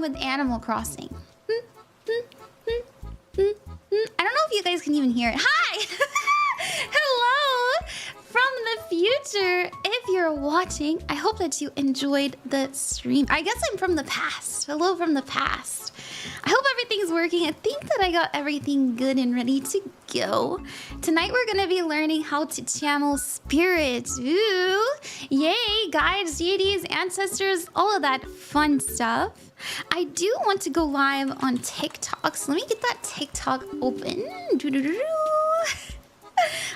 on with Animal Crossing. I don't know if you guys can even hear it. Hi! Hello! From the future, if you're watching, I hope that you enjoyed the stream. I guess I'm from the past. Hello from the past. I hope everything's working. I think that I got everything good and ready to go. Tonight we're gonna be learning how to channel spirits. Ooh! Yay! Guides, deities, ancestors, all of that fun stuff. I do want to go live on TikTok, so let me get that TikTok open.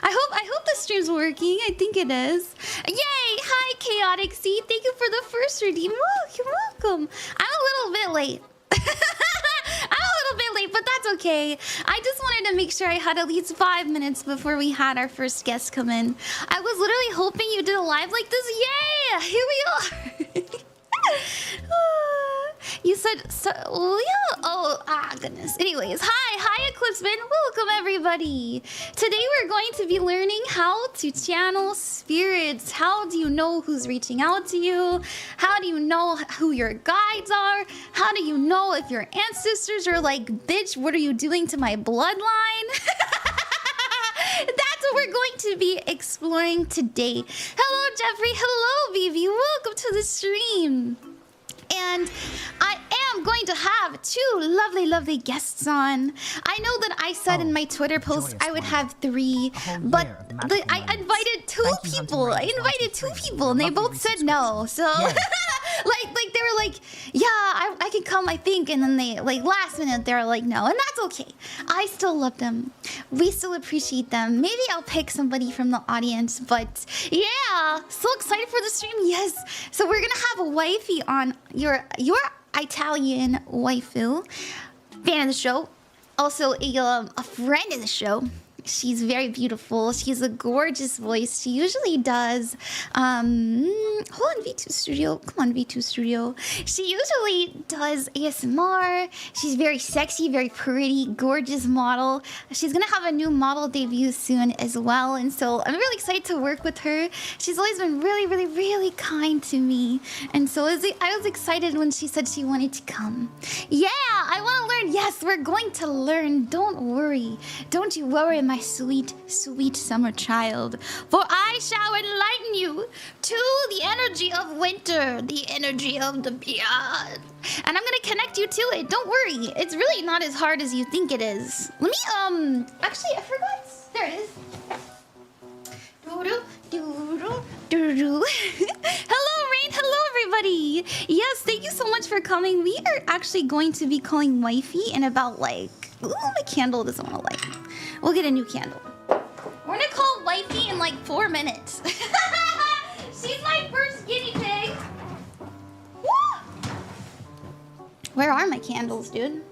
I hope the stream's working. I think it is. Yay! Hi, Chaotic C. Thank you for the first redeem. Oh, you're welcome. I'm a little bit late. But that's okay. I just wanted to make sure I had at least 5 minutes before we had our first guest come in. I was literally hoping you did a live like this. Yay! Here we are. You said so, yeah. Oh, goodness. Anyways, hi Eclipseman. Welcome everybody. Today we're going to be learning how to channel spirits. How do you know who's reaching out to you? How do you know who your guides are? How do you know if your ancestors are like, bitch, what are you doing to my bloodline? That's what we're going to be exploring today. Hello, Jeffrey. Hello, Vivi. Welcome to the stream. And I am going to have two lovely guests on. I know that I said in my Twitter post I would have 3, but I invited 2 people. I invited 2 people, and they both said no. So, like they were like, yeah, I can come, I think, and then they last minute they were like no, and that's okay. I still love them. We still appreciate them. Maybe I'll pick somebody from the audience, but yeah, so excited for the stream. Yes, so we're gonna have a wifey on. Your Italian waifu, fan of the show, also a friend of the show. She's very beautiful. She has a gorgeous voice. She usually does hold on, V2 Studio. Come on, V2 Studio. She usually does ASMR. She's very sexy, very pretty, gorgeous model. She's gonna have a new model debut soon as well, and so I'm really excited to work with her. She's always been really kind to me, and so I was excited when she said she wanted to come. Yeah, I want to learn. Yes, we're going to learn. Don't worry. Don't you worry, my sweet summer child, for I shall enlighten you to the energy of winter, the energy of the beyond, and I'm gonna connect you to it. Don't worry, it's really not as hard as you think it is. Let me actually, I forgot. There it is. Hello, Rain. Hello, everybody. Yes, thank you so much for coming. We are actually going to be calling wifey in about ooh, my candle doesn't want to light. We'll get a new candle. We're gonna call wifey in 4 minutes. She's my first guinea pig. Woo! Where are my candles, dude?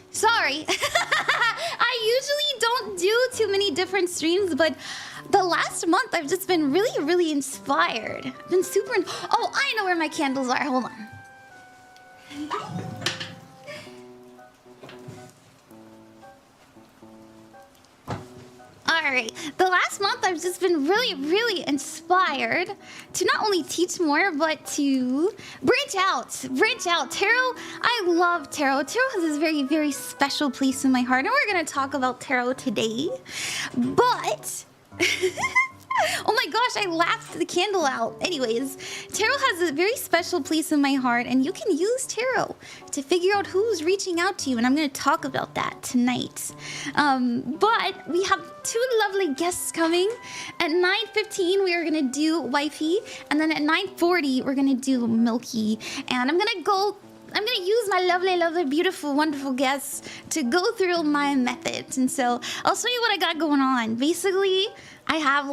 Sorry. I usually don't do too many different streams, but the last month I've just been really inspired. I've been super. Oh, I know where my candles are. Hold on. Alright, the last month I've just been really inspired to not only teach more, but to branch out. Tarot, I love tarot. Tarot has this very special place in my heart, and we're gonna talk about tarot today. But oh my gosh, I laughed the candle out. Anyways, tarot has a very special place in my heart, and you can use tarot to figure out who's reaching out to you, and I'm going to talk about that tonight. But we have 2 lovely guests coming. At 9:15 we are going to do wifey, and then at 9:40 we're going to do Milky, and I'm going to use my lovely, beautiful, wonderful guests to go through my methods. And so I'll show you what I got going on. Basically, I have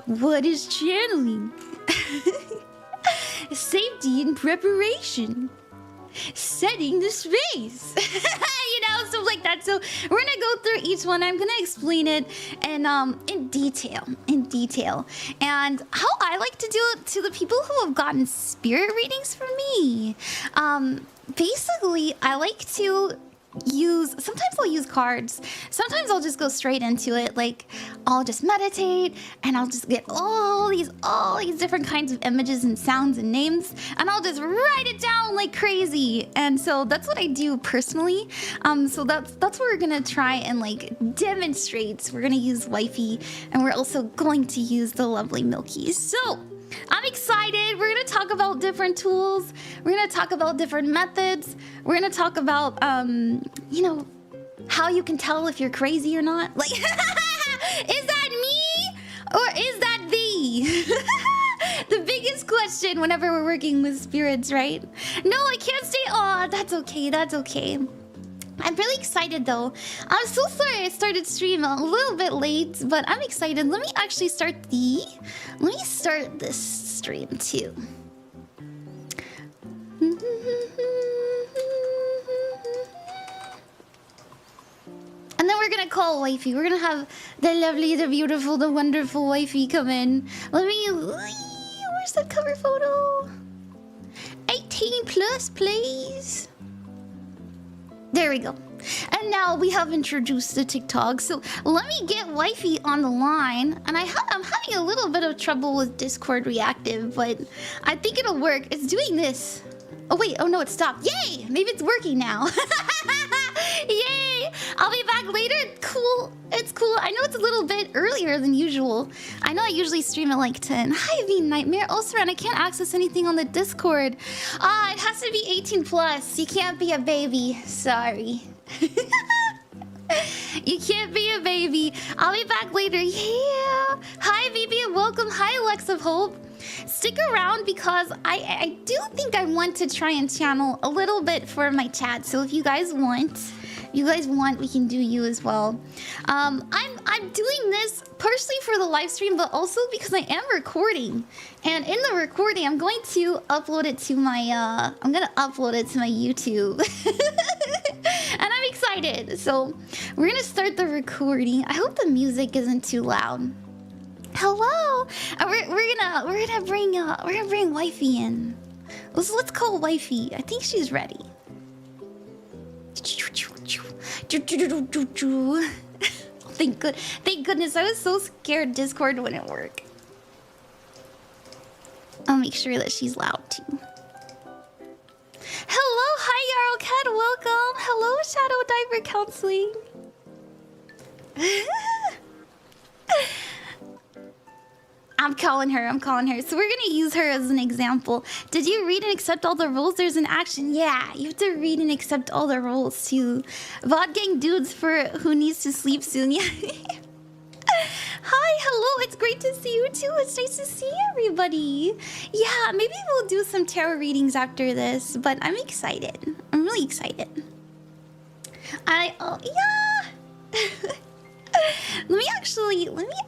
what is channeling? Safety and preparation. Setting the space. Stuff like that. So we're gonna go through each one. I'm gonna explain it and in detail. And how I like to do it to the people who have gotten spirit readings from me. Basically, I like to sometimes I'll use cards. Sometimes I'll just go straight into it. Like I'll just meditate and I'll just get all these different kinds of images and sounds and names, and I'll just write it down like crazy. And so that's what I do personally. So that's what we're gonna try and like demonstrate. We're gonna use Wifey, and we're also going to use the lovely Milky. So I'm excited. We're gonna talk about different tools. We're gonna talk about different methods. We're gonna talk about, you know, how you can tell if you're crazy or not. Like, is that me or is that thee? The biggest question whenever we're working with spirits, right? No, I can't stay. Oh, that's okay. That's okay. I'm really excited though. I'm so sorry I started stream a little bit late, but I'm excited. Let me actually start this stream too. And then we're gonna call Wifey. We're gonna have the lovely, the beautiful, the wonderful Wifey come in. Where's that cover photo? 18 plus, please. There we go. And now we have introduced the TikTok. So let me get Wifey on the line. And I'm having a little bit of trouble with Discord Reactive, but I think it'll work. It's doing this. Oh wait, oh no, it stopped. Yay! Maybe it's working now. Yay! I'll be back later. Cool. It's cool. I know it's a little bit earlier than usual. I know I usually stream at like 10. Hi, V Nightmare. Also, and I can't access anything on the Discord. It has to be 18 plus. You can't be a baby. Sorry. You can't be a baby. I'll be back later. Yeah. Hi, Vivi, and welcome. Hi, Lex of Hope. Stick around because I do think I want to try and channel a little bit for my chat. So if you guys want, we can do you as well. I'm doing this partially for the live stream, but also because I am recording. And in the recording, I'm going to upload it to my YouTube. And I'm excited. So we're gonna start the recording. I hope the music isn't too loud. Hello. We're gonna bring Wifey in. Let's call Wifey. I think she's ready. Thank goodness. I was so scared Discord wouldn't work. I'll make sure that she's loud too. Hello, hi Yarl Cat, welcome. Hello, Shadow Diver Counseling. I'm calling her. So we're gonna use her as an example. Did you read and accept all the rules? There's an action. Yeah, you have to read and accept all the rules too. VOD gang dudes for who needs to sleep soon. Yeah. Hi, hello. It's great to see you too. It's nice to see everybody. Yeah, maybe we'll do some tarot readings after this, but I'm excited. I'm really excited. Yeah. Let me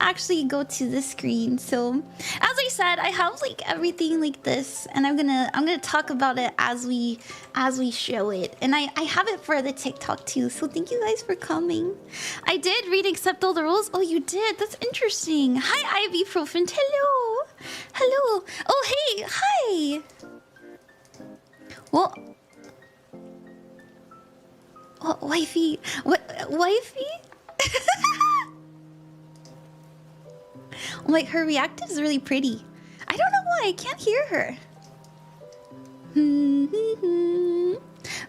actually go to the screen. So, as I said, I have like everything like this, and I'm gonna talk about it as we show it. And I have it for the TikTok too. So thank you guys for coming. I did read and accept all the rules. Oh, you did? That's interesting. Hi, Ivy Profint. Hello. Hello. Oh, hey. Hi. Well, what, Wifey? What, Wifey? Like, her reactive is really pretty. I don't know why I can't hear her.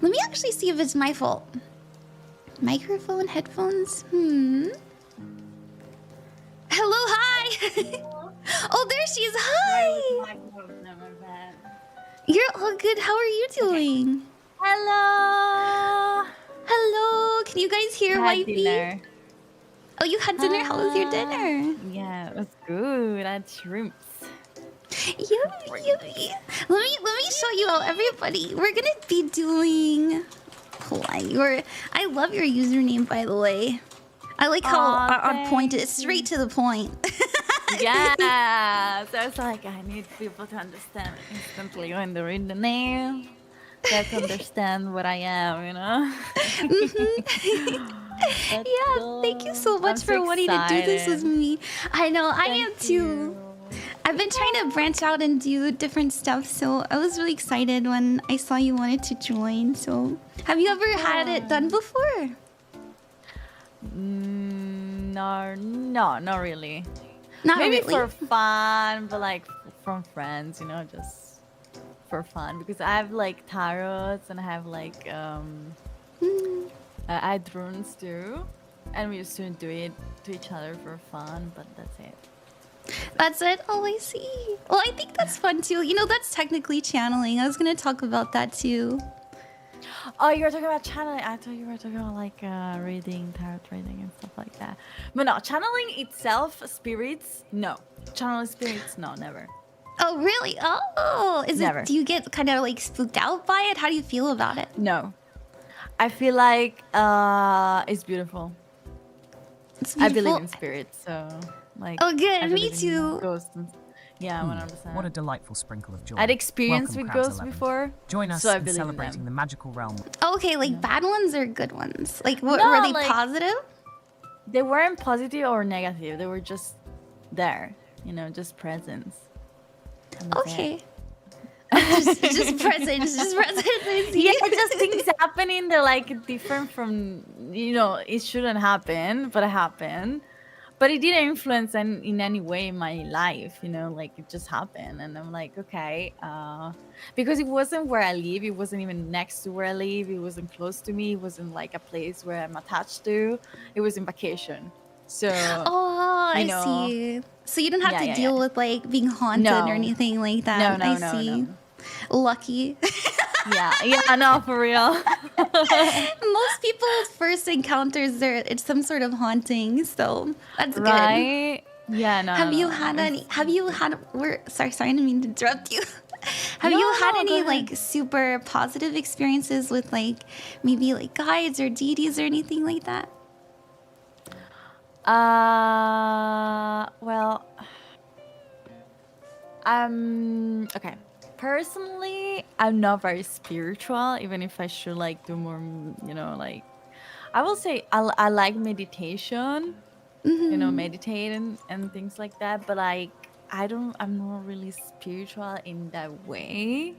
Let me actually see if it's my fault. Microphone, headphones. Hello, hi. Oh, there she is. Hi. You're all good. How are you doing? Hello. Hello. Can you guys hear Wifey? Dinner. Oh, you had dinner? How was your dinner? Yeah, it was good. I had shrimps. Yummy, yummy. Let me show you all, everybody. We're gonna be doing Hawaii. I love your username, by the way. I like how on point it is, straight to the point. Yeah. So I was like, I need people to understand instantly when they read the name. They have to understand what I am, you know? Yeah, thank you so much for wanting to do this with me. I know, I am too. I've been trying to branch out and do different stuff, so I was really excited when I saw you wanted to join. So, have you ever had it done before? No, not really. Not Maybe really. for fun, but like from friends, you know, just for fun. Because I have like tarots and I have like I had runes too, and we used to do it to each other for fun. But that's it. That's it? Oh, I see. Well, I think that's fun too. You know, that's technically channeling. I was going to talk about that too. Oh, you were talking about channeling. I thought you were talking about like reading, tarot reading and stuff like that. But no, channeling itself, spirits, no. Channeling spirits, no, never. Oh, really? Oh, Never. Do you get kind of like spooked out by it? How do you feel about it? No. I feel like it's beautiful. It's I beautiful. believe in spirits, so like. Oh, good. I Me believe in too. Ghosts and, yeah, 100%. What a delightful sprinkle of joy. I'd experienced Welcome, with Crabs ghosts 11. before. Join us so I in believe in celebrating them. the magical realm. Okay, like bad ones or good ones? Like, No, were they like- positive? They weren't positive or negative. They were just there, you know, just presence. And that's it. Okay. just presents, just presents. Yeah, just things happening. They're like different from, you know, it shouldn't happen, but it happened. But it didn't influence in any way in my life, you know, like it just happened. And I'm like, okay, because it wasn't where I live. It wasn't even next to where I live. It wasn't close to me. It wasn't like a place where I'm attached to. It was in vacation. So, Oh, I you know. see. So you don't have Yeah, to yeah, deal yeah. with like being haunted No. or anything like that. No, I no, see. no. Lucky. yeah, no, for real. Most people's first encounters it's some sort of haunting, so that's good. Right? Yeah, no. Have no, you no. had any? Have you had? Sorry, I didn't mean to interrupt you. Have No, you had no, any go ahead. like super positive experiences with like maybe like guides or deities or anything like that? Well, okay. Personally, I'm not very spiritual, even if I should like do more, you know, like, I will say I like meditation, you know, meditating and things like that, but like, I'm not really spiritual in that way.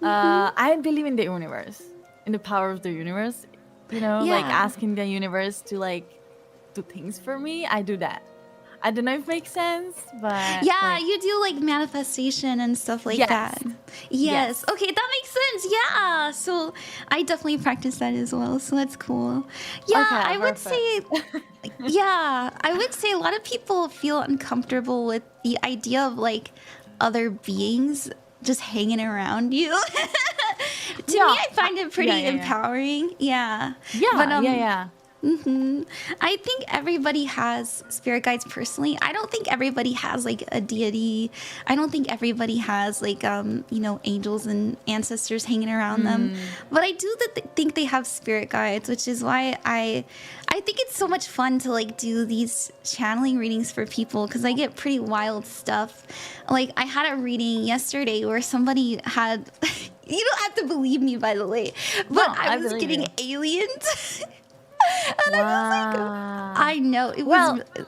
I believe in the universe, in the power of the universe, you know, like Yeah. asking the universe to like do things for me. I do that. I don't know if it makes sense, but Yeah, like, you do like manifestation and stuff like Yes. that. Yes. Okay, that makes sense. Yeah. So I definitely practice that as well. So that's cool. Yeah, Okay, I would perfect. say yeah, I would say a lot of people feel uncomfortable with the idea of like other beings just hanging around you. To Yeah. me, I find it pretty Yeah. empowering. Yeah. yeah, But, yeah. I think everybody has spirit guides personally. I don't think everybody has like a deity. I don't think everybody has like you know, angels and ancestors hanging around them. But I do think they have spirit guides, which is why I think it's so much fun to like do these channeling readings for people, because I get pretty wild stuff. Like I had a reading yesterday where somebody had you don't have to believe me, by the way, but No, I I was believe getting you. aliens. And I was like, Wow. I know it Well, was.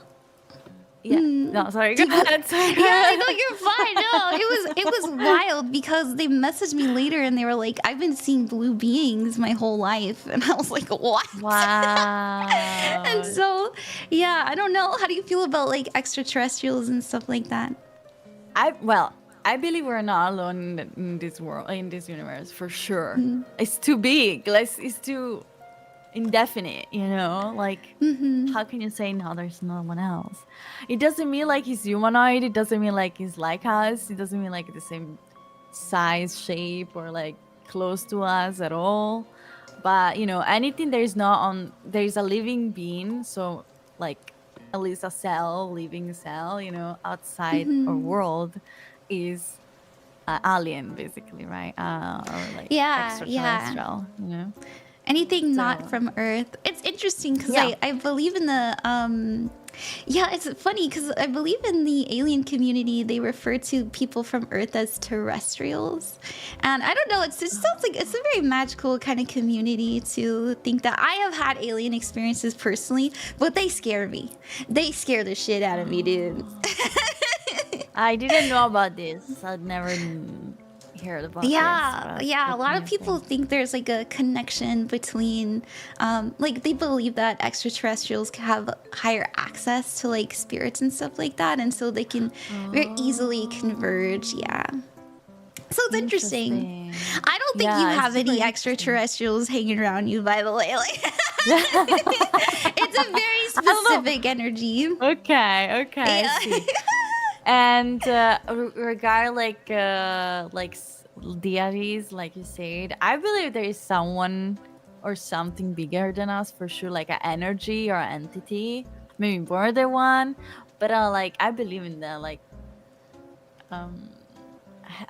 Yeah. No, sorry. Go ahead. Sorry. Yeah, I know you're fine. No, it was wild because they messaged me later and they were like, "I've been seeing blue beings my whole life," and I was like, "What?" Wow. And so, yeah, I don't know. How do you feel about like extraterrestrials and stuff like that? I believe we're not alone in this world, in this universe, for sure. It's too big. It's too indefinite, you know? Like, how can you say, no, there's no one else? It doesn't mean like he's humanoid. It doesn't mean like he's like us. It doesn't mean like the same size, shape, or like close to us at all. But, you know, anything there is a living being. So, like, at least living cell, you know, outside our world is alien, basically, right? Or like extraterrestrial, you know? Anything not So- from Earth. It's interesting because Yeah. I believe in the yeah, it's funny because I believe in the alien community. They refer to people from Earth as terrestrials, and I don't know. It sounds like it's a very magical kind of community to think that. I have had alien experiences personally, but they scare me. They scare the shit out of me, dude. I didn't know about this. I'd never heard about this. Yeah, But yeah. A that's lot of people amazing. think there's like a connection between, like they believe that extraterrestrials can have higher access to like spirits and stuff like that, and so they can very easily Oh, converge. Yeah. So it's interesting. interesting. I don't think you Yeah, it's have super any interesting. extraterrestrials hanging around you, by the way. Like, it's a very I don't know. specific energy. Okay, okay, I Yeah. see. And regard deities, like you said, I believe there is someone or something bigger than us for sure, like an energy or entity, maybe more than one. But like I believe in that. Like um,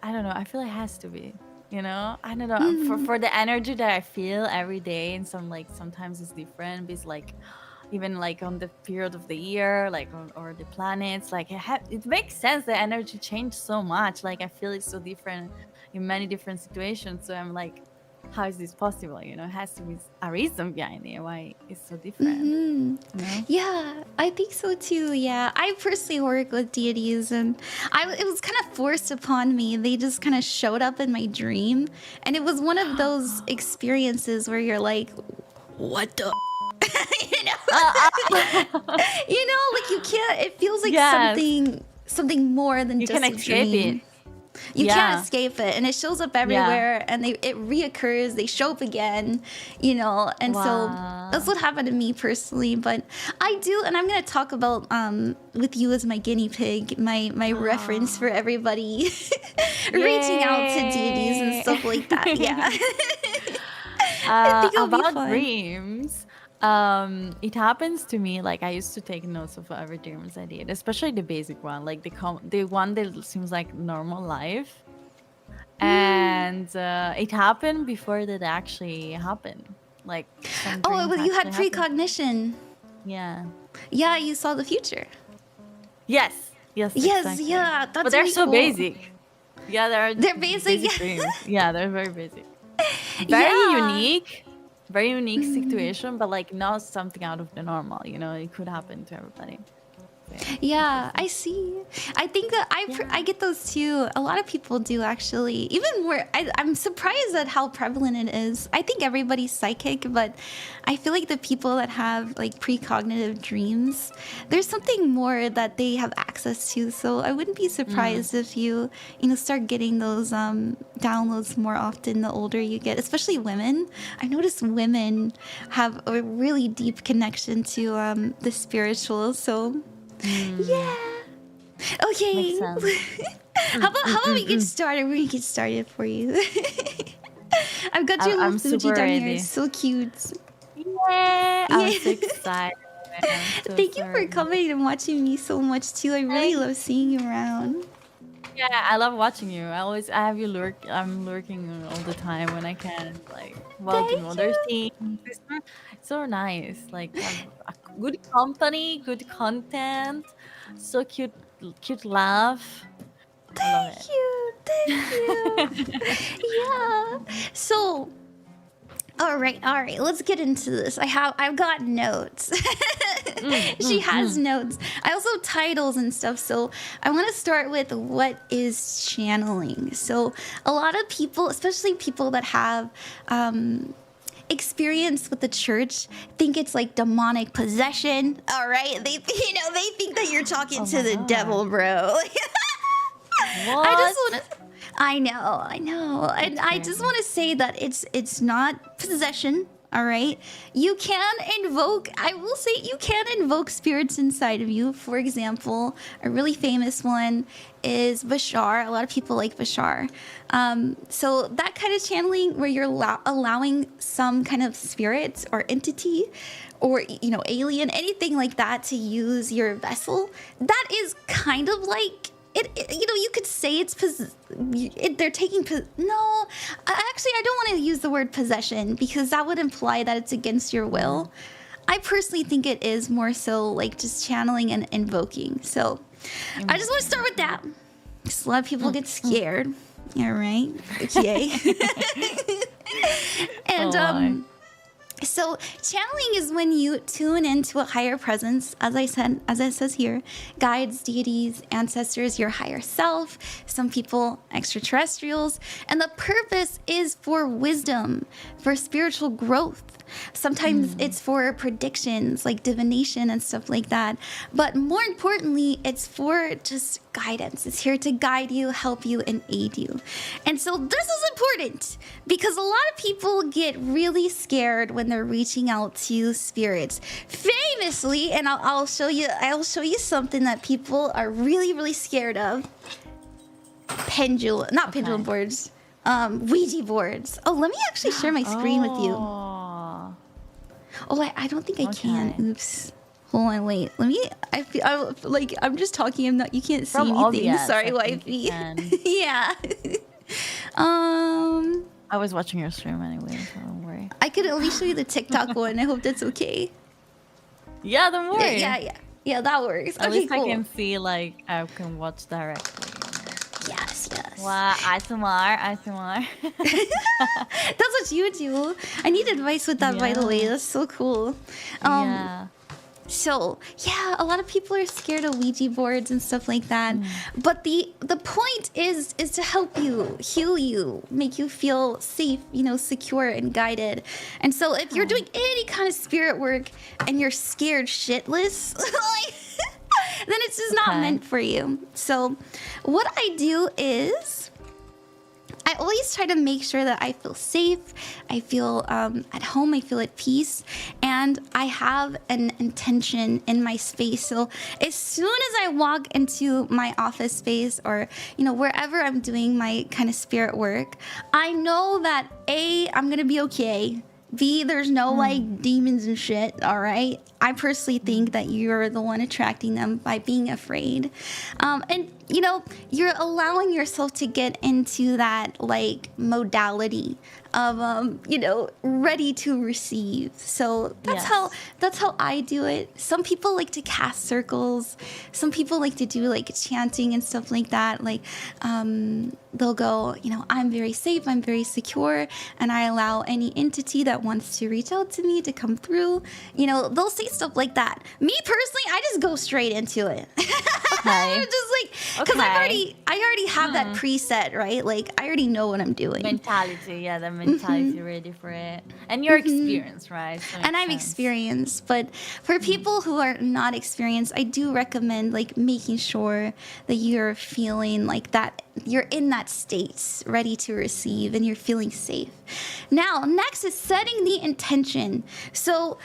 I don't know. I feel it has to be. You know, I don't know. Mm, For the energy that I feel every day, and sometimes it's different. It's like even like on the period of the year, like or the planets, like it makes sense. The energy changed so much. Like I feel it's so different in many different situations. So I'm like, how is this possible? You know, it has to be a reason behind it. Why it's so different? hmm. You know? Yeah, I think so too. Yeah, I personally work with deities, and it was kind of forced upon me. They just kind of showed up in my dream, and it was one of those experiences where you're like, "What the?" you know, Uh, like you can't. It feels like yes, something more than you can just a escape it. dream. You can't Yeah, escape it, and it shows up yeah. everywhere, and it reoccurs. They show up again, and so that's Wow. what happened to me personally. But I do, and I'm gonna talk about with you as my guinea pig, my reference for everybody reaching out to deities and Yay! stuff like that. Yeah, I think it'll be About fun. dreams, it happens to me. Like I used to take notes of every dreams I did, especially the basic one, like the one that seems like normal life, Mm. and it happened before that actually happened. Like some Oh, dreams you had actually happen. precognition. Yeah. Yeah, you saw the future. Yes. Yes. Yes, Exactly. yeah, But that's they're really so cool. basic. Yeah, they're They're basic. basic dreams. Yeah, they're very basic. Very Yeah. unique, very unique Mhm. situation, but like not something out of the normal. You know, it could happen to everybody. So yeah, Yeah, I interesting. see. I think that I Yeah. get those too. A lot of people do actually. Even more, I'm surprised at how prevalent it is. I think everybody's psychic, but I feel like the people that have like precognitive dreams, there's something more that they have access to. So I wouldn't be Mm. surprised if you start getting those downloads more often the older you get, especially women. I noticed women have a really deep connection to the spiritual. So Mm. yeah. Makes Okay. sense. How about we get started? We're gonna get started for you. I've got your little I'm super Fuji down here. It's ready. so cute. Yeah, I'm Yeah. so excited. I'm so Thank you for sorry. coming and watching me so much too. I really Thank love seeing you around. Yeah, I love watching you. I have you lurk. I'm lurking all the time when I can, like while doing Thank other you. things. It's so nice. Like have a good company, good content, so cute, cute laugh. I love Thank you. Thank you. it. Yeah. So, all right, let's get into this. I've got notes. Mm, She mm, has mm. notes. I also have titles and stuff. So I want to start with what is channeling. So a lot of people, especially people that have experience with the church, think it's like demonic possession. All right, they think that you're talking Oh to my the devil, god! bro. I just What? want to. I know, and That's I just crazy. want to say that it's not possession. All right, you can invoke. I will say you can invoke spirits inside of you. For example, a really famous one is Bashar. A lot of people like Bashar. So that kind of channeling where you're allowing some kind of spirit or entity or alien, anything like that to use your vessel. That is kind of like you could say they're taking no, actually I don't want to use the word possession because that would imply that it's against your Mm. will. I personally think it is more so like just channeling and invoking. So I just want to start Invoking. with that because a lot of people Mm, get mm. scared. All right. Okay. And Oh my. So channeling is when you tune into a higher presence, as I said, as it says here, guides, deities, ancestors, your higher self, some people extraterrestrials, and the purpose is for wisdom, for spiritual growth. Sometimes it's for predictions like divination and stuff like that. But more importantly, it's for just guidance. It's here to guide you, help you, and aid you. And so this is important because a lot of people get really scared when they're reaching out to spirits. Famously, and I'll show you something that people are really, really scared of. Pendulum boards. Ouija boards. Oh, let me actually share my screen with you. Oh, I don't think I can. Oops. Hold on, wait. Let me. I like I'm just talking. You can't see anything. Sorry, wifey. Yeah. I was watching your stream anyway, so don't worry. I could at least show you the TikTok one. I hope that's okay. Yeah, don't worry. Yeah, that works. At okay, least cool. I can see, like, I can watch directly. Yes. Wow, ASMR. That's what you do. I need advice with that, by the way. That's so cool. Yeah. So, yeah, a lot of people are scared of Ouija boards and stuff like that. But the point is to help you, heal you, make you feel safe, secure and guided. And so if you're doing any kind of spirit work and you're scared shitless, then it's just not meant for you. So what I do is I always try to make sure that I feel safe, I feel at home, I feel at peace, and I have an intention in my space. So as soon as I walk into my office space or, wherever I'm doing my kind of spirit work, I know that A, I'm going to be okay. B, there's no like demons and shit, all right? I personally think that you're the one attracting them by being afraid. And, you're allowing yourself to get into that like modality of, ready to receive. So that's how I do it. Some people like to cast circles. Some people like to do like chanting and stuff like that. Like, they'll go, I'm very safe, I'm very secure, and I allow any entity that wants to reach out to me to come through. They'll say stuff like that. Me personally, I just go straight into it. Okay. Just like, because I already have that preset, right? Like, I already know what I'm doing. Mentality, the mentality ready for it. And your experience, right? And I'm experienced, but for people who are not experienced, I do recommend like making sure that you're feeling like that, you're in that state, ready to receive, and you're feeling safe. Now, next is setting the intention. So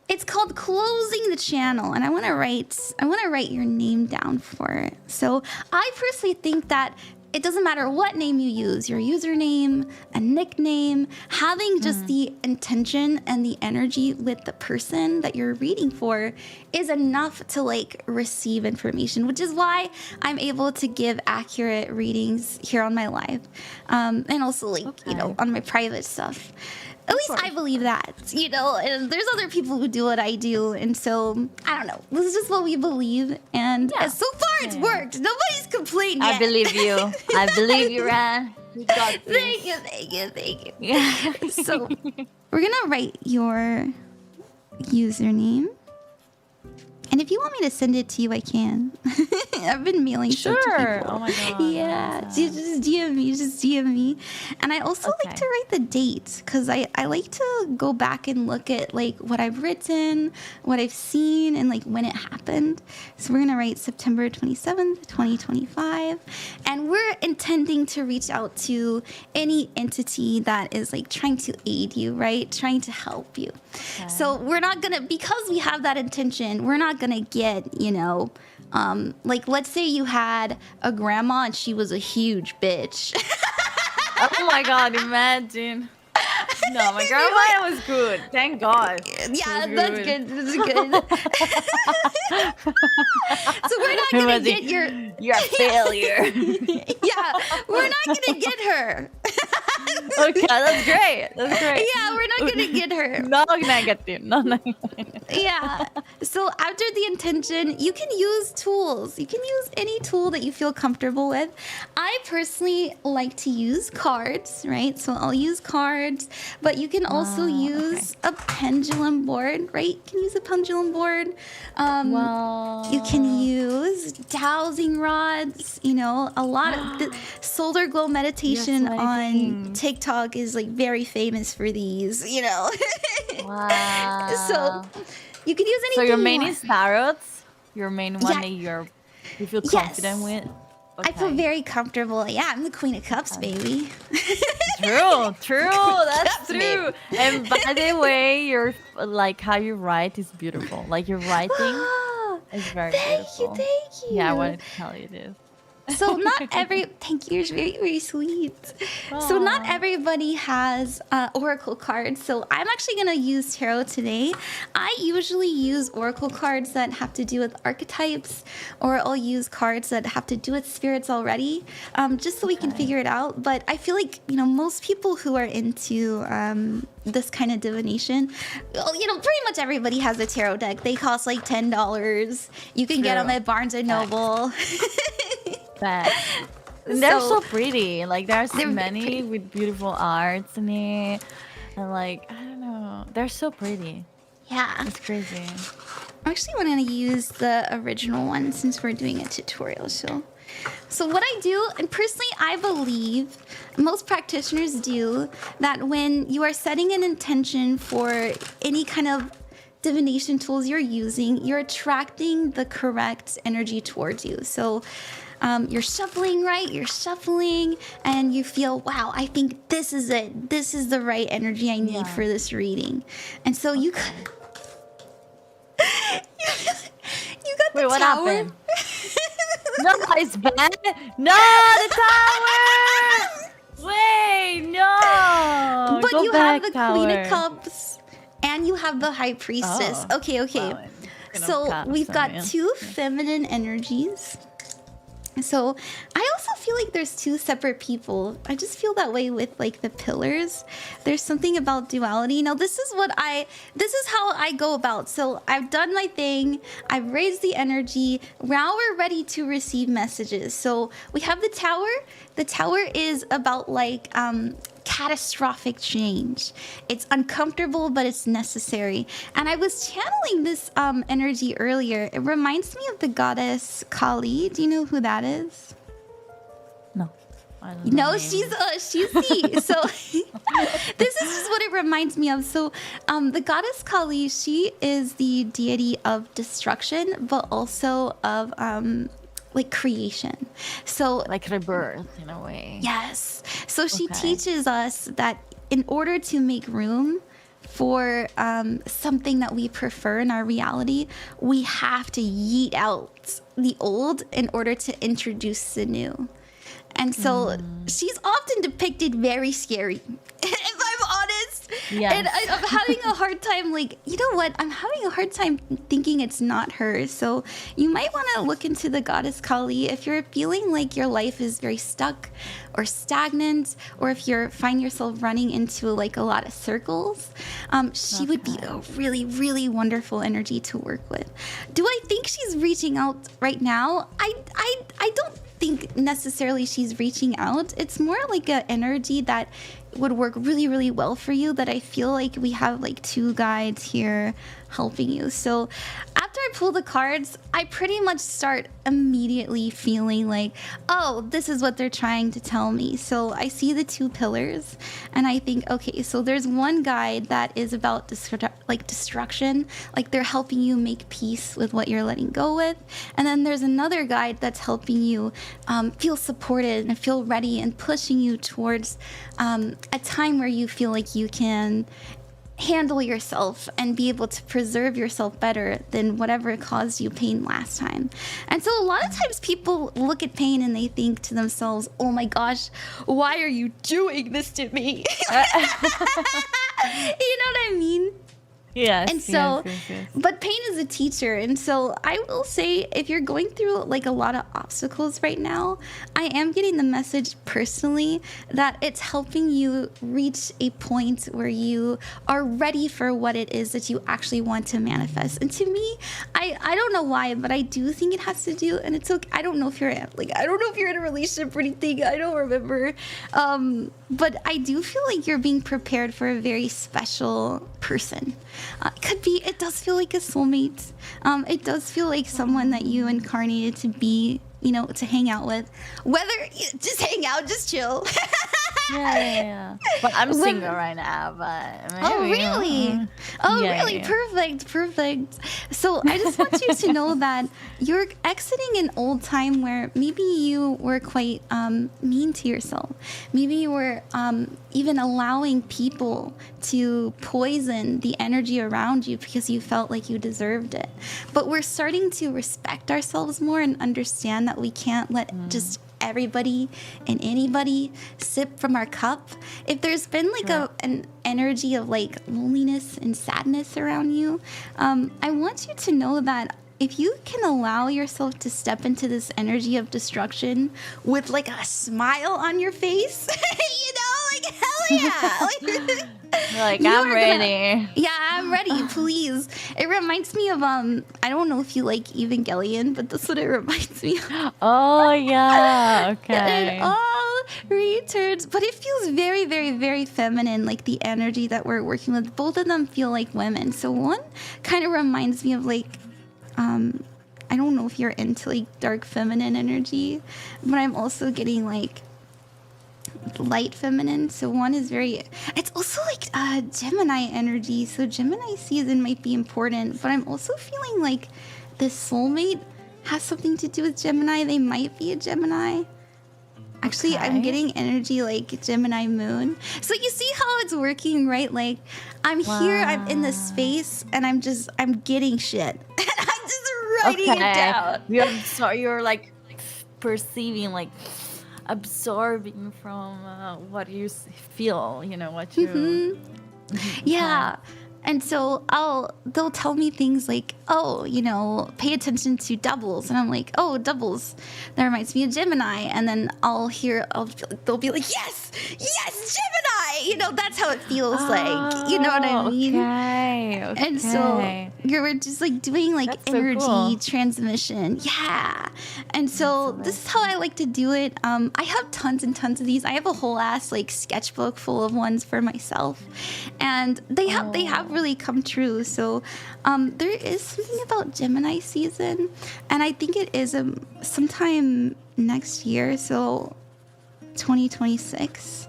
it's called closing the channel, and I want to write your name down for it. So I personally think that it doesn't matter what name you use, your username, a nickname, having just the intention and the energy with the person that you're reading for is enough to like receive information, which is why I'm able to give accurate readings here on my live, and also like, on my private stuff. At least I believe that, and there's other people who do what I do. And so, I don't know. This is just what we believe. And so far, it's worked. Nobody's complained yet. I believe you. I believe you, Ran. You got this. Thank you. Yeah. So, we're going to write your username. And if you want me to send it to you, I can. I've been mailing stuff to people. Oh my god. Yeah, just DM me. And I also like to write the date because I like to go back and look at like what I've written, what I've seen, and like when it happened. So we're gonna write September 27th, 2025, and we're intending to reach out to any entity that is like trying to aid you, right? Trying to help you. Okay. So we're not gonna, because we have that intention, we're not gonna get, like let's say you had a grandma and she was a huge bitch. Oh my god, imagine. No, my grandma was good. Thank God. Yeah, that's good. That's good. So we're not gonna get you're a failure. Yeah, we're not gonna get her. Okay, that's great. That's great. Yeah, we're not gonna get her. No negative. No negative. Yeah. So after the intention, you can use tools. You can use any tool that you feel comfortable with. I personally like to use cards, right? So I'll use cards, but you can also use a pendulum board, right? You can use a pendulum board. You can use dowsing rods. You know, a lot of the solar glow meditation on TikTok is like very famous for these. You know. Wow. So you can use anything. So your main you is tarots? Your main one that you feel confident with? Okay. I feel very comfortable. Yeah, I'm the Queen of Cups, baby. True. That's true. And by the way, your like how you write is beautiful. Like your writing is very beautiful. Thank you. Yeah, I wanted to tell you this. So not thank you, you're very, very sweet. So not everybody has oracle cards. So I'm actually gonna use tarot today. I usually use oracle cards that have to do with archetypes, or I'll use cards that have to do with spirits already, just so we can figure it out. But I feel like, you know, most people who are into this kind of divination, well, you know, pretty much everybody has a tarot deck. They cost like $10. You can get them at Barnes and Noble. They're so pretty. Like there's so many with beautiful arts in it, and like I don't know, they're so pretty. Yeah, it's crazy. I'm actually going to use the original one since we're doing a tutorial. So what I do, and personally I believe most practitioners do, that when you are setting an intention for any kind of divination tools you're using, you're attracting the correct energy towards you. So you're shuffling, right? You're shuffling and you feel, wow, I think this is it. This is the right energy I need for this reading. And so you got the Wait, what tower. happened? No, it's bad. No, the tower. Wait, no. But Go you back, have the tower. Queen of Cups and you have the High Priestess. Okay. Wow. So we've got two feminine energies. So I also feel like there's two separate people. I just feel that way with like the pillars. There's something about duality. Now this is how I go about. So I've done my thing. I've raised the energy. Now we're ready to receive messages. So we have the tower. The tower is about like catastrophic change. It's uncomfortable, but it's necessary. And I was channeling this energy earlier. It reminds me of the goddess Kali. Do you know who that is? No. No, she's the. So this is just what it reminds me of. So the goddess Kali, she is the deity of destruction, but also of like creation. So like rebirth in a way. Yes. So she teaches us that in order to make room for something that we prefer in our reality, we have to yeet out the old in order to introduce the new. And so she's often depicted very scary, if I'm honest. Yes. And I'm having a hard time, like, you know what? I'm having a hard time thinking it's not her. So you might want to look into the goddess Kali if you're feeling like your life is very stuck or stagnant, or if you find yourself running into like a lot of circles. She would be a really, really wonderful energy to work with. Do I think she's reaching out right now? I don't think necessarily she's reaching out. It's more like an energy that would work really, really well for you, that I feel like we have like two guides here helping you. So after I pull the cards, I pretty much start immediately feeling like, oh, this is what they're trying to tell me. So I see the two pillars and I think, okay, so there's one guide that is about destruction, like they're helping you make peace with what you're letting go with. And then there's another guide that's helping you feel supported and feel ready and pushing you towards a time where you feel like you can handle yourself and be able to preserve yourself better than whatever caused you pain last time. And so a lot of times people look at pain and they think to themselves, oh my gosh, why are you doing this to me? You know what I mean? Yes. And so, yes. but pain is a teacher. And so I will say, if you're going through like a lot of obstacles right now, I am getting the message personally that it's helping you reach a point where you are ready for what it is that you actually want to manifest. And to me, I don't know why, but I do think it has to do, and it's okay. I don't know if you're in a relationship or anything. I don't remember. But I do feel like you're being prepared for a very special person. It does feel like a soulmate. It does feel like someone that you incarnated to be, to hang out with. Whether just hang out, just chill. Yeah. But I'm single right now, but maybe, oh really? Really? Yeah. Perfect. So I just want you to know that you're exiting an old time where maybe you were quite mean to yourself. Maybe you were even allowing people to poison the energy around you because you felt like you deserved it. But we're starting to respect ourselves more and understand that we can't let just everybody and anybody sip from our cup. If there's been like an energy of like loneliness and sadness around you, I want you to know that if you can allow yourself to step into this energy of destruction with like a smile on your face, like hell yeah. Like I'm ready. I'm ready, please. It reminds me of I don't know if you like Evangelion, but that's what it reminds me of. Oh yeah, okay. It all returns, but it feels very, very, very feminine, like the energy that we're working with. Both of them feel like women. So one kind of reminds me of like I don't know if you're into like dark feminine energy, but I'm also getting like light feminine. So one is it's also like Gemini energy. So Gemini season might be important, but I'm also feeling like this soulmate has something to do with Gemini. They might be a Gemini. Actually, I'm getting energy like Gemini moon. So you see how it's working, right? Like I'm here, I'm in this space, and I'm getting shit. And I'm just writing it down. You're like perceiving, like absorbing from what you feel, what you... Yeah. And so they'll tell me things like, pay attention to doubles. And I'm like, oh, doubles. That reminds me of Gemini. And then they'll be like, yes, Gemini. That's how it feels like. You know what I mean? Okay. And so you're just like doing like That's so energy cool. transmission. Yeah. And so this is how I like to do it. I have tons and tons of these. I have a whole ass like sketchbook full of ones for myself. And they have really come true. So there is something about Gemini season, and I think it is sometime next year, so 2026.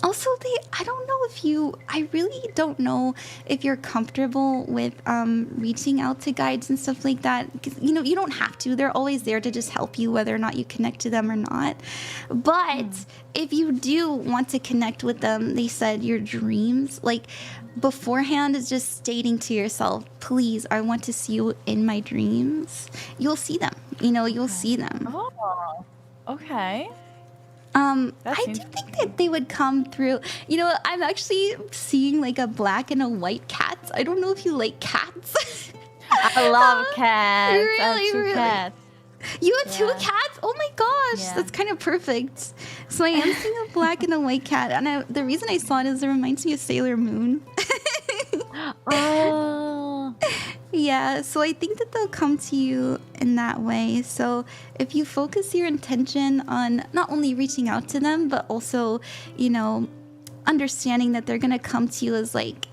Also, I really don't know if you're comfortable with reaching out to guides and stuff like that. 'Cause, you don't have to. They're always there to just help you, whether or not you connect to them or not. But if you do want to connect with them, they said your dreams, like beforehand, is just stating to yourself, please, I want to see you in my dreams. You'll see them. You'll see them. Oh, okay. I do think that they would come through. I'm actually seeing like a black and a white cat. I don't know if you like cats. I love cats. Really, I have two cats. You have two cats? Oh my gosh, that's kind of perfect. So I am seeing a black and a white cat, and the reason I saw it is it reminds me of Sailor Moon. Oh. Yeah, so I think that they'll come to you in that way. So if you focus your intention on not only reaching out to them, but also, understanding that they're going to come to you as like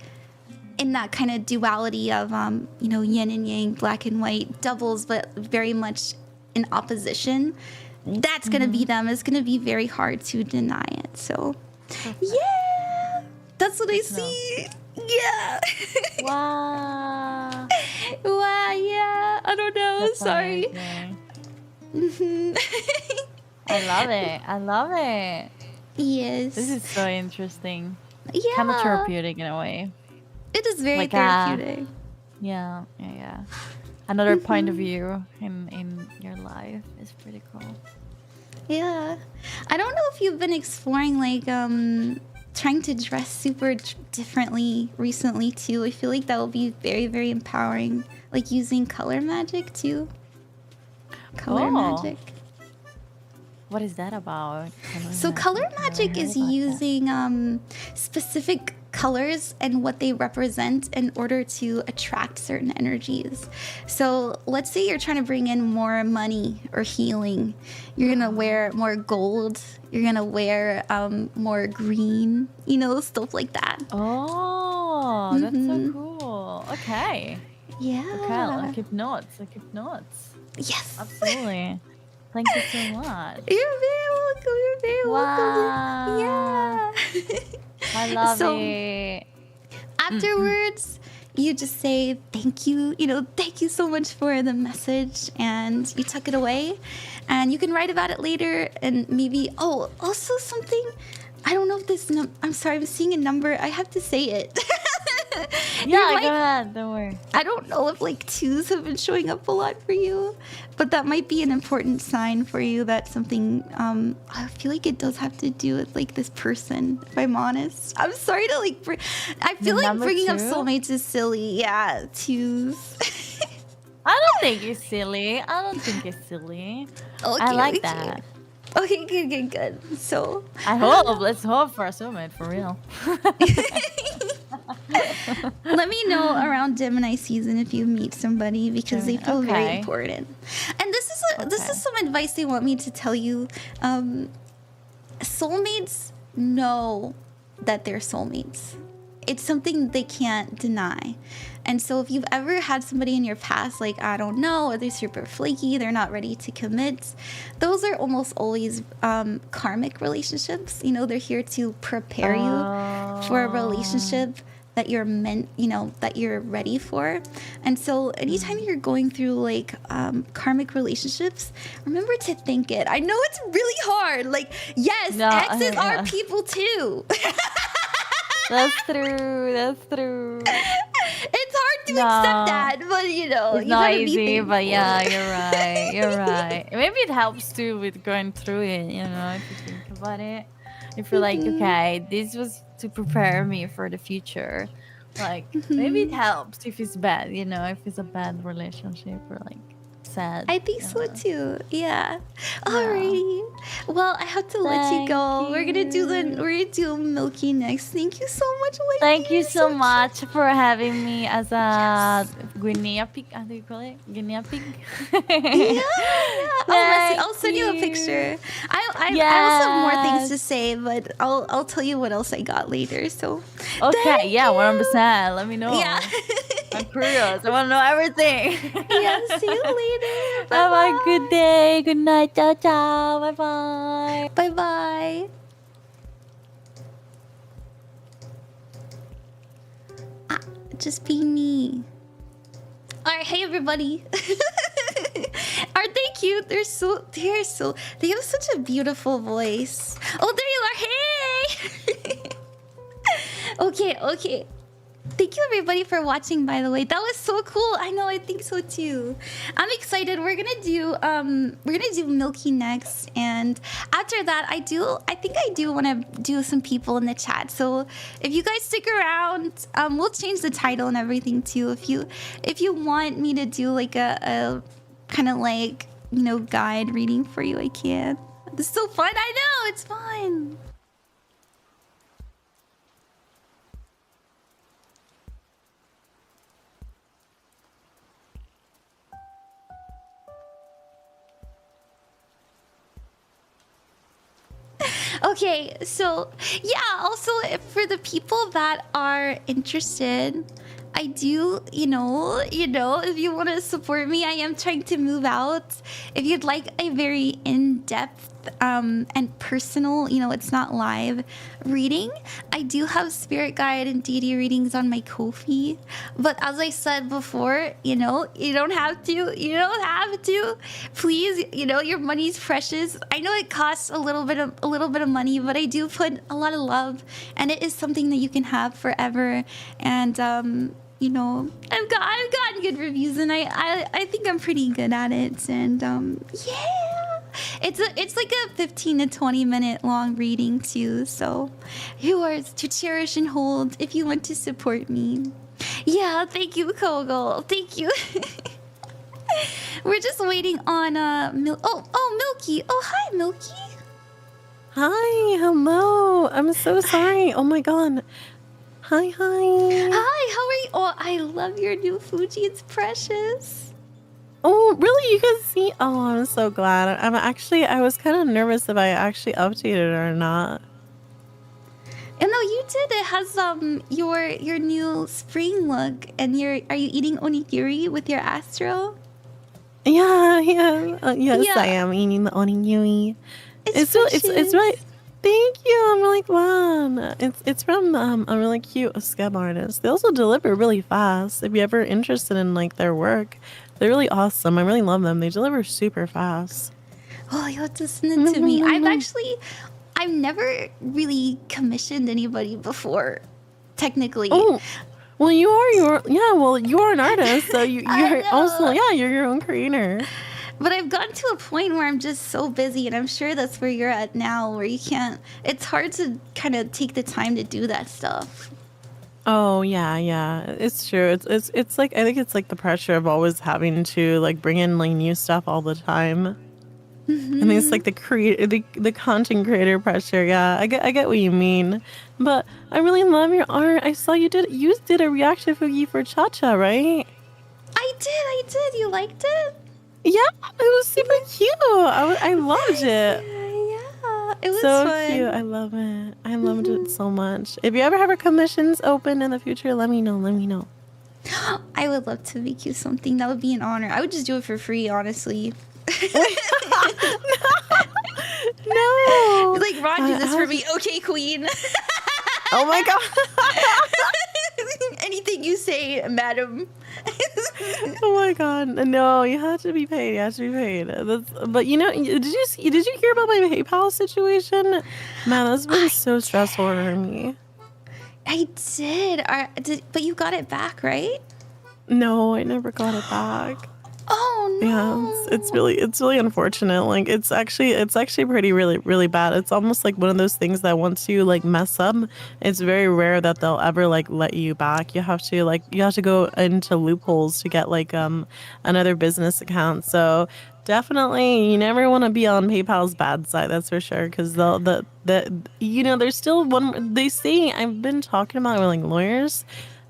in that kind of duality of, yin and yang, black and white, doubles, but very much in opposition, that's going to be them. It's going to be very hard to deny it. So, yeah, that's what I see. Yeah. Wow. Wow, yeah. I don't know. That's Sorry. I love it. Yes. This is so interesting. Yeah. Kind of therapeutic in a way. It is very Like therapeutic. Yeah. Another point of view in your life is pretty cool. Yeah. I don't know if you've been exploring like trying to dress super differently recently too. I feel like that will be very, very empowering. Like using color magic too. Color magic. What is that about? Color magic is using specific colors and what they represent in order to attract certain energies. So let's say you're trying to bring in more money or healing. You're gonna wear more gold. You're gonna wear more green, you know, stuff like that. Oh, that's so cool. Okay. Yeah. Okay, I keep notes. Yes. Absolutely. Thank you so much. You're very welcome. Yeah. I love it. Afterwards, you just say thank you. You know, thank you so much for the message, and you tuck it away, and you can write about it later. And maybe also something. I don't know if this. I'm sorry, I'm seeing a number. I have to say it. Yeah, go ahead. Don't worry. I don't know if like 2s have been showing up a lot for you, but that might be an important sign for you that something. I feel like it does have to do with like this person. If I'm honest, I'm sorry to like. I feel like bringing up soulmates is silly. Yeah, 2s. I don't think it's silly. Okay, I like that. Okay, good. So Let's hope for a soulmate for real. Let me know around Gemini season if you meet somebody, because they feel very important. And this is some advice they want me to tell you. Soulmates know that they're soulmates. It's something they can't deny. And so if you've ever had somebody in your past, like, I don't know, or they're super flaky, they're not ready to commit, those are almost always karmic relationships. You know, they're here to prepare you for a relationship that you're meant, you know, that you're ready for. And so anytime you're going through like karmic relationships, remember to thank it. I know it's really hard. Like, yes, exes are people too. That's true. It's hard to accept that, but you know, it's not easy. But yeah, you're right. Maybe it helps too with going through it. You know, if you think about it, if you're like, okay, this was to prepare me for the future. Like maybe it helps if it's bad. You know, if it's a bad relationship or like sad. I think so too. Yeah. Alrighty. Well, I have to let you go. We're gonna do Milky next. Thank you so much, Wendy. Thank you so much for having me as a guinea pig. How do you call it? Guinea pig. Yeah. I'll send you a picture. I also have more things to say, but I'll tell you what else I got later. So okay, 100%. Let me know. Yeah. I'm curious. I want to know everything. Yeah, see you later. Bye. Have a good day. Good night. Ciao, ciao. Bye-bye. Bye-bye. Just be me. All right, hey everybody. Aren't they cute? They have such a beautiful voice. Oh, there you are. Hey. Okay. Thank you everybody for watching, by the way. That was so cool. I know, I think so too. I'm excited. We're gonna do Milky next, and after that I think I do want to do some people in the chat. So if you guys stick around, we'll change the title and everything too. If you want me to do like a kind of like, you know, guide reading for you, I can. This is so fun. I know, it's fun. Okay, so yeah, also for the people that are interested, I do, you know, if you want to support me, I am trying to move out. If you'd like a very in-depth and personal, you know, it's not live reading, I do have spirit guide and deity readings on my Ko-fi. But as I said before, you know, you don't have to. Please, you know, your money's precious. I know it costs a little bit of money, but I do put a lot of love, and it is something that you can have forever. And you know, I've gotten good reviews, and I think I'm pretty good at it. And yeah. It's like a 15 to 20 minute long reading too. So yours to cherish and hold if you want to support me. Yeah, thank you, Kogel. Thank you. We're just waiting on Milky. Oh, hi, Milky. Hi, hello. I'm so sorry. Oh my god. Hi. Hi, how are you? Oh, I love your new Fuji. It's precious. Oh, really? You can see? Oh, I'm so glad. I was kind of nervous if I actually updated or not. And no, you did. It has your new spring look, and are you eating onigiri with your Astro? Yeah. Yes, Yeah. I am eating the onigiri. It's really. Thank you. I'm really glad. It's from a really cute scab artist. They also deliver really fast. If you're ever interested in like their work, they're really awesome. I really love them. They deliver super fast. Oh, you have to send it to me. I've never really commissioned anybody before, technically. Oh, well, you are an artist, so you're also you're your own creator. But I've gotten to a point where I'm just so busy, and I'm sure that's where you're at now, where you can't. It's hard to kind of take the time to do that stuff. Oh yeah, it's true. It's like I think it's like the pressure of always having to like bring in like new stuff all the time. And it's like the content creator pressure. Yeah, I get what you mean. But I really love your art. I saw you did a reaction Fugi for Cha-Cha, right? I did. You liked it? Yeah, it was super cute. I loved it. Yeah, it was So fun. cute. I love it. I loved it so much. If you ever have our commissions open in the future, let me know. I would love to make you something. That would be an honor. I would just do it for free, honestly. No. Like, Ron, do this for me. Okay, queen. Oh my god. Anything you say, madam. Oh my god. No, you have to be paid. But you know, did you hear about my PayPal situation? Man, that's been so stressful for me. I did. But you got it back, right? No, I never got it back. Oh no. Yeah, it's really unfortunate. Like it's actually pretty really bad. It's almost like one of those things that once you like mess up, it's very rare that they'll ever like let you back. You have to go into loopholes to get like another business account. So definitely you never want to be on PayPal's bad side, that's for sure, because there's still one. They say, I've been talking about it with like lawyers.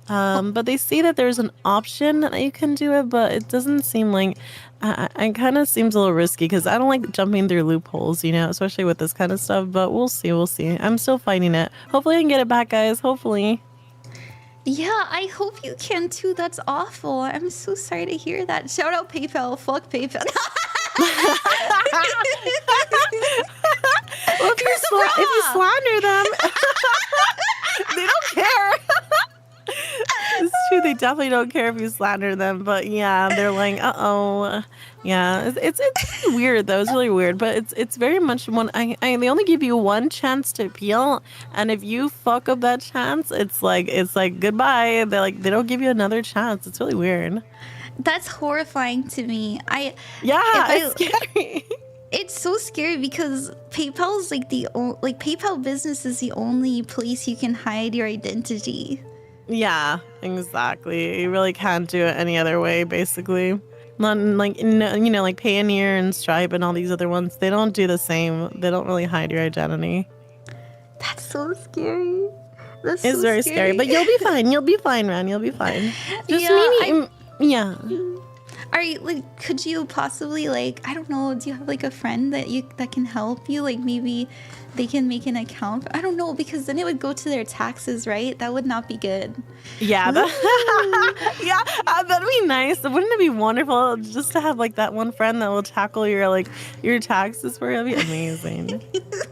But they say that there's an option that you can do it, but it doesn't seem like it kind of seems a little risky because I don't like jumping through loopholes, especially with this kind of stuff. But we'll see. I'm still fighting it. Hopefully I can get it back, guys. Hopefully. Yeah, I hope you can too. That's awful. I'm so sorry to hear that. Shout out PayPal. Fuck PayPal. Well, if you slander them, they don't care. It's true. They definitely don't care if you slander them. But yeah, they're like, uh-oh. Yeah, it's weird though. It's really weird. But it's very much they only give you one chance to appeal, and if you fuck up that chance, it's like goodbye. They don't give you another chance. It's really weird. That's horrifying to me. It's scary. It's so scary because PayPal's like PayPal business is the only place you can hide your identity. Yeah, exactly. You really can't do it any other way, basically. Not like like Payoneer and Stripe and all these other ones. They don't do the same. They don't really hide your identity. That's so scary. It's very scary, but you'll be fine. You'll be fine, Ran. You'll be fine. Just yeah. Are you like? Could you possibly I don't know? Do you have like a friend that can help you? Like maybe they can make an account. I don't know, because then it would go to their taxes, right? That would not be good. Yeah, that'd be nice. Wouldn't it be wonderful just to have like that one friend that will tackle your taxes for you? That'd be amazing.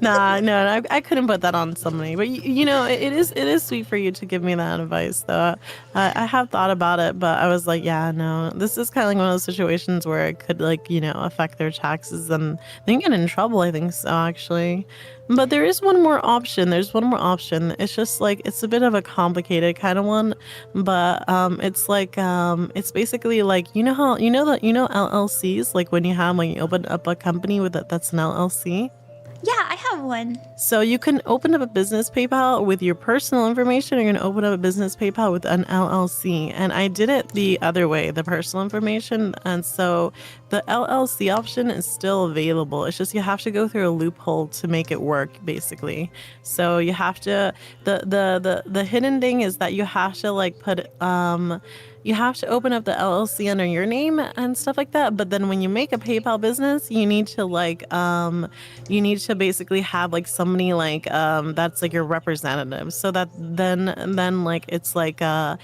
No, I couldn't put that on somebody. But it is sweet for you to give me that advice, though. I have thought about it, but I was like, yeah, no, this is kind of like one of those situations where it could like, affect their taxes and they can get in trouble. I think so, actually. But there is one more option. There's one more option. It's just like, it's a bit of a complicated kind of one, but it's like, it's basically like, LLCs, like when you open up a company with that's an LLC. Yeah, I have one. So you can open up a business PayPal with your personal information, or you can open up a business PayPal with an LLC. And I did it the other way, the personal information. And so the LLC option is still available. It's just you have to go through a loophole to make it work, basically. So you have to, the hidden thing is that you have to like put, you have to open up the LLC under your name and stuff like that. But then when you make a PayPal business, you need to like, you need to basically have like somebody like, that's like your representative. So that then like, it's like, they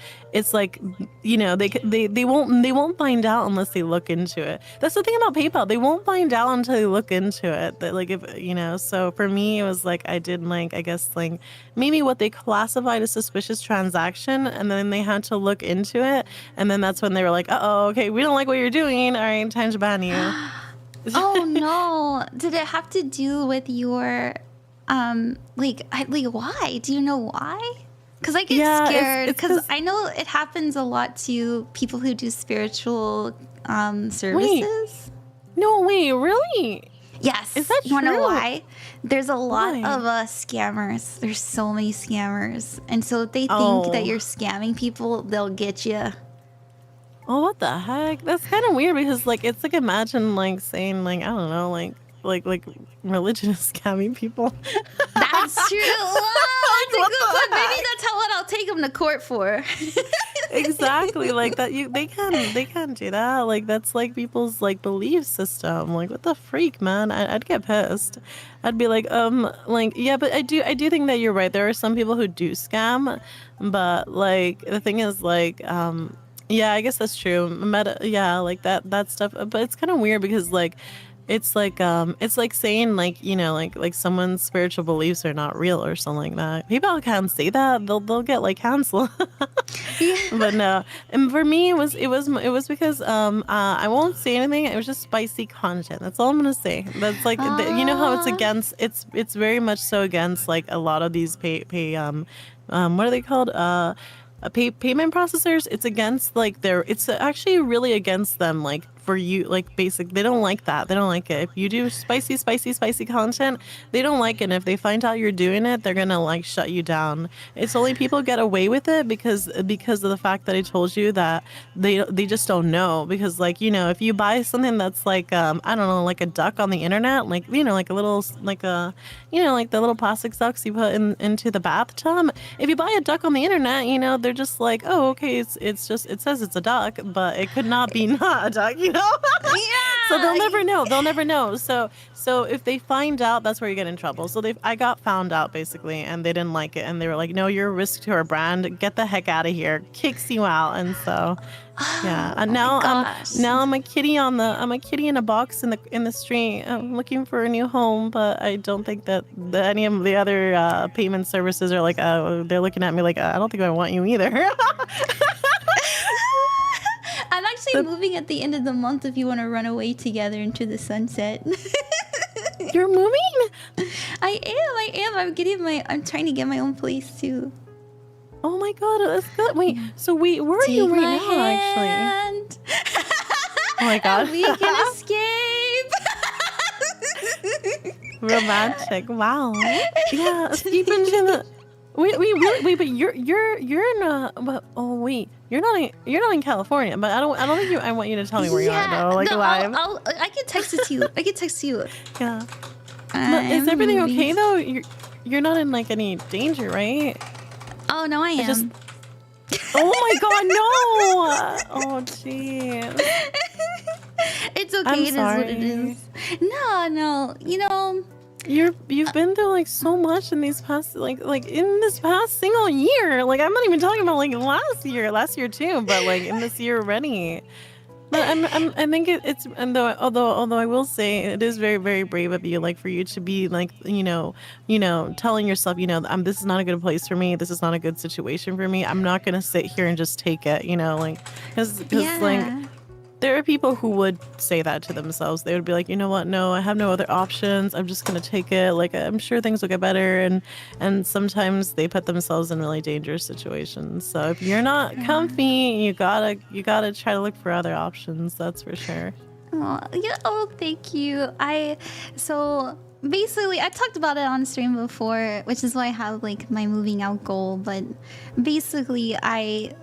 won't find out unless they look into it. That's the thing about PayPal. They won't find out until they look into it. That like, if, so for me, it was like, I did like, I guess like maybe what they classified as suspicious transaction. And then they had to look into it. And then that's when they were like, okay, we don't like what you're doing. All right, time to ban you. Oh no. Did it have to do with your, why? Do you know why? Because I get scared. Because I know it happens a lot to people who do spiritual services. Wait, really? Yes. Is that you wanna know true? why? There's a lot of scammers. There's so many scammers. And so if they think that you're scamming people, they'll get you. Oh, what the heck? That's kind of weird because like it's like imagine like saying like I don't know like religion is scamming people. That's true. That's a good point. Maybe that's what I'll take them to court for. Exactly, like that. They can't do that. Like that's like people's like belief system. Like what the freak, man? I'd get pissed. I'd be like yeah, but I do think that you're right. There are some people who do scam, but like the thing is like yeah, I guess that's true. Yeah, like that stuff. But it's kind of weird because like it's like saying like like someone's spiritual beliefs are not real or something like that. People can't say that. They'll get like canceled. But no, and for me it was because I won't say anything. It was just spicy content. That's all I'm gonna say. That's like how it's against. It's very much so against like a lot of these pay what are they called? Payment processors. It's against like it's actually really against them like for you like basic. They don't like that. They don't like it. If you do spicy content, they don't like it. And if they find out you're doing it, they're gonna like shut you down. It's only people get away with it because of the fact that I told you that they just don't know. Because like if you buy something that's like I don't know, like a duck on the internet, like like a little like a like the little plastic ducks you put into the bathtub. If you buy a duck on the internet, they're just like, oh, okay, it's just, it says it's a duck, but it could not be not a duck, Yeah. So they'll never know. So if they find out, that's where you get in trouble. So I got found out basically, and they didn't like it, and they were like, no, you're a risk to our brand. Get the heck out of here. Kicks you out. And so yeah, and now I'm a kitty in a box in the street. I'm looking for a new home, but I don't think that any of the other payment services are like, they're looking at me like, I don't think I want you either. I'm actually moving at the end of the month if you want to run away together into the sunset. You're moving? I am. I'm trying to get my own place too. Oh my god, that's good. Wait, so where are you right now, hand. Actually? Oh my god. We can escape. Romantic. Wow. Yeah, escape into the. Wait, but you're in a. But, oh wait, you're not in California. But I don't think I want you to tell me where you are though. Like live. I can text it to you. Yeah. But is everything okay though? You're not in like any danger, right? Oh no, I am. Oh my god, no! Oh jeez. It's okay. I'm It is sorry. what it is. No. You've been through like so much in these past like in this past single year. Like I'm not even talking about like last year too, but like in this year already. But I think it's although I will say it is very, very brave of you, like for you to be like telling yourself this is not a good place for me, this is not a good situation for me, I'm not gonna sit here and just take it, like because like there are people who would say that to themselves. They would be like, you know what? No, I have no other options. I'm just gonna take it. Like, I'm sure things will get better. And sometimes they put themselves in really dangerous situations. So if you're not comfy, you gotta try to look for other options. That's for sure. Oh, yeah. Oh, thank you. So basically, I talked about it on stream before, which is why I have like my moving out goal. But basically, I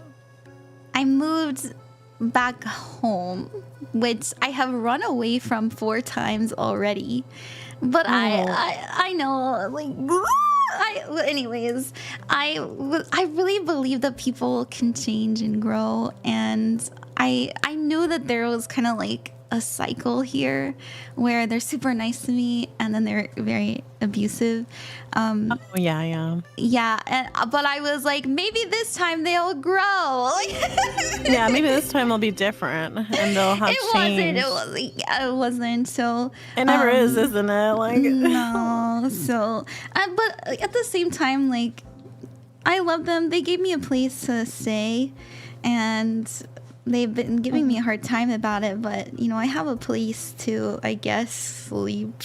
moved back home, which I have run away from 4 times already. But I know, like, anyways, I really believe that people can change and grow, and I knew that there was kind of like a cycle here where they're super nice to me and then they're very abusive. Yeah. But I was like, maybe this time they'll grow. Yeah, maybe this time they'll be different and they'll have change. It wasn't. So it never is, isn't it? Like no. So, but at the same time, like, I love them. They gave me a place to stay, and they've been giving me a hard time about it, but you know, I have a place to, I guess, sleep.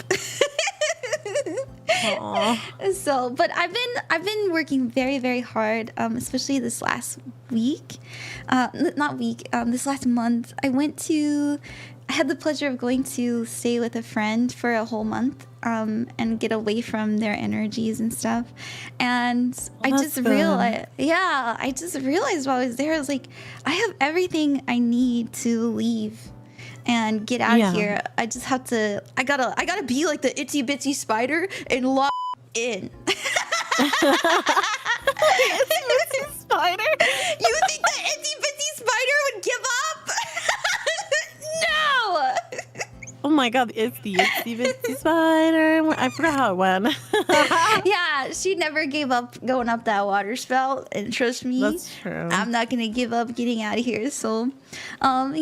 So, but I've been working very, very hard, especially this last week. This last month. I had the pleasure of going to stay with a friend for a whole month, and get away from their energies and stuff. And I just realized while I was there, I was like, I have everything I need to leave and get out of here. I just have to. I gotta be like the itsy bitsy spider and lock in. Itsy bitsy spider. You think the itsy bitsy spider would give up? No. Oh my god, it's the itsy bitsy spider. I forgot how it went. Yeah, she never gave up going up that water spout, and trust me, that's true. I'm not gonna give up getting out of here. So, I'm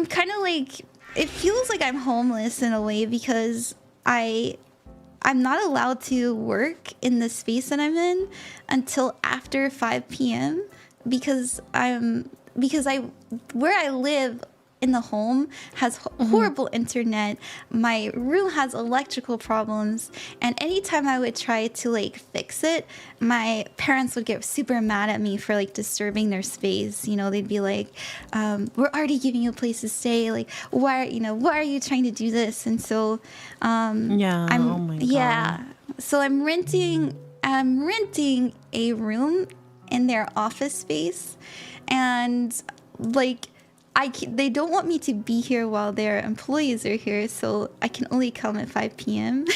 kind of like, it feels like I'm homeless in a way because I'm not allowed to work in the space that I'm in until after 5 p.m. because where I live in the home has horrible internet. My room has electrical problems, and anytime I would try to like fix it, my parents would get super mad at me for like disturbing their space. You know, they'd be like, we're already giving you a place to stay, like why are you trying to do this? And so so I'm renting a room in their office space, and like they don't want me to be here while their employees are here, so I can only come at 5 p.m.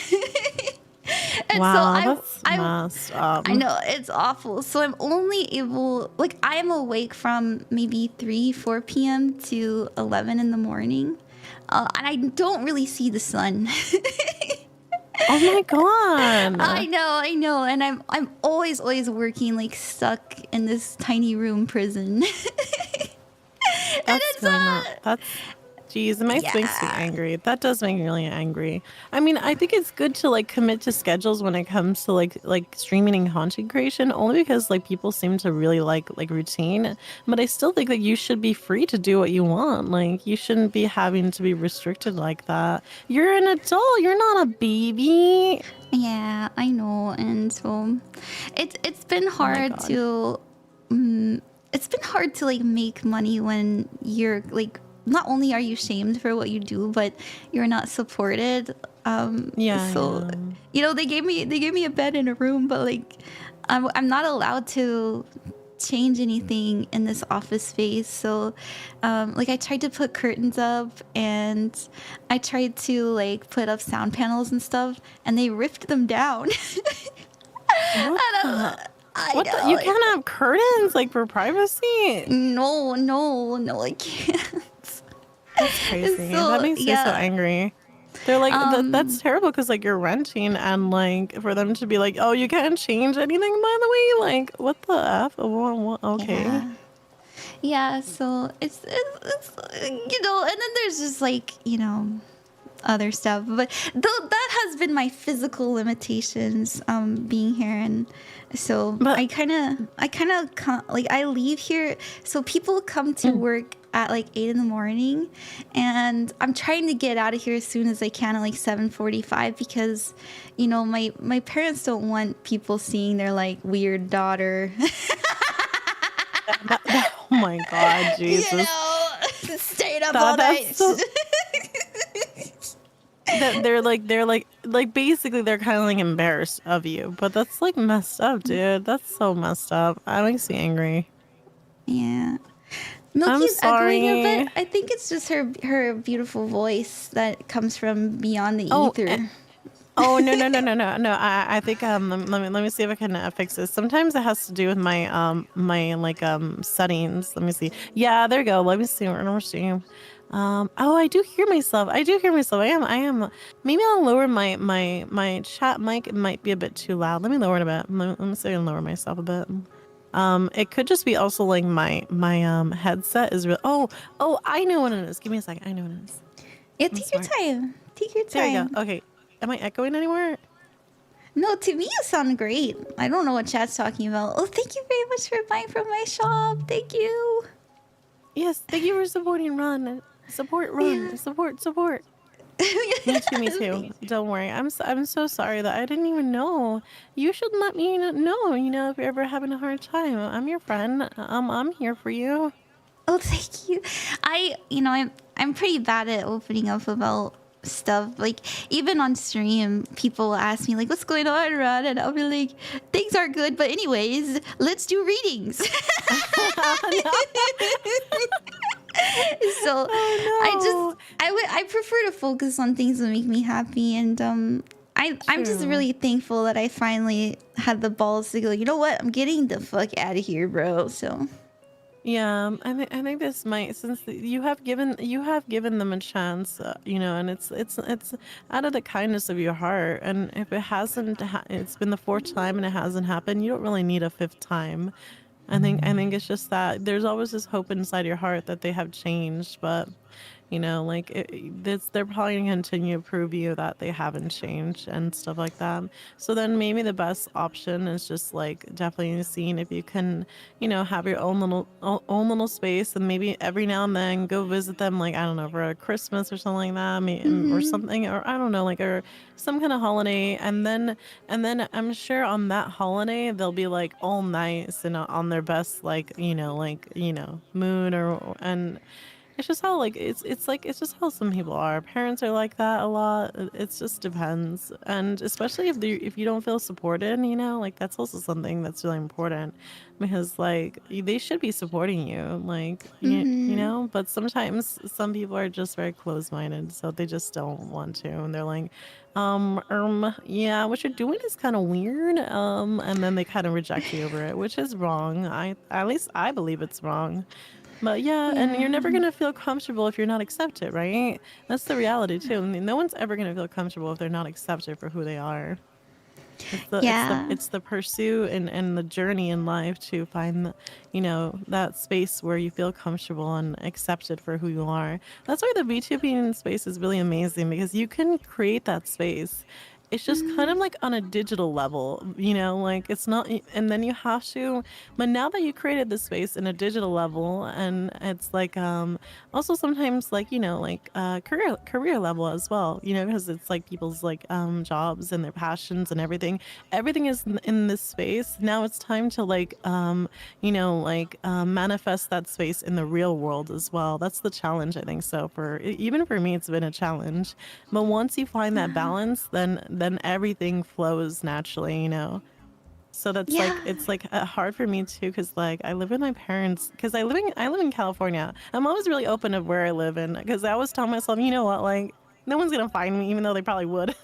And wow, that's messed up. I know, it's awful. So I'm only able, like, I am awake from maybe 4 p.m. to 11 in the morning, and I don't really see the sun. Oh my god. I know, and I'm always working, like, stuck in this tiny room prison. Jeez, it makes me angry. That does make me really angry. I mean, I think it's good to like commit to schedules when it comes to like streaming and content creation, only because like people seem to really like routine. But I still think that you should be free to do what you want. Like, you shouldn't be having to be restricted like that. You're an adult. You're not a baby. Yeah, I know, and so it's been hard to. It's been hard to like make money when you're like, not only are you shamed for what you do, but you're not supported. You know, they gave me a bed in a room, but like I'm not allowed to change anything in this office space. So like I tried to put curtains up, and I tried to like put up sound panels and stuff, and they ripped them down. You can't have curtains like for privacy? No, I can't. That's crazy. That makes me so angry. They're like, that's terrible, because like you're renting, and like for them to be like, oh, you can't change anything, by the way, like what the F? Okay. Yeah, so it's you know, and then there's just like, you know, other stuff. But that has been my physical limitations being here, and so But I kind of like I leave here, so people come to work at like 8 in the morning, and I'm trying to get out of here as soon as I can at like 7:45 because, you know, my parents don't want people seeing their like weird daughter. oh my God, Jesus! You know, staying up all night. So, they're like basically they're kind of like embarrassed of you, but that's like messed up, dude. That's so messed up. That makes me angry. Yeah. I'm Milky's echoing a sorry. bit. I think it's just her beautiful voice that comes from beyond the ether. Oh no! I think let me see if I can fix this. Sometimes it has to do with my like settings. Let me see. Yeah, there you go. Let me see. Oh, I do hear myself. I am. Maybe I'll lower my chat mic. It might be a bit too loud. Let me lower it a bit. Let me see if I can lower myself a bit. It could just be also like my headset is real. Oh, I know what it is. Give me a second. I know what it is. Yeah, take your time. Take your time. There you go. Okay. Am I echoing anywhere? No, to me you sound great. I don't know what chat's talking about. Oh, thank you very much for buying from my shop. Thank you. Yes, thank you for supporting Run. Support Run. Yeah. Support. Me too. Don't worry. I'm so sorry that I didn't even know. You should let me know. You know, if you're ever having a hard time, I'm your friend. I'm here for you. Oh, thank you. I'm pretty bad at opening up about stuff. Like even on stream, people ask me like, "What's going on, Rod?" And I'll be like, "Things are good, but anyways, let's do readings." So I prefer to focus on things that make me happy, and I'm just really thankful that I finally had the balls to go, you know what, I'm getting the fuck out of here, bro. So Yeah, I think this might, since you have given them a chance, you know, and it's out of the kindness of your heart, and if it hasn't, it's been the fourth time and it hasn't happened, you don't really need a fifth time. I think it's just that there's always this hope inside your heart that they have changed, but you know, like they're probably gonna continue to prove you that they haven't changed and stuff like that. So then maybe the best option is just like definitely seeing if you can, you know, have your own little space, and maybe every now and then go visit them, like I don't know, for a Christmas or something like that, or something, or I don't know, like or some kind of holiday, and then I'm sure on that holiday they'll be like all nice and on their best, like mood, and it's just how like it's just how some people are. Parents are like that a lot. It just depends, and especially if you don't feel supported, you know, like that's also something that's really important, because like they should be supporting you, like you know. But sometimes some people are just very close-minded, so they just don't want to, and they're like, yeah, what you're doing is kind of weird, and then they kind of reject you over it, which is wrong. At least I believe it's wrong. But yeah, and you're never gonna feel comfortable if you're not accepted, right? That's the reality too. I mean, no one's ever gonna feel comfortable if they're not accepted for who they are. It's the pursuit and the journey in life to find you know, that space where you feel comfortable and accepted for who you are. That's why the VTubing space is really amazing, because you can create that space. It's just kind of like on a digital level, you know, like it's not, and then you have to, but now that you created the space in a digital level, and it's like, also sometimes like, you know, like, career level as well, you know, because it's like people's like, jobs and their passions and everything is in this space. Now it's time to like, you know, like, manifest that space in the real world as well. That's the challenge, I think. So even for me, it's been a challenge, but once you find that balance, then everything flows naturally, you know. So that's like, it's like hard for me too, because like I live with my parents, because I live in California. I'm always really open of where I live in, because I always tell myself, you know what, like no one's gonna find me, even though they probably would.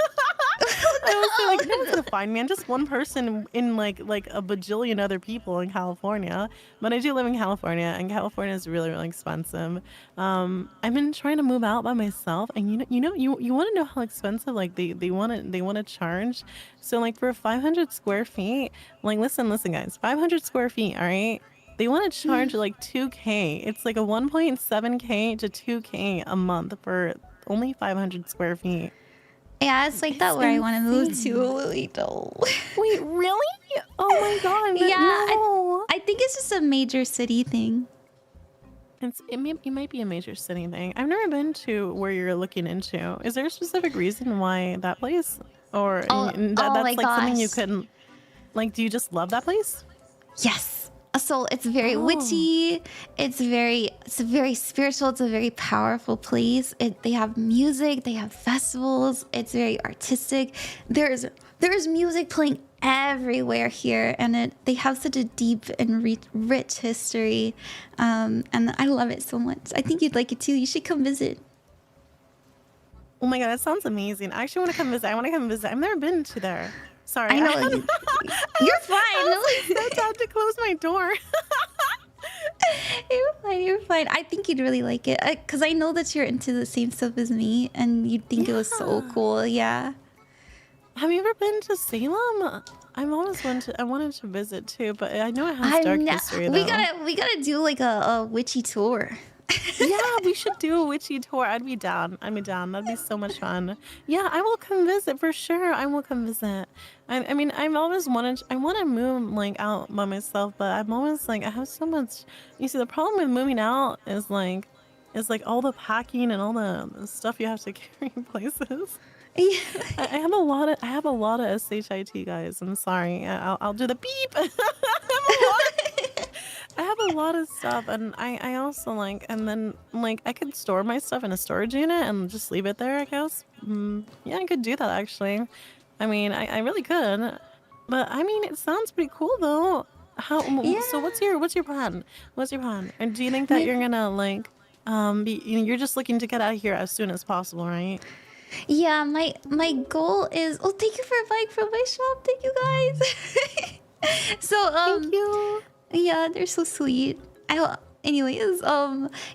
I always say like, no one's gonna find me. I'm just one person in like a bajillion other people in California. But I do live in California, and California is really, really expensive. I've been trying to move out by myself, and you want to know how expensive like they want to charge. So like for 500 square feet, like listen guys, 500 square feet, all right? They want to charge like 2K. It's like a 1.7K to 2K a month for only 500 square feet. Yeah, it's like that where I want to move to. Wait, no. Wait, really? Oh my god! Yeah, no. I think it's just a major city thing. It might be a major city thing. I've never been to where you're looking into. Is there a specific reason why that place, or that's my like something you gosh. couldn't like? Do you just love that place? Yes. So it's very witchy. It's a very spiritual. It's a very powerful place. They have music. They have festivals. It's very artistic. There's music playing everywhere here, and they have such a deep and rich history. And I love it so much. I think you'd like it too. You should come visit. Oh my god, that sounds amazing. I actually want to come visit. I want to come visit. I've never been to there. Sorry. I know. You're fine. I was so sad to close my door. You're fine. You're fine. I think you'd really like it because I know that you're into the same stuff as me, and you'd think it was so cool. Yeah. Have you ever been to Salem? I wanted to visit too, but I know it has dark history. Though. We gotta do like a witchy tour. Yeah, we should do a witchy tour. I'd be down. That'd be so much fun. Yeah, I will come visit for sure. I will come visit. I mean, I've always wanted. I want to move like out by myself, but I'm always like I have so much. You see, the problem with moving out is like all the packing and all the stuff you have to carry places. Yeah. I have a lot of shit, guys. I'm sorry. I'll do the beep. I have a lot of stuff, and I also like, and then like I could store my stuff in a storage unit and just leave it there, I guess. Yeah, I could do that actually. I mean, I really could, but I mean, it sounds pretty cool though. So what's your plan? What's your plan? And do you think that you're gonna like, you're just looking to get out of here as soon as possible, right? Yeah, my goal is. Oh, thank you for buying from my shop. Thank you guys. So Thank you. Yeah, they're so sweet. Anyways,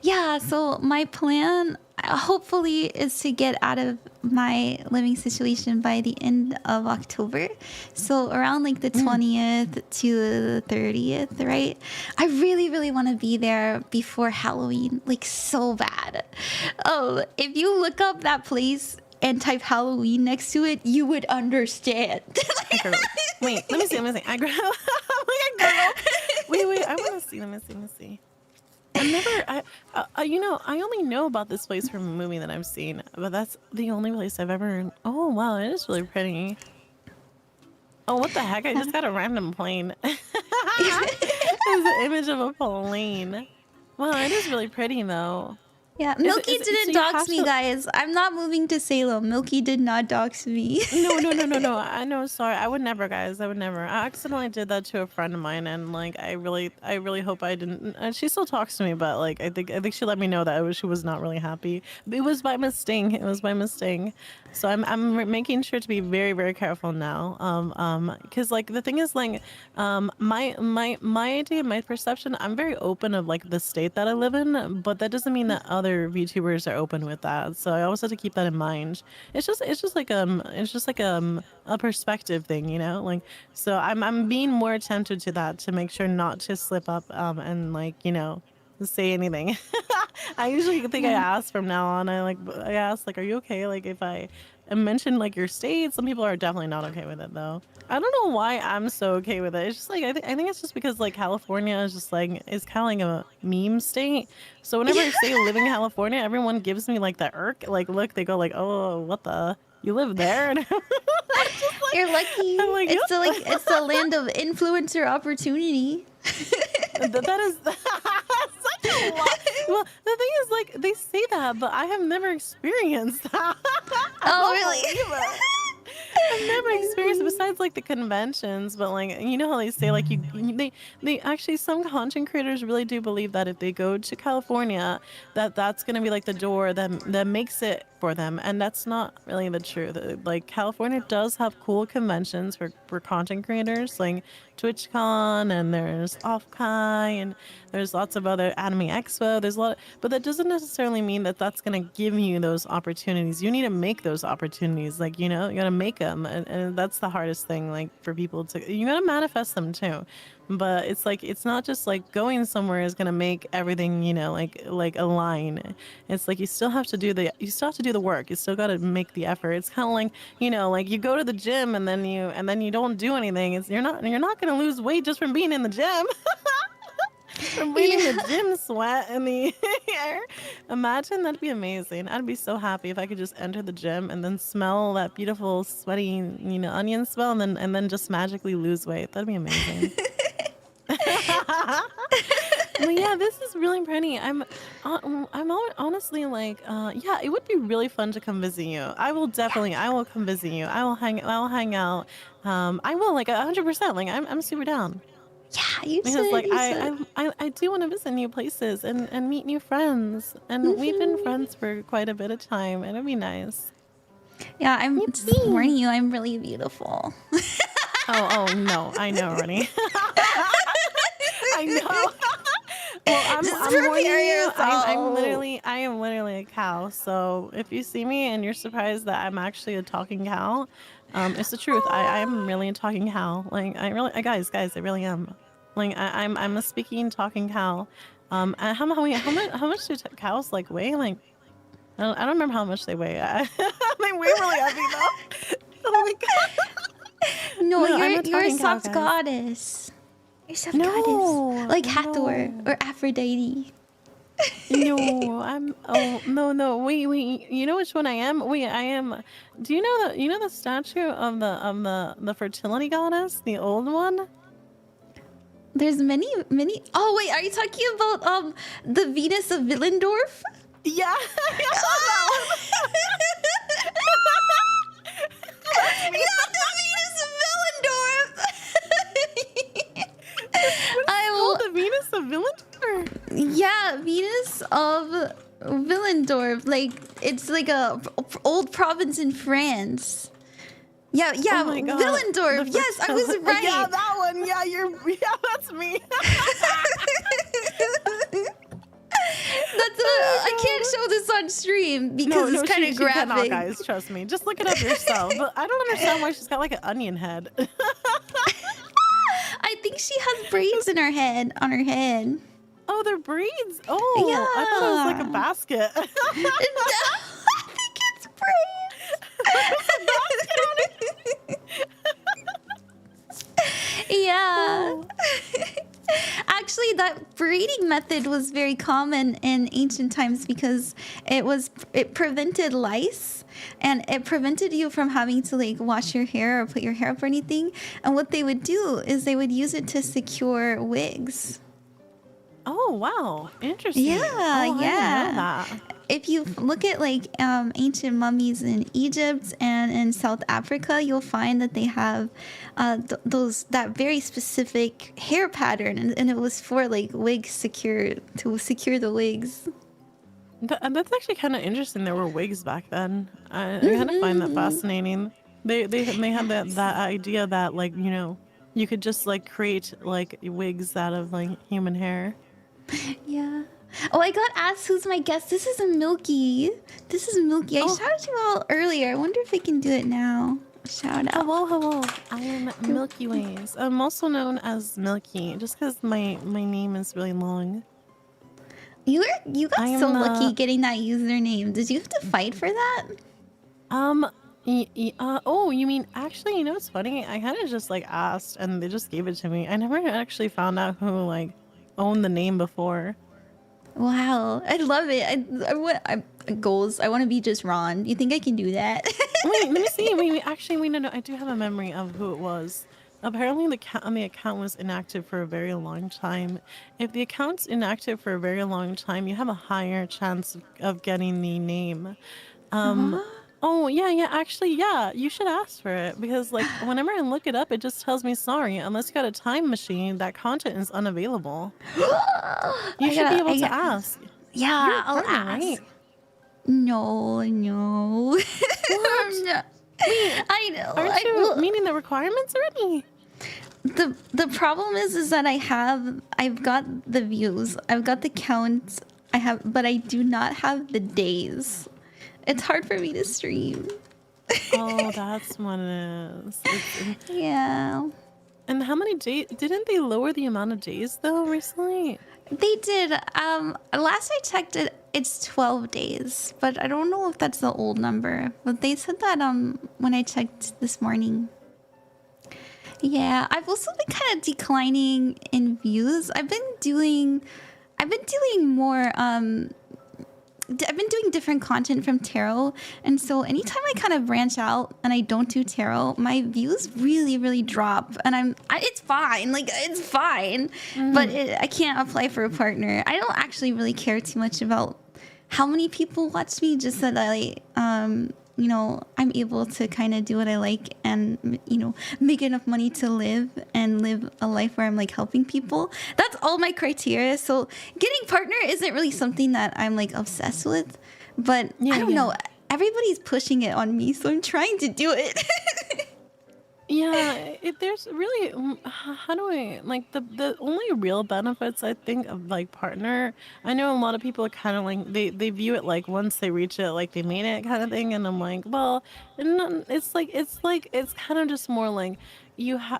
yeah, so my plan hopefully is to get out of my living situation by the end of October. So around like the 20th to the 30th, right? I really, really want to be there before Halloween, like so bad. Oh, if you look up that place and type Halloween next to it, you would understand. Wait, let me see. I girl. Wait. I want to see. Let me see. I only know about this place from a movie that I've seen, but that's the only place I've ever. Oh wow, it is really pretty. Oh, what the heck? I just got a random plane. There's an image of a plane. Wow, it is really pretty though. Yeah, Milky didn't dox me, guys. I'm not moving to Salem. Milky did not dox me. No. I know. Sorry, I would never, guys. I would never. I accidentally did that to a friend of mine, and like, I really hope I didn't. And she still talks to me, but like, I think she let me know that she was not really happy. It was by mistake. So I'm making sure to be very, very careful now. Because like the thing is like, my idea, my perception. I'm very open of like the state that I live in, but that doesn't mean that other VTubers are open with that. So I always have to keep that in mind. It's just like a perspective thing, you know. Like, so I'm being more attentive to that to make sure not to slip up and like, you know, say anything. I usually think I ask from now on. I ask like, are you okay? Like if I mention like your state, some people are definitely not okay with it though. I don't know why I'm so okay with it. It's just like I think it's just because like California is just like is kind of like a meme state. So whenever I say live in California, everyone gives me like the irk like look. They go like, oh, what the. You live there? And You're lucky. I'm like, it's the land of influencer opportunity. That is such a lot. Well, the thing is, like, they say that, but I have never experienced that. Oh, really? I've never experienced it besides like the conventions, but like you know how they say like they actually some content creators really do believe that if they go to California that's gonna be like the door that makes it for them, and that's not really the truth. Like California does have cool conventions for content creators like TwitchCon, and there's Offkai, and there's lots of other Anime Expo. There's a lot, but that doesn't necessarily mean that that's gonna give you those opportunities. You need to make those opportunities. Like you know, you gotta make them, and and that's the hardest thing, like for people to, you gotta manifest them too. But it's like, it's not just like going somewhere is gonna make everything, you know, like align. It's like you still have to do the work. You still gotta make the effort. It's kind of like, you know, like you go to the gym and then you don't do anything. It's you're not gonna lose weight just from being in the gym. From waiting the gym sweat in the air. Imagine, that'd be amazing. I'd be so happy if I could just enter the gym and then smell that beautiful sweaty, you know, onion smell, and then just magically lose weight. That'd be amazing. But yeah, this is really pretty. I'm honestly like, yeah, it would be really fun to come visit you. I will come visit you. I will hang out. I will, like, 100%. Like, I'm super down. Yeah, you Because should. like You should. I do want to visit new places and meet new friends, and we've been friends for quite a bit of time, and it'd be nice. Yeah, I'm just warning you. I'm really beautiful. Oh no, I know already. I know. Well, I'm warning you. I am literally a cow. So if you see me and you're surprised that I'm actually a talking cow, it's the truth. I'm really a talking cow. Like guys, I really am. Like I'm a speaking talking cow. And how much do cows like weigh? Like I don't remember how much they weigh. They weigh really heavy though. Oh my god. No, I'm you're a talking cow, soft guys. goddess. You're a soft No, goddess. Like Hetto no. or Aphrodite. No, no. Wait. You know which one I am? Wait, I am. Do you know the statue of the fertility goddess, the old one? There's many. Oh wait, are you talking about the Venus of Willendorf? Yeah. Not the Venus of Willendorf. The Venus of Willendorf. Yeah, Venus of Willendorf. Like it's like a old province in France. Yeah, Oh my God. Willendorf. Yes, I was right. Yeah, that one. Yeah, that's me. I can't show this on stream because it's kind of she cannot, graphic. guys. Trust me. Just look it up yourself. But I don't understand why she's got like an onion head. I think she has braids in her head. On her head. Oh, they're braids. Oh, Yeah. I thought it was like a basket. No, I think it's braids. Yeah. Oh. Actually, that braiding method was very common in ancient times because it prevented lice and it prevented you from having to like wash your hair or put your hair up or anything. And what they would do is they would use it to secure wigs. Oh, wow. Interesting. Yeah, I didn't know yeah. that. If you look at like ancient mummies in Egypt and in South Africa, you'll find that they have that very specific hair pattern, and it was for like wigs to secure the wigs. And that's actually kind of interesting. There were wigs back then. I kind of find that fascinating. They had that idea that, like, you know, you could just like create like wigs out of like human hair. Yeah. Oh, I got asked who's my guest. This is Milky. I shouted you out earlier. I wonder if I can do it now. Shout out. Hello. I am Milky Ways. I'm also known as Milky, just because my name is really long. You got so lucky getting that username. Did you have to fight for that? Oh, you mean, actually, you know what's funny? I kind of just like asked and they just gave it to me. I never actually found out who like owned the name before. Wow, I love it. I goals. I want to be just Ron. You think I can do that? Wait, let me see. Wait, no. I do have a memory of who it was. Apparently, the account was inactive for a very long time. If the account's inactive for a very long time, you have a higher chance of getting the name. Oh, yeah, actually, yeah, you should ask for it because, like, whenever I look it up, it just tells me, sorry, unless you got a time machine, that content is unavailable. You should be able to ask. Yeah, You're a I'll partner, ask. right? No. What? No. I know. Aren't you meeting the requirements already? The problem is that I've got the views, I've got the counts, but I do not have the days. It's hard for me to stream. Oh, that's what it is. Yeah. And how many days? Didn't they lower the amount of days though recently? They did. Last I checked it's 12 days, but I don't know if that's the old number. But they said that when I checked this morning. Yeah, I've also been kind of declining in views. I've been doing more I've been doing different content from tarot, and so anytime I kind of branch out and I don't do tarot, my views really, really drop. And it's fine, like it's fine, but I can't apply for a partner. I don't actually really care too much about how many people watch me, just that I'm able to kind of do what I like and, make enough money to live and live a life where I'm like helping people. That's all my criteria. So getting partner isn't really something that I'm like obsessed with, but I don't know. Everybody's pushing it on me, so I'm trying to do it. Yeah, there's really, how do I, like, the only real benefits, I think, of, like, partner, I know a lot of people are kind of, like, they view it, like, once they reach it, like, they made it kind of thing, and I'm like, well, it's kind of just more, like,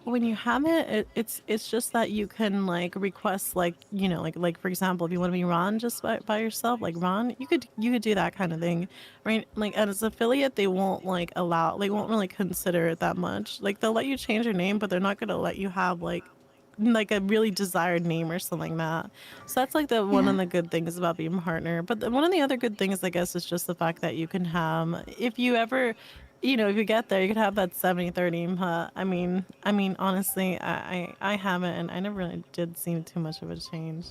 when you have it, it's just that you can, like, request, like, like, for example, if you want to be Ron just by yourself, like, Ron, you could do that kind of thing, right? Like, as an affiliate, they won't, like, they won't really consider it that much. Like, they'll let you change your name, but they're not gonna let you have, like a really desired name or something like that. So that's, like, one of the good things about being partner. But one of the other good things, I guess, is just the fact that you can have, if you ever, if you get there, you could have that 70/30. Honestly, I haven't, and I never really did see too much of a change.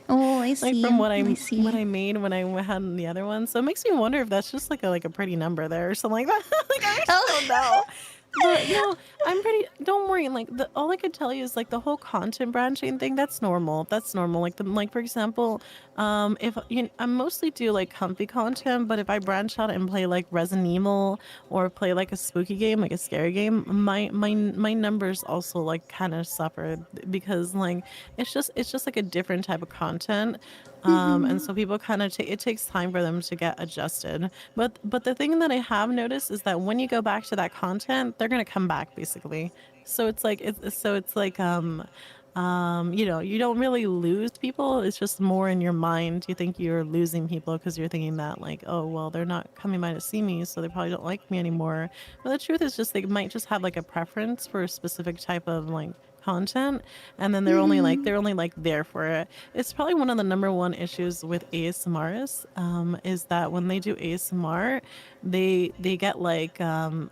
Oh, I see. Like, from what I see. what I made when I had the other one. So it makes me wonder if that's just like a pretty number there or something like that. Like, I actually don't know. But no, don't worry. Like, all I could tell you is, like, the whole content branching thing. That's normal. That's normal. Like, for example, if I mostly do, like, comfy content, but if I branch out and play, like, Resident Evil or play, like, a spooky game, like a scary game, my numbers also, like, kind of suffer because, like, it's just like a different type of content. And so people kind of it takes time for them to get adjusted. But the thing that I have noticed is that when you go back to that content, they're gonna come back basically. So it's like you don't really lose people. It's just more in your mind. You think you're losing people because you're thinking that, like, oh well, they're not coming by to see me, so they probably don't like me anymore. But the truth is just they might just have, like, a preference for a specific type of, like, content, and then they're only like there for it. It's probably one of the number one issues with ASMRs, is that when they do ASMR, they get like a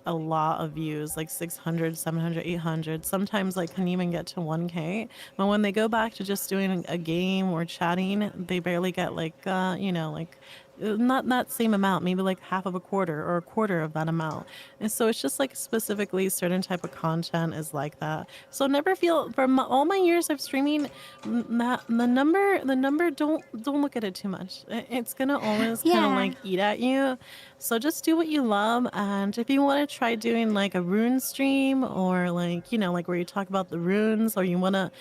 lot of views, like 600, 700, 800, sometimes, like, can even get to 1K. But when they go back to just doing a game or chatting, they barely get, like, not that same amount, maybe like half of a quarter or a quarter of that amount. And so it's just, like, specifically certain type of content is like that. So never feel, all my years of streaming, the number, don't look at it too much. It's gonna always kind of, like, eat at you. So just do what you love, and if you want to try doing, like, a rune stream, or, like, like where you talk about the runes, or you want to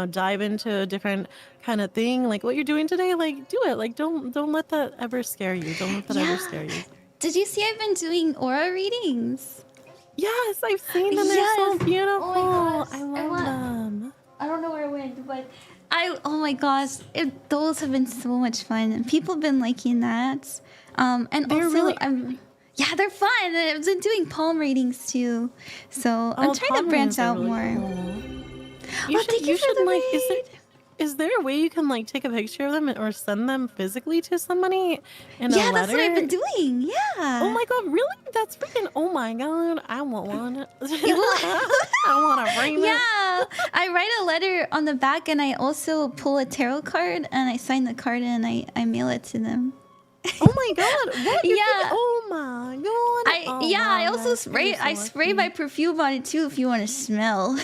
dive into a different kind of thing, like what you're doing today, like, do it. Like, don't let that ever scare you. Don't let that ever scare you. Did you see I've been doing aura readings? Yes, I've seen them. They're so beautiful. Oh my gosh. I love them. I don't know where it went, but oh my gosh, those have been so much fun. People have been liking that. And They're also, really... yeah, they're fun. I've been doing palm readings too, so I'm trying to branch out really more. Cool. You should like, is there a way you can, like, take a picture of them or send them physically to somebody in a letter? Yeah, that's what I've been doing. Yeah. Oh my god, really? That's freaking... Oh my god, I want one. I want to bring it. Yeah, I write a letter on the back, and I also pull a tarot card, and I sign the card, and I mail it to them. Oh my god! What? Yeah. Oh my god! I also spray. I spray my perfume on it too, if you want to smell.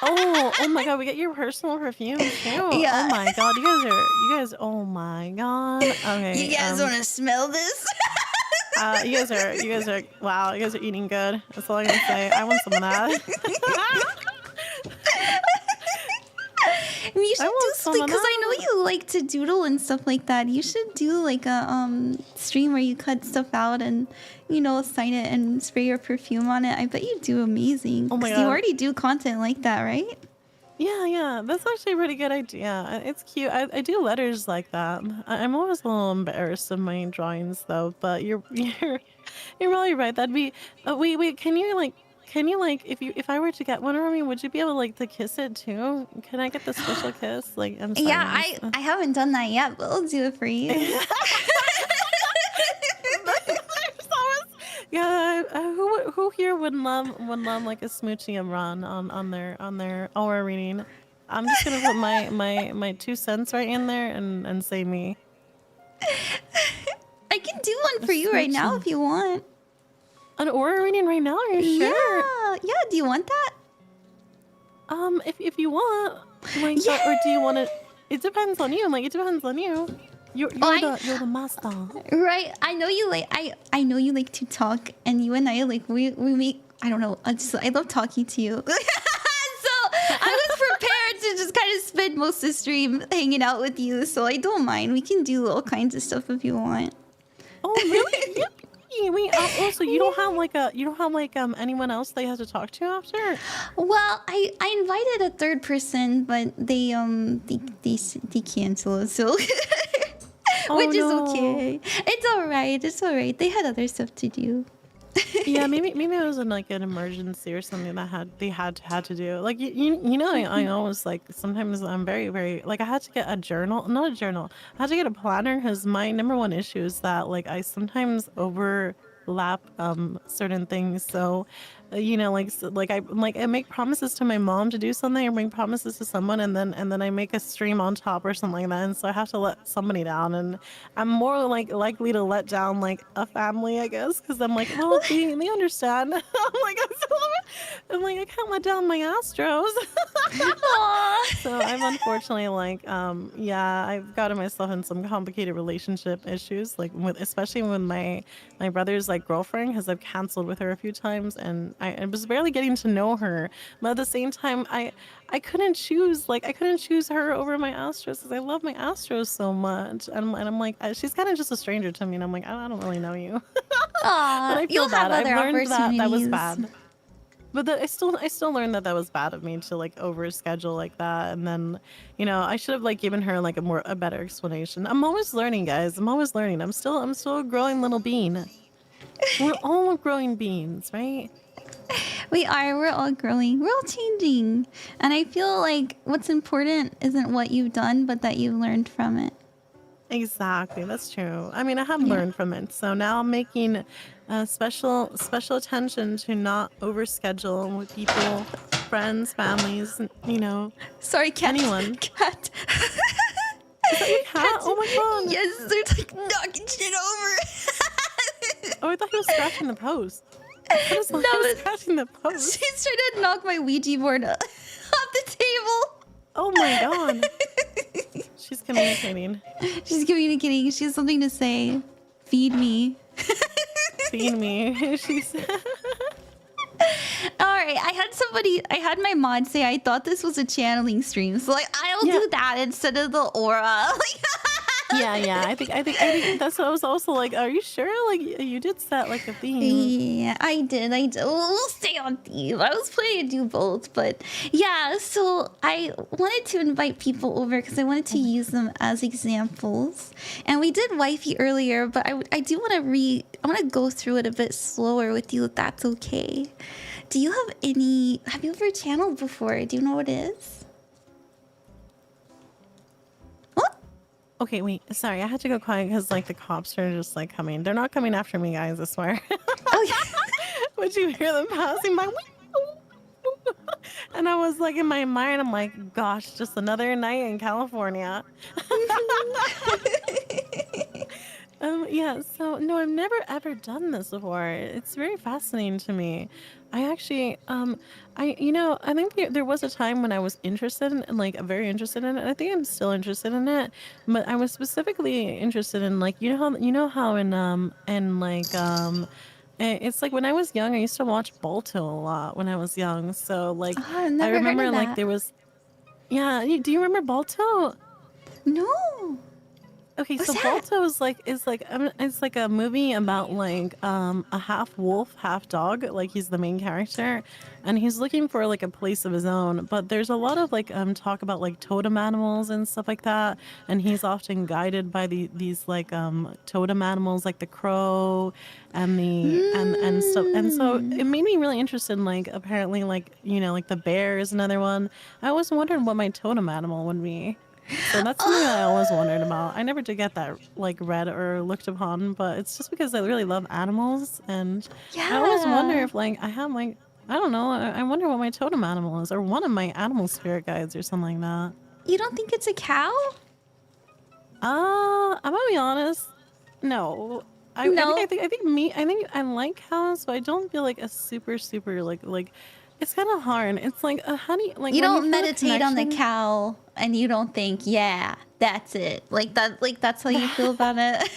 Oh my god! We get your personal perfume too. Yeah. Oh my god! You guys. Oh my god. Okay. You guys want to smell this? You guys are. Wow! You guys are eating good. That's all I'm gonna say. I want some of that. You You should do something because I know you like to doodle and stuff like that. You should do like a stream where you cut stuff out and sign it and spray your perfume on it. I bet you do amazing. Oh my God. You already do content like that, right? Yeah, that's actually a pretty good idea. It's cute. I do letters like that. I'm always a little embarrassed of my drawings though, but you're really right. That'd be wait, can you like if I were to get one from you, would you be able like to kiss it too? Can I get the special kiss? Like I'm sorry. Yeah, I haven't done that yet, but I'll do it for you. Yeah, who here would love like a smoochie and run on their aura reading? I'm just gonna put my 2 cents right in there and say me. I can do one for you right now if you want. An aura reading right now? Are you sure? Yeah. Do you want that? If you want, like, or do you want it? It depends on you. Like, it depends on you. You're the master. Right. I know you like I know you like to talk, and you and I like we make I don't know. I love talking to you. So I was prepared to just kind of spend most of the stream hanging out with you. So I don't mind. We can do all kinds of stuff if you want. Oh really? Yeah. Wait. Also, you don't have anyone else that you have to talk to after? Well, I invited a third person, but they canceled. So. Which is okay. It's all right. They had other stuff to do. Yeah, maybe it was like an emergency or something that they had to do. Like I always like sometimes I'm very very like I had to get not a journal. I had to get a planner because my number one issue is that like I sometimes overlap certain things. So I make promises to my mom to do something or make promises to someone and then I make a stream on top or something like that, and so I have to let somebody down, and I'm more like likely to let down like a family, I guess, because I'm like, well, they understand. I'm like I can't let down my Astros. So I'm unfortunately like I've gotten myself in some complicated relationship issues, like especially with my brother's like girlfriend, because I've canceled with her a few times, and I was barely getting to know her, but at the same time I couldn't choose her over my Astros because I love my Astros so much, and I'm like she's kind of just a stranger to me, and I'm like I don't really know you. But I feel bad. I've learned that was bad. But I still learned that was bad of me to like overschedule like that, and then I should have like given her like a better explanation. I'm always learning, guys. I'm always learning. I'm still a growing little bean. We're all growing beans, right? We are. We're all growing. We're all changing, and I feel like what's important isn't what you've done, but that you've learned from it. Exactly, that's true. I mean, I have learned from it, so now I'm making special attention to not overschedule with people, friends, families, Sorry, cat. Anyone. Cat. Is that your cat? Oh my god. Yes, they're like knocking shit over. Oh, I thought he was scratching the post. He was scratching the post. She's trying to knock my Ouija board off the table. Oh my god. She's communicating. She's communicating. She has something to say. Feed me. Feed me. She's. Alright, I had my mod say I thought this was a channeling stream, so like I'll do that instead of the aura. Yeah. I think that's what I was also like. Are you sure? Like you did set like a theme. Yeah, I did. We'll stay on theme. I was planning to do both, but yeah. So I wanted to invite people over because I wanted to use them as examples. And we did wifey earlier, but I do want to go through it a bit slower with you, if that's okay. Have you ever channeled before? Do you know what it is? Okay, wait. Sorry, I had to go quiet because like the cops are just like coming. They're not coming after me, guys. I swear. Oh yeah. Would you hear them passing by? And I was like in my mind, I'm like, gosh, just another night in California. Yeah. So no, I've never ever done this before. It's very fascinating to me. I actually, I think there was a time when I was interested in, like, very interested in it. I think I'm still interested in it, but I was specifically interested in, like, how it's like when I was young, I used to watch Balto a lot when I was young. So like, Oh, I've I never heard remember of like that. there was. Yeah, do you remember Balto? No. Okay, What's so that? Balto it's like a movie about like a half wolf, half dog. Like he's the main character, and he's looking for like a place of his own. But there's a lot of like talk about like totem animals and stuff like that, and he's often guided by these like totem animals like the crow and and stuff. And so it made me really interested in like apparently like like the bear is another one. I always wondered what my totem animal would be. So that's something that I always wondered about. I never did get that like read or looked upon, but it's just because I really love animals, and I always wonder Yeah. if like I have like I don't know. I wonder what my totem animal is, or one of my animal spirit guides, or something like that. You don't think it's a cow? I'm gonna be honest. No, No. I think I like cows, but I don't feel like a super like. It's kind of hard. It's like a honey. Like You when don't feel a meditate on the connection- cow and you don't think, yeah, that's it. Like that's how you feel about it.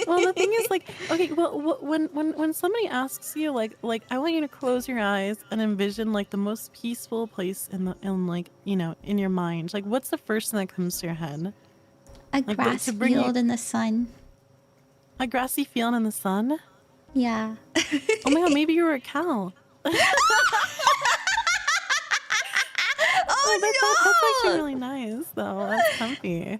Well, the thing is, like, okay, well, when somebody asks you, like, I want you to close your eyes and envision like the most peaceful place in like in your mind. Like, what's the first thing that comes to your head? A Like, grass to bring you- field in the sun. A grassy field in the sun. Yeah. Oh my god, maybe you were a cow. That's actually really nice, though. That's comfy.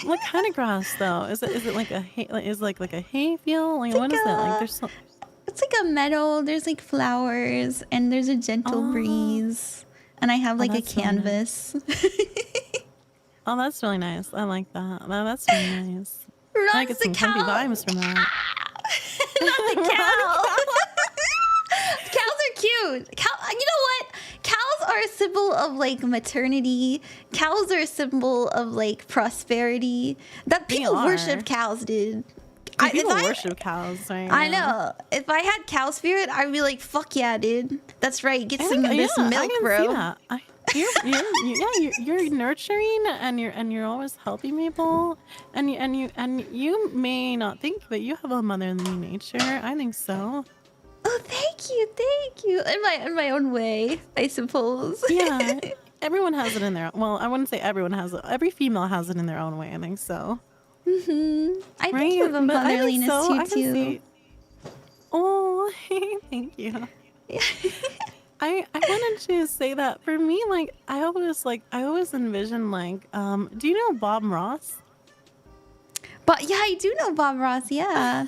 What kind of grass, though? Is it like a hay? Like, is like a hay field? Like, what is it? Like, there's so. It's like a meadow. There's like flowers and there's a gentle breeze. And I have like a that's really canvas. Oh, that's really nice. I like that. That's really nice. I get some comfy vibes from that. Not the cow. Cows are cute. You know what? Cows are a symbol of like maternity. Cows are a symbol of like prosperity. That people worship cows, dude. People worship cows, right? I know. If I had cow spirit, I'd be like, fuck yeah, dude. That's right. Get some of this milk, I can bro. See that. You're nurturing and you're always helping people, and you may not think, but you have a motherly nature. I think so. Oh, thank you. In my own way, I suppose. Yeah, everyone has it in their. Well, I wouldn't say everyone has it. Every female has it in their own way. I think so. I think you have a motherliness too. Oh, thank you. I wanted to say that for me, like I always envision like do you know Bob Ross? But yeah, I do know Bob Ross. Yeah.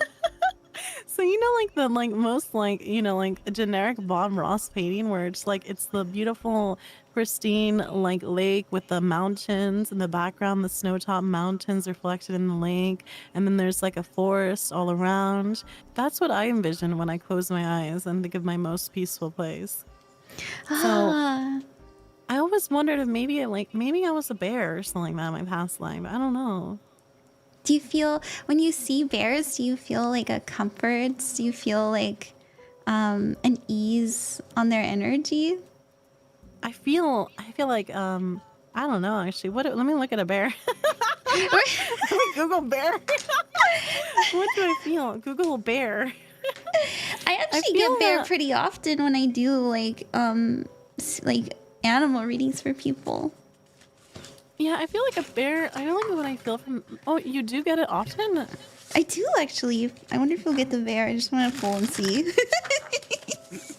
So you know like the most like like a generic Bob Ross painting where it's like it's the beautiful pristine like lake with the mountains in the background, the snow-topped mountains reflected in the lake, and then there's like a forest all around. That's what I envision when I close my eyes and think of my most peaceful place. So I always wondered if maybe I was a bear or something like that in my past life. I don't know. Do you feel when you see bears? Do you feel like a comfort? Do you feel like an ease on their energy? I feel like I don't know actually. Let me look at a bear. Let me Google bear. What do I feel? Google bear. I actually get bear pretty often when I do like animal readings for people. Yeah, I feel like a bear. I don't like what I feel from. Oh, you do get it often? I do actually. I wonder if you'll get the bear. I just want to pull and see.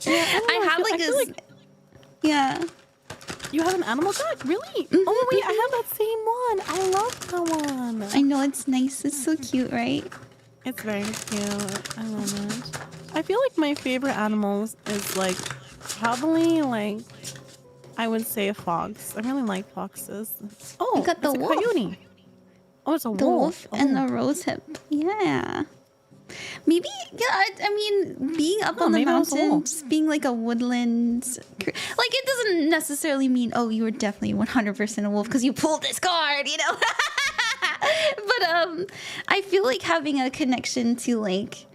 Yeah, I have like this. Yeah. You have an animal dog? Really? Mm-hmm, Oh wait, I have that same one. I love that one. I know, it's nice. It's so cute, right? It's very cute. I love it. I feel like my favorite animals is like probably like I would say a fox. I really like foxes. Oh, You got the it's a wolf. coyote. Oh, it's a The wolf Oh. and the rose hip. Yeah. Maybe, yeah, I mean, being up on the maybe it was a wolf. mountains, being like a woodland, like it doesn't necessarily mean, oh, you were definitely 100% a wolf because you pulled this card, you know? But I feel like having a connection to like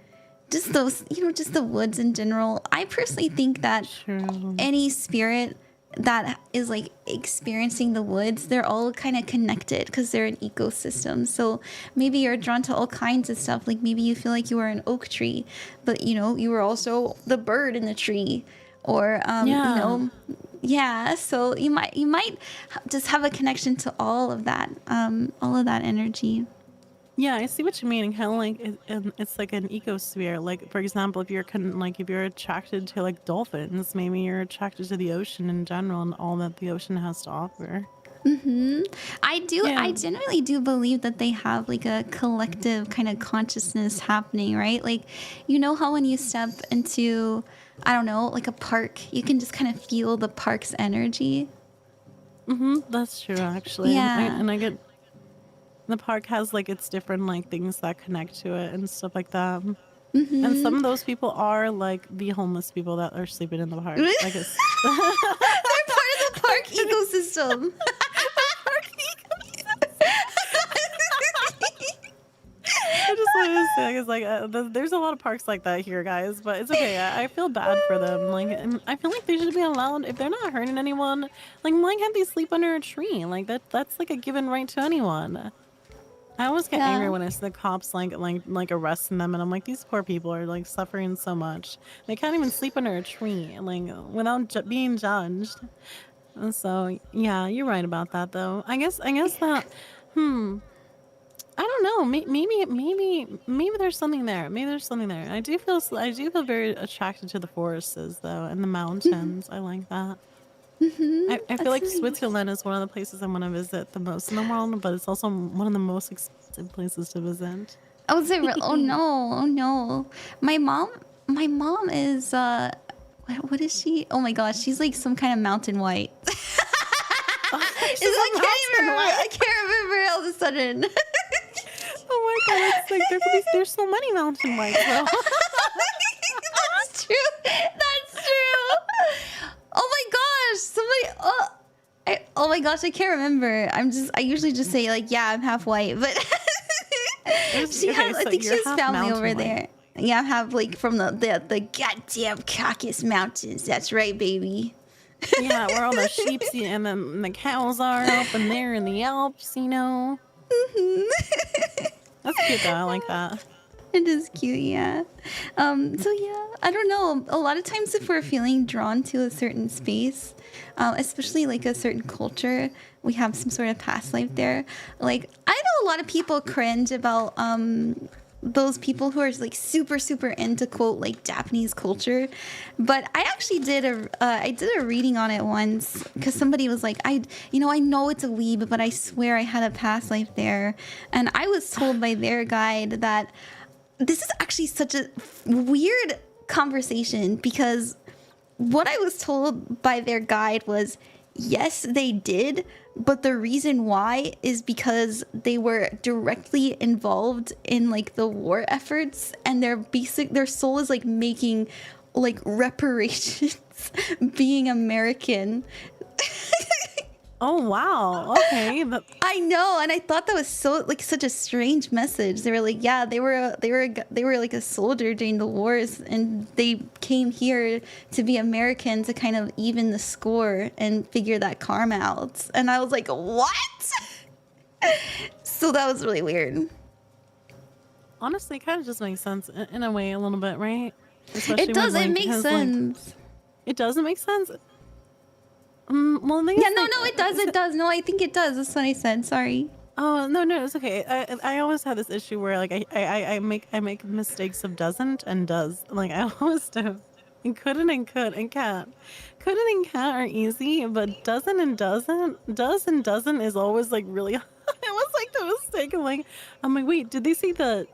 just those, just the woods in general. I personally think that True. any spirit that is like experiencing the woods, they're all kind of connected because they're an ecosystem. So maybe you're drawn to all kinds of stuff. Like maybe you feel like you were an oak tree, but you were also the bird in the tree, or Yeah, so you might just have a connection to all of that energy. Yeah, I see what you mean. Kind of like it's like an ecosphere. Like for example, if you're if you're attracted to like dolphins, maybe you're attracted to the ocean in general and all that the ocean has to offer. I generally do believe that they have like a collective kind of consciousness happening, right? Like, you know how when you step into, I don't know, like a park, you can just kind of feel the park's energy. That's true, actually. Yeah. And I get the park has like its different like things that connect to it and stuff like that. And some of those people are like the homeless people that are sleeping in the park. I guess They're part of the park ecosystem. I just wanted to say, it's like there's a lot of parks like that here, guys. But it's okay. I feel bad for them. Like, and I feel like they should be allowed if they're not hurting anyone. Like, why can't they sleep under a tree? Like that's like a given right to anyone. I always get angry when I see the cops like arresting them, and I'm like, these poor people are like suffering so much. They can't even sleep under a tree, like without being judged. And so yeah, you're right about that, though. I guess that, I don't know. Maybe there's something there. Maybe there's something there. I do feel very attracted to the forests, though, and the mountains. I like that. I feel like Switzerland is one of the places I want to visit the most in the world, but it's also one of the most expensive places to visit. I would say, oh no. My mom is what is she? Oh my gosh, she's like some kind of mountain white. I can't remember all of a sudden. Oh my god, it's like there's so many mountain whites. That's true. Oh my gosh, somebody. Oh my gosh, I can't remember. I usually just say like, yeah, I'm half white, but I think she has family over there. Yeah, I have like from the goddamn Caucasus Mountains. That's right, baby. Yeah, where all the sheep and the cows are up in there in the Alps, you know. That's cute though. I like that. It is cute, yeah. So yeah, I don't know. A lot of times if we're feeling drawn to a certain space, especially like a certain culture, we have some sort of past life there. Like, I know a lot of people cringe about those people who are like super into quote like Japanese culture, but I actually did a reading on it once because somebody was like, I know it's a weeb, but I swear I had a past life there, and I was told by their guide that this is actually such a weird conversation, because what I was told by their guide was, yes, they did, but the reason why is because they were directly involved in like the war efforts, and their soul is like making like reparations being American. Oh wow. Okay. I know, and I thought that was so like such a strange message. They were like, yeah, they were like a soldier during the wars, and they came here to be American to kind of even the score and figure that karma out. And I was like, what? So that was really weird. Honestly, it kind of just makes sense in a way, a little bit, right? It does. It makes sense. It doesn't make sense. Well, it does. It does. No, I think it does. That's what I said. Sorry. Oh no, it's okay. I always have this issue where like I make mistakes of doesn't and does. Like I always do. And couldn't and could and can't. Couldn't and can't are easy, but doesn't and doesn't, does and doesn't is always like really. It was like the mistake. I'm like, wait, did they say the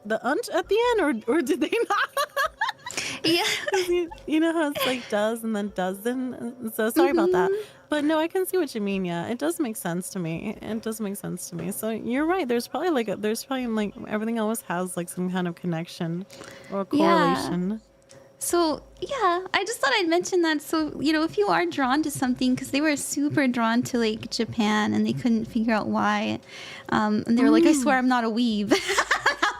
unt at the end or did they not? Yeah. You know how it's like does and then doesn't. So sorry about that. But no, I can see what you mean. Yeah, it does make sense to me. It does make sense to me. So you're right. There's probably like everything always has like some kind of connection or correlation. Yeah. So yeah, I just thought I'd mention that. So if you are drawn to something, because they were super drawn to like Japan and they couldn't figure out why, and they were like, I swear I'm not a weeb.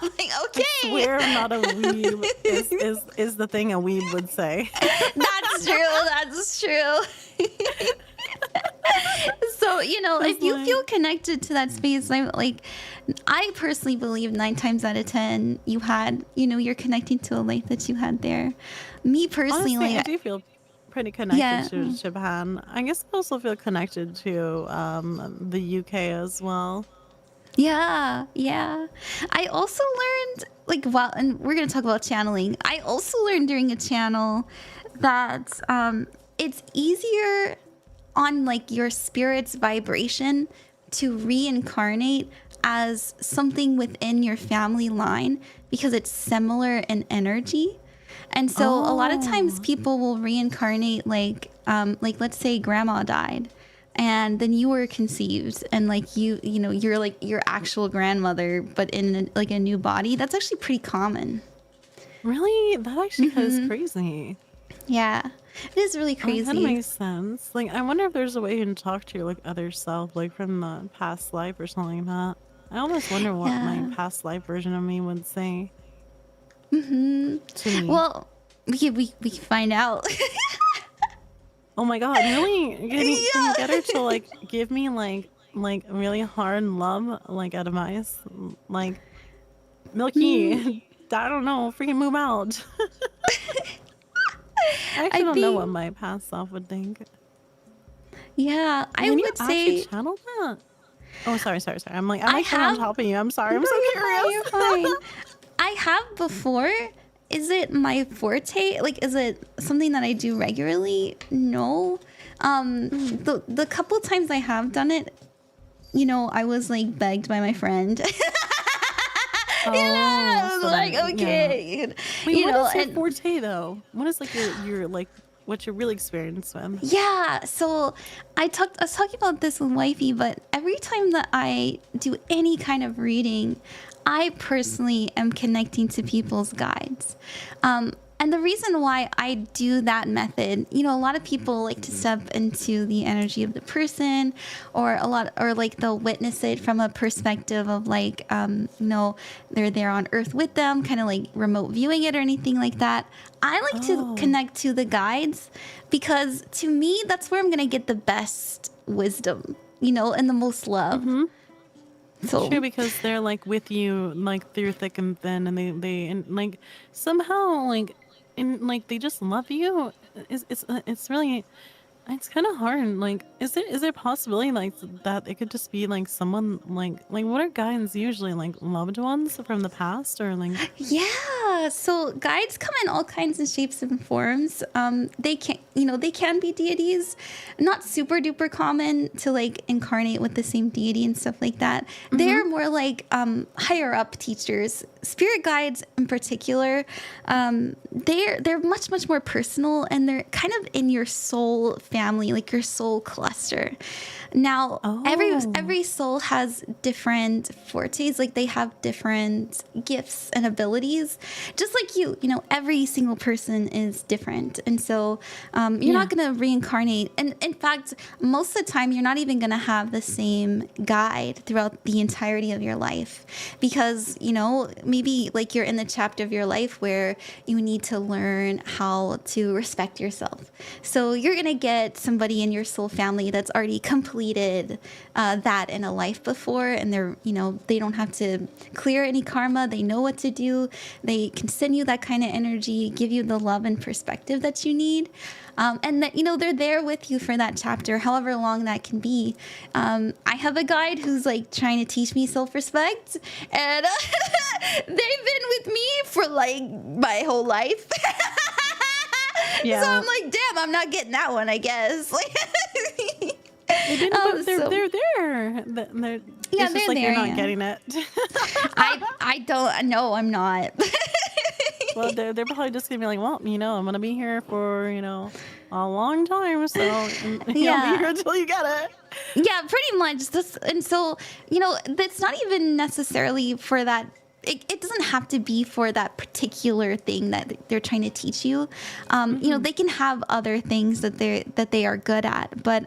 I'm like, okay. I swear I'm not a weeb is the thing a weeb would say. That's true. So if you feel connected to that space, I personally believe 9 times out of 10 you're connecting to a life that you had there. Me personally, honestly, I do feel pretty connected Yeah. to Japan. I guess I also feel connected to the UK as well. Yeah, yeah. I also learned, like, well, and we're gonna talk about channeling. I also learned during a channel that it's easier on like your spirit's vibration to reincarnate as something within your family line because it's similar in energy. And so a lot of times Oh. people will reincarnate like let's say grandma died and then you were conceived and like you know you're like your actual grandmother but in like a new body. That's actually pretty common. Really? That actually is crazy. Yeah. It is really Oh, that crazy. makes sense. Like, I wonder if there's a way you can talk to your like other self, like from the past life or something like that. I almost wonder what my Yeah. past life version of me would say to me. Well, we can find out. Oh my god, really? Can you get her to like Yeah. give me like really hard love like advice? Like, Milky, I don't know, freaking move out. I actually I don't know what think my past self would think. yeah, I Can you would actually say channel that? Oh, sorry. I'm like, I'm I actually on have top of you. I'm sorry. I'm no, so you're fine, curious. you're fine. I have before. Is it my forte? Like, is it something that I do regularly? No. The couple times I have done it, you know, I was like begged by my friend. You know, I Oh, was so like, then, yeah. okay, Wait, you what know, is your and forte though? What is like your like what you're really experienced with? yeah. So I was talking about this with Wifey, but every time that I do any kind of reading, I personally am connecting to people's guides. And the reason why I do that method, you know, a lot of people like to step into the energy of the person, or like they'll witness it from a perspective of like, you know, they're there on Earth with them, kind of like remote viewing it or anything like that. I like to Oh, connect to the guides because to me, that's where I'm going to get the best wisdom, you know, and the most love. So, true, because they're like with you like through thick and thin, and they and like somehow like and like they just love you. It's really it's kind of hard. Like, is there a possibility like that it could just be like someone like what are guides usually like loved ones from the past or like yeah, so guides come in all kinds of shapes and forms. They can, you know, they can be deities, not super duper common to like incarnate with the same deity and stuff like that. They're more like higher up teachers. Spirit guides in particular, they're much more personal, and they're kind of in your soul family, like your soul cluster. Now, every soul has different fortes, like they have different gifts and abilities. Just like you know, every single person is different. And so you're not going to reincarnate. And in fact, most of the time, you're not even going to have the same guide throughout the entirety of your life. Because, you know, maybe like you're in the chapter of your life where you need to learn how to respect yourself. So you're going to get somebody in your soul family that's already completed that in a life before, and they're, you know, they don't have to clear any karma. They know what to do. They can send you that kind of energy, give you the love and perspective that you need. And that, you know, they're there with you for that chapter, however long that can be. I have a guide who's like trying to teach me self-respect, and they've been with me for like my whole life. yeah. So I'm like, damn, I'm not getting that one, I guess. they didn't, but they're So- there. They're, Yeah, it's just they're like there, you're not yeah. getting it. I don't know, I'm not. Well, they're probably just gonna be like, well, you know, I'm gonna be here for, you know, a long time, so you'll be here until you get it. Yeah, pretty much. And so, you know, that's not even necessarily for that. It doesn't have to be for that particular thing that they're trying to teach you. You know, they can have other things that they are good at, but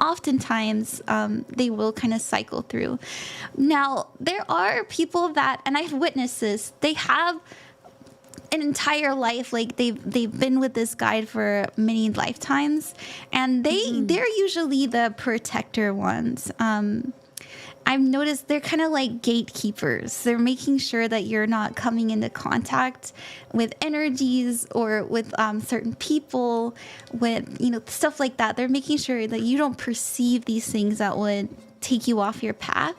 oftentimes they will kind of cycle through. Now, there are people that, and I've witnessed this, they have an entire life, like they've been with this guide for many lifetimes, and they're usually the protector ones. I've noticed they're kind of like gatekeepers. They're making sure that you're not coming into contact with energies or with certain people, with, you know, stuff like that. They're making sure that you don't perceive these things that would take you off your path.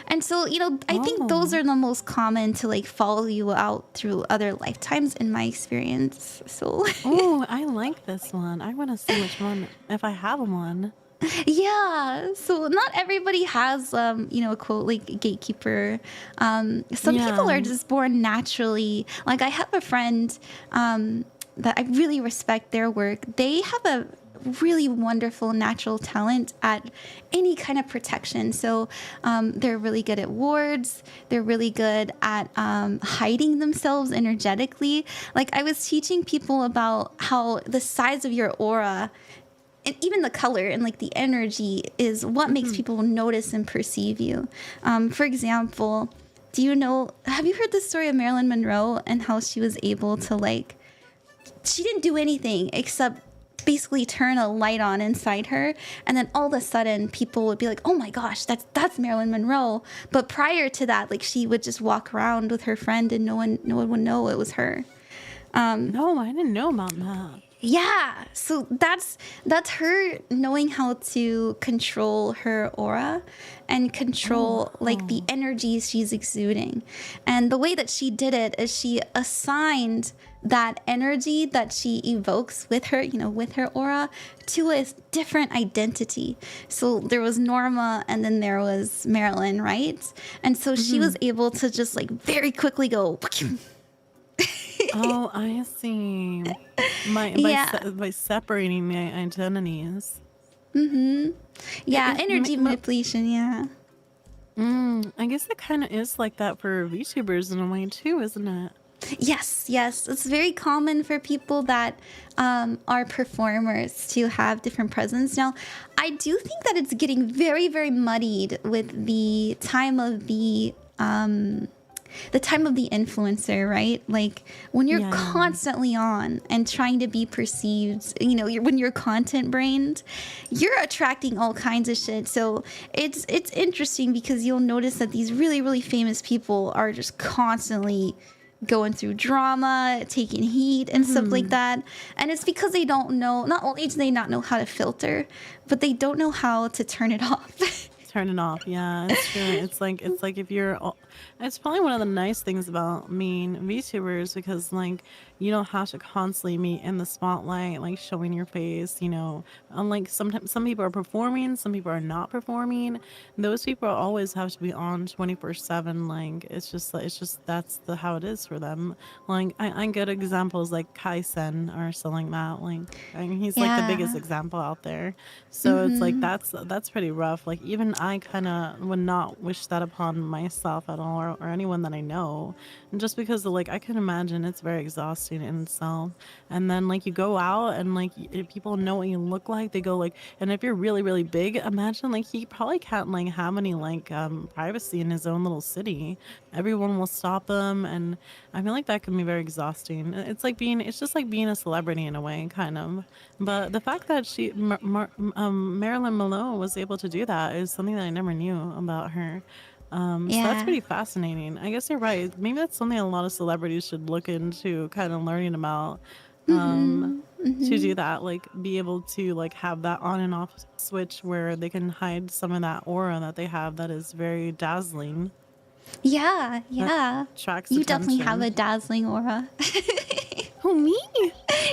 And so, you know, I think those are the most common to like follow you out through other lifetimes in my experience. So Oh, I like this one. I want to see which one, if I have one. yeah, so not everybody has you know, a quote like gatekeeper. Some people are just born naturally. Like I have a friend that I really respect their work. They have a really wonderful natural talent at any kind of protection. So they're really good at wards. They're really good at hiding themselves energetically. Like I was teaching people about how the size of your aura and even the color and like the energy is what makes people notice and perceive you. For example, have you heard the story of Marilyn Monroe and how she was able to like, she didn't do anything except basically turn a light on inside her, and then all of a sudden people would be like, oh my gosh, that's Marilyn Monroe. But prior to that, like she would just walk around with her friend and no one would know it was her. No, I didn't know about that. Yeah, so that's her knowing how to control her aura and control like the energies she's exuding. And the way that she did it is she assigned that energy that she evokes with her, you know, with her aura to a different identity. So there was Norma and then there was Marilyn, right? And so she was able to just like very quickly go Oh, I see. By separating my identities. Yeah, energy manipulation, yeah. I guess it kind of is like that for VTubers in a way too, isn't it? Yes. It's very common for people that are performers to have different presence. Now, I do think that it's getting very, very muddied with the time of the influencer, right? Like when you're constantly on and trying to be perceived, you know, when you're content brained, you're attracting all kinds of shit. So it's interesting because you'll notice that these really, really famous people are just constantly going through drama, taking heat and stuff like that. And it's because they don't know, not only do they not know how to filter, but they don't know how to turn it off. Turn it off. Yeah, it's true. It's like if you're, it's probably one of the nice things about being VTubers, because like you don't have to constantly be in the spotlight, like showing your face, you know. Unlike sometimes some people are performing, some people are not performing. Those people always have to be on 24/7. Like it's just that's how it is for them. Like I get examples like Kai-sen or something like that. Like I mean, he's like the biggest example out there. So it's like that's pretty rough. Like even I kind of would not wish that upon myself at all, or anyone that I know, and just because like I can imagine it's very exhausting in itself. And then like you go out and like if people know what you look like, they go like, and if you're really, really big, imagine like he probably can't like have any like privacy in his own little city. Everyone will stop him, and I feel like that can be very exhausting. It's just like being a celebrity in a way, kind of. But the fact that Marilyn Monroe was able to do that is something that I never knew about her. So that's pretty fascinating. I guess you're right. Maybe that's something a lot of celebrities should look into, kind of learning about, to do that, like be able to like have that on and off switch where they can hide some of that aura that they have that is very dazzling. Yeah. Attracts You definitely have attention. a dazzling aura. Who, me?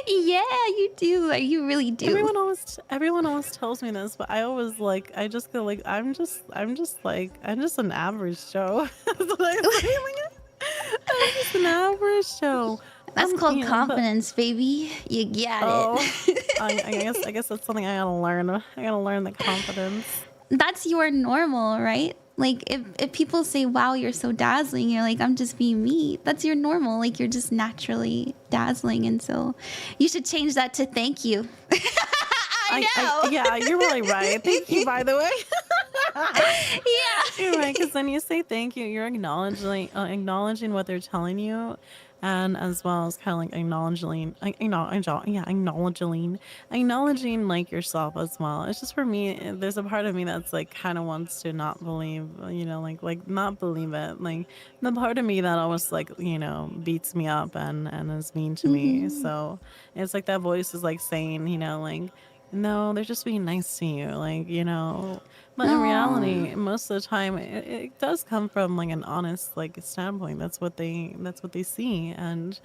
Yeah, you do. You really do. Everyone always tells me this, but I always like, I just go like, I'm just an average Joe. That's what I say. I'm just an average Joe. That's called but- confidence, baby. You got it. I guess that's something I gotta learn. I gotta learn the confidence. That's your normal, right? Like if people say, wow, you're so dazzling, you're like, I'm just being me. That's your normal. Like you're just naturally dazzling. And so you should change that to thank you. I know. Yeah, you're really right. Thank you, by the way. Yeah. You're right, because then you say thank you, you're acknowledging what they're telling you. and as well as kind of like acknowledging like yourself as well. It's just for me, there's a part of me that's like kind of wants to not believe, like not believe it. Like the part of me that always like beats me up and is mean to me. So it's like that voice is like saying, like, no, they're just being nice to you, like, but in Aw. reality, most of the time, it does come from like an honest like standpoint. That's what they see, and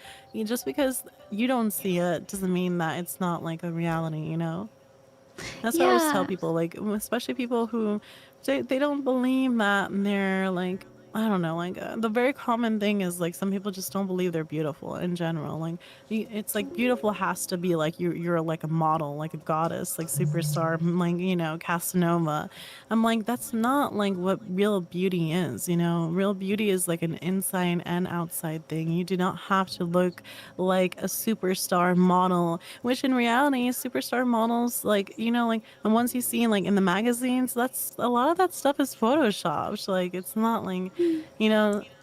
just because you don't see it doesn't mean that it's not like a reality. That's what I always tell Yeah. people, like especially people who they don't believe that they're like, I don't know, like the very common thing is like some people just don't believe they're beautiful in general. Like it's like beautiful has to be like you're like a model, like a goddess, like superstar, like Casanova. I'm like, that's not like what real beauty is. Real beauty is like an inside and outside thing. You do not have to look like a superstar model, which in reality, superstar models, like, like the ones you see like in the magazines, that's a lot of that stuff is photoshopped. Like, it's not like,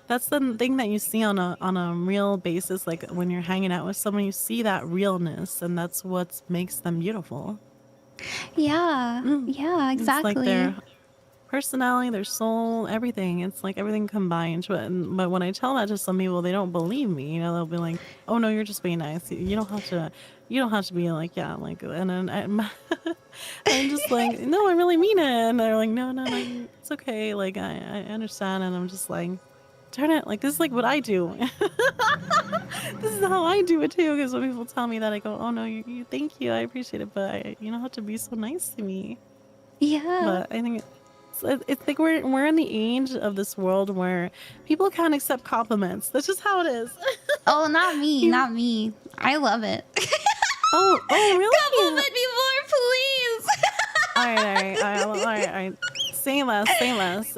that's the thing that you see on a real basis. Like when you're hanging out with someone, you see that realness, and that's what makes them beautiful. Yeah. Yeah, It's like exactly. their personality, their soul, everything. It's like everything combined. But when I tell that to some people, they don't believe me. They'll be like, "Oh no, you're just being nice. You don't have to. You don't have to be like, yeah, like." And then I'm just like, "No, I really mean it." And they're like, "No, no, no, it's okay. Like I understand." And I'm just like, "Darn it! Like this is like what I do. This is how I do it too." Because when people tell me that, I go, "Oh no, you thank you. I appreciate it, but you don't have to be so nice to me." Yeah. But I think it's like we're in the age of this world where people can't accept compliments. That's just how it is. Oh, not me. You, Not me. I love it. oh, really? Compliment me more, please. All right. Say less, say less.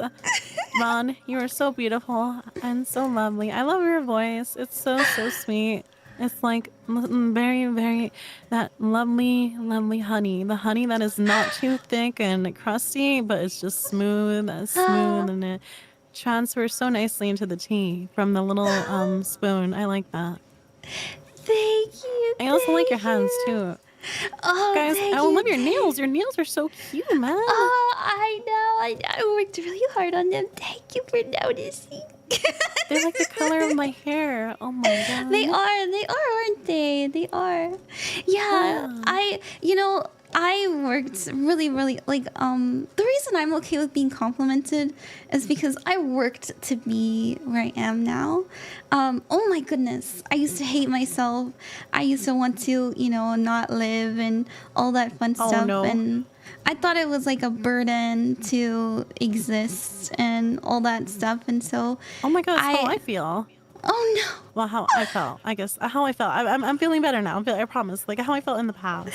Ron, you are so beautiful and so lovely. I love your voice. It's so sweet. It's like very, very that lovely, lovely honey. The honey that is not too thick and crusty, but it's just smooth, and it transfers so nicely into the tea from the little spoon. I like that. Thank you. I also like your Thank hands you. too. Oh, Guys, thank I you. love your nails. Your nails are so cute, man. Oh, I know. I worked really hard on them. Thank you for noticing. They're like the color of my hair. Oh my god. They are, aren't they? They are. Yeah, Yeah. I worked really, really the reason I'm okay with being complimented is because I worked to be where I am now. Oh my goodness. I used to hate myself. I used to want to, not live and all that fun Oh stuff. no. And I thought it was like a burden to exist and all that stuff. And so Oh my god, that's how I feel. oh no. Well, how I felt, I guess. How I felt. I'm feeling better now. I promise. Like how I felt in the past.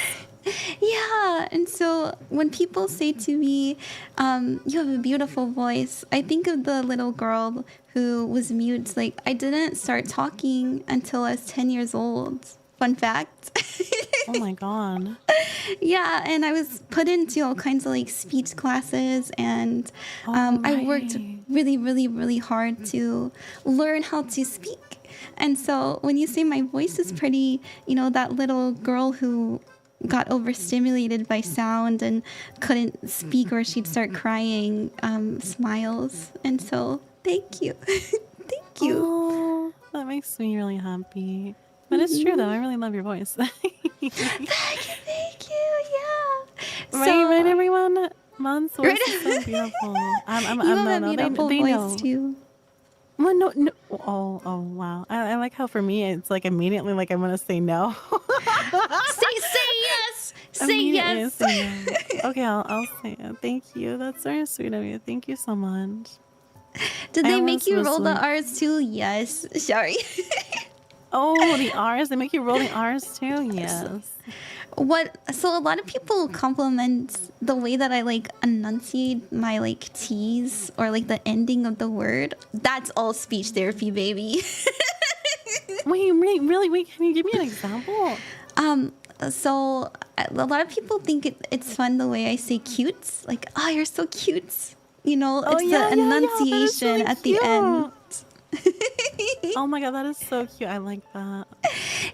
Yeah, and so when people say to me, you have a beautiful voice, I think of the little girl who was mute. Like, I didn't start talking until I was 10 years old. Fun fact. Oh my god. Yeah, and I was put into all kinds of like speech classes, and I worked Right. really, really, really hard to learn how to speak. And so when you say my voice is pretty, that little girl who got overstimulated by sound and couldn't speak or she'd start crying smiles. And so thank you. Thank you. Oh, that makes me really happy. But it's true though. I really love your voice. Thank you. Yeah. Right, everyone. Mon's voice Right. is so beautiful. You have a beautiful they voice know. too. Well, no. Oh, wow. I like how for me it's like immediately like I'm gonna say no. Say yes. Say Immediately yes. say no. Okay, I'll say it. Thank you. That's very sweet of you. Thank you so much. Did I they almost make you was roll the like- R's too? Yes. Sorry. Oh, the R's. They make you roll the R's too. Yes. So a lot of people compliment the way that I like enunciate my like T's or like the ending of the word. That's all speech therapy, baby. Wait, really? Wait, can you give me an example? So a lot of people think it's fun the way I say cute. Like, oh, you're so cute. Oh, It's yeah, the that is enunciation really at the end. Oh my god, that is so cute. I like that.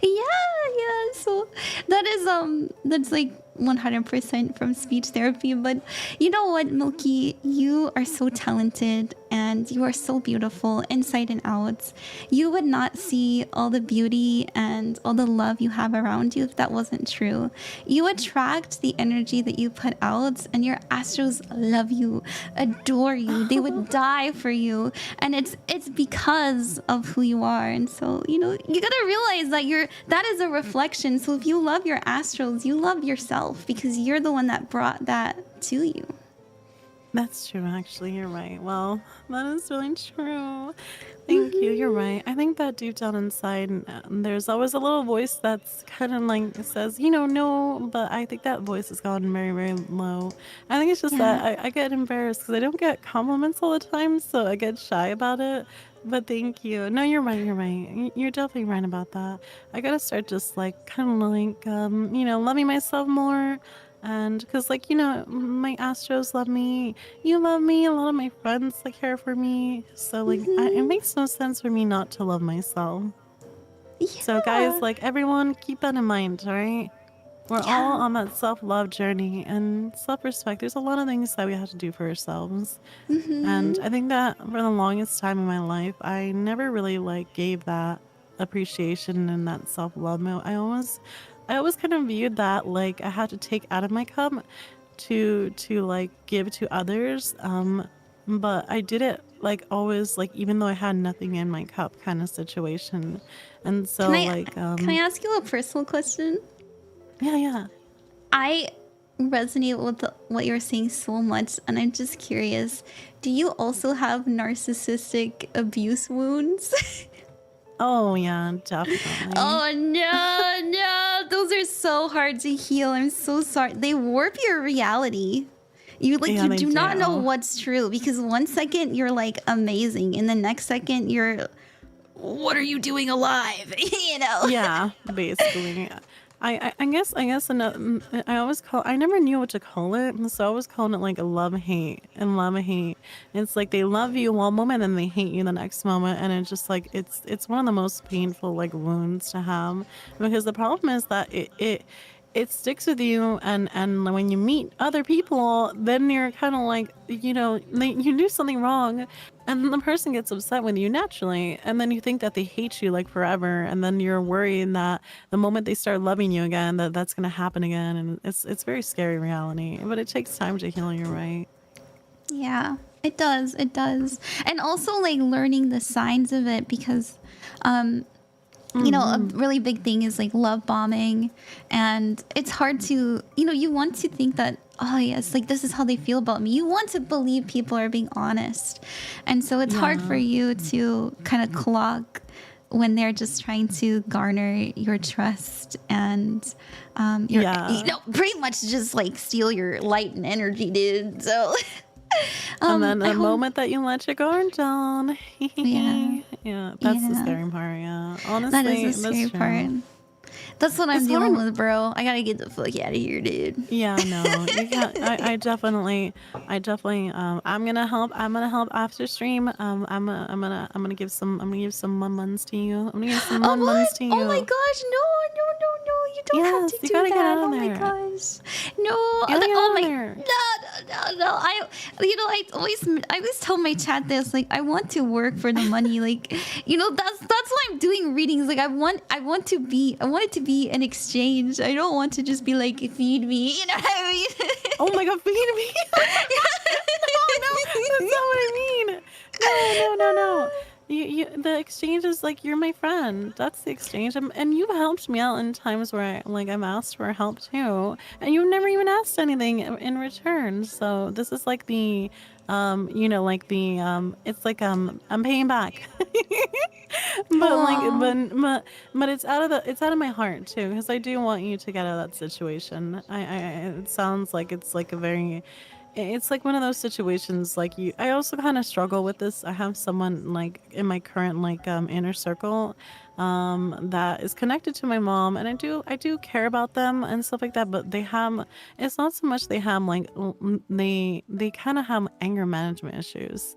Yeah. So that is that's like 100% from speech therapy. But you know what, Milky, you are so talented and you are so beautiful inside and out. You would not see all the beauty and all the love you have around you if that wasn't true. You attract the energy that you put out, and your astros love you, adore you. They would die for you, and it's because of who you are. And so, you know, you gotta realize that that is a reflection. So if you love your astros, you love yourself because you're the one that brought that to you. That's true, actually. You're right. Well, that is really true. Thank you. You're right. I think that deep down inside, there's always a little voice that's kind of like says, you know, no, but I think that voice has gotten very, very low. I think it's just that I get embarrassed because I don't get compliments all the time, so I get shy about it. But thank you. No, you're right. You're right. You're definitely right about that. I gotta start just like kind of like, you know, loving myself more. And because, like, you know, my astros love me, you love me, a lot of my friends like care for me. So, like, it makes no sense for me not to love myself. Yeah. So, guys, like, everyone, keep that in mind, all right? We're all on that self-love journey and self-respect. There's a lot of things that we have to do for ourselves. And I think that for the longest time in my life, I never really, like, gave that appreciation and that self-love. I always kind of viewed that like I had to take out of my cup to like give to others. But I did it like always, like even though I had nothing in my cup kind of situation. And so can I ask you a personal question? Yeah. I resonate with what you're saying so much, and I'm just curious, do you also have narcissistic abuse wounds? Oh yeah, definitely. Oh no, those are so hard to heal. I'm so sorry. They warp your reality. You do not know what's true, because one second you're like amazing, and the next second you're, what are you doing alive? You know? Yeah, basically. I guess another, I never knew what to call it, so I was calling it like a love hate. It's like they love you one moment and they hate you the next moment, and it's just like it's one of the most painful like wounds to have, because the problem is that it sticks with you, and when you meet other people, then you're kind of like, you know, you do something wrong and the person gets upset with you naturally, and then you think that they hate you like forever, and then you're worried that the moment they start loving you again, that's going to happen again, and it's very scary reality, but it takes time to heal. You're right. Yeah, it does. And also like learning the signs of it, because you know, a really big thing is like love bombing, and it's hard to, you know, you want to think that, oh yes, like this is how they feel about me. You want to believe people are being honest, and so it's hard for you to kind of clock when they're just trying to garner your trust and you know, pretty much just like steal your light and energy, dude. So and then the moment that you let your guard down, yeah, that's the scary part. Yeah, honestly, that is the scary part. That's what I'm dealing with, bro. I gotta get the fuck out of here, dude. Yeah, no, you can't. I definitely. I'm gonna help after stream. I'm gonna give some mun-muns to you. I'm gonna give some mun-muns to you. Oh my gosh, no. You don't have to do gotta that. Get out of oh there. My gosh. No. Oh my. No. I always tell my chat this, like, I want to work for the money. Like, you know, that's why I'm doing readings. Like, I want it to be an exchange. I don't want to just be like, feed me. You know what I mean? Oh my god, feed me. No, that's not what I mean. No. The exchange is like, you're my friend. That's the exchange. And you've helped me out in times where I've asked for help too, and you've never even asked anything in return. So this is like the you know, like the it's like I'm paying back. but it's out of my heart too, because I do want you to get out of that situation. It sounds like it's like it's like one of those situations, like I also kind of struggle with this. I have someone like in my current inner circle that is connected to my mom, and I do care about them and stuff like that, but it's not so much they have they kind of have anger management issues.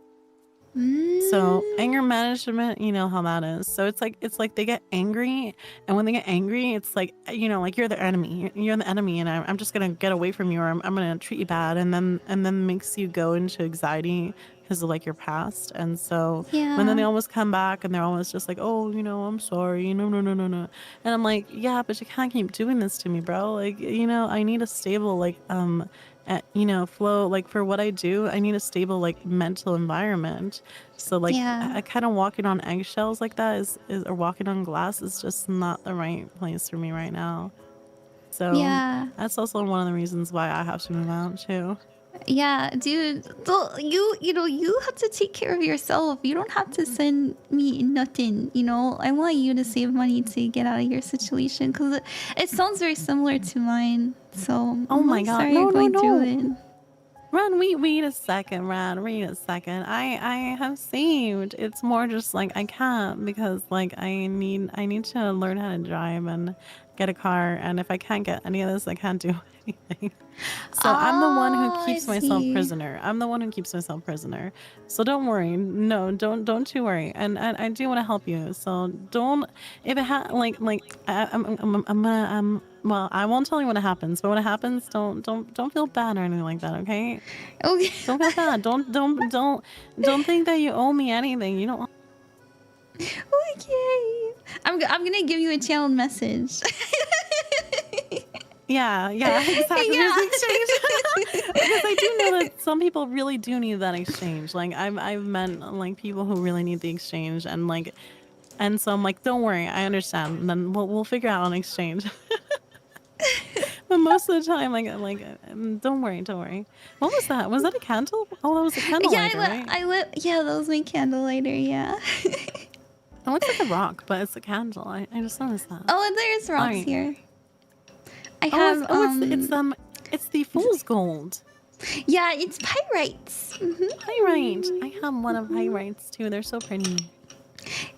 So anger management, you know how that is. So it's like they get angry, and when they get angry, it's like, you know, like you're the enemy. You're the enemy, and I'm just gonna get away from you, or I'm gonna treat you bad, and then makes you go into anxiety because of like your past. And so when then they always come back and they're always just like, oh, you know, I'm sorry, no, no, no, no, no, and I'm like, yeah, but you can't keep doing this to me, bro. Like, you know, I need a stable you know, flow. Like for what I do, I need a stable like mental environment. So like I kind of walking on eggshells like that is or walking on glass is just not the right place for me right now. So that's also one of the reasons why I have to move out too. Yeah, dude. You know, you have to take care of yourself. You don't have to send me nothing. You know, I want you to save money to get out of your situation, because it sounds very similar to mine. So oh my god, sorry no, you're going no, through no. it. Ron, wait a second, Ron. Wait a second. I have saved. It's more just like I can't because like I need to learn how to drive and get a car, and if I can't get any of this, I can't do anything. So I'm the one who keeps myself prisoner. I'm the one who keeps myself prisoner. So don't worry. No, don't you worry. And I do want to help you. So don't if it I'm well, I won't tell you when it happens, but when it happens, don't feel bad or anything like that, okay? Okay. Don't feel bad. Don't think that you owe me anything. You don't. Okay. I'm gonna give you a channel message. Yeah, exactly. Yeah. Because I do know that some people really do need that exchange. Like I've met like people who really need the exchange, and so I'm like, don't worry, I understand. And then we'll figure out an exchange. But most of the time, don't worry. What was that? Was that a candle? Oh, that was a candle lighter, right? Yeah, that was my candle lighter. Yeah. It looks like a rock, but it's a candle. I just noticed that. Oh, there's rocks here. I have. It's the fool's gold. Yeah, it's pyrites. Pyrite. I have one of pyrites too. They're so pretty.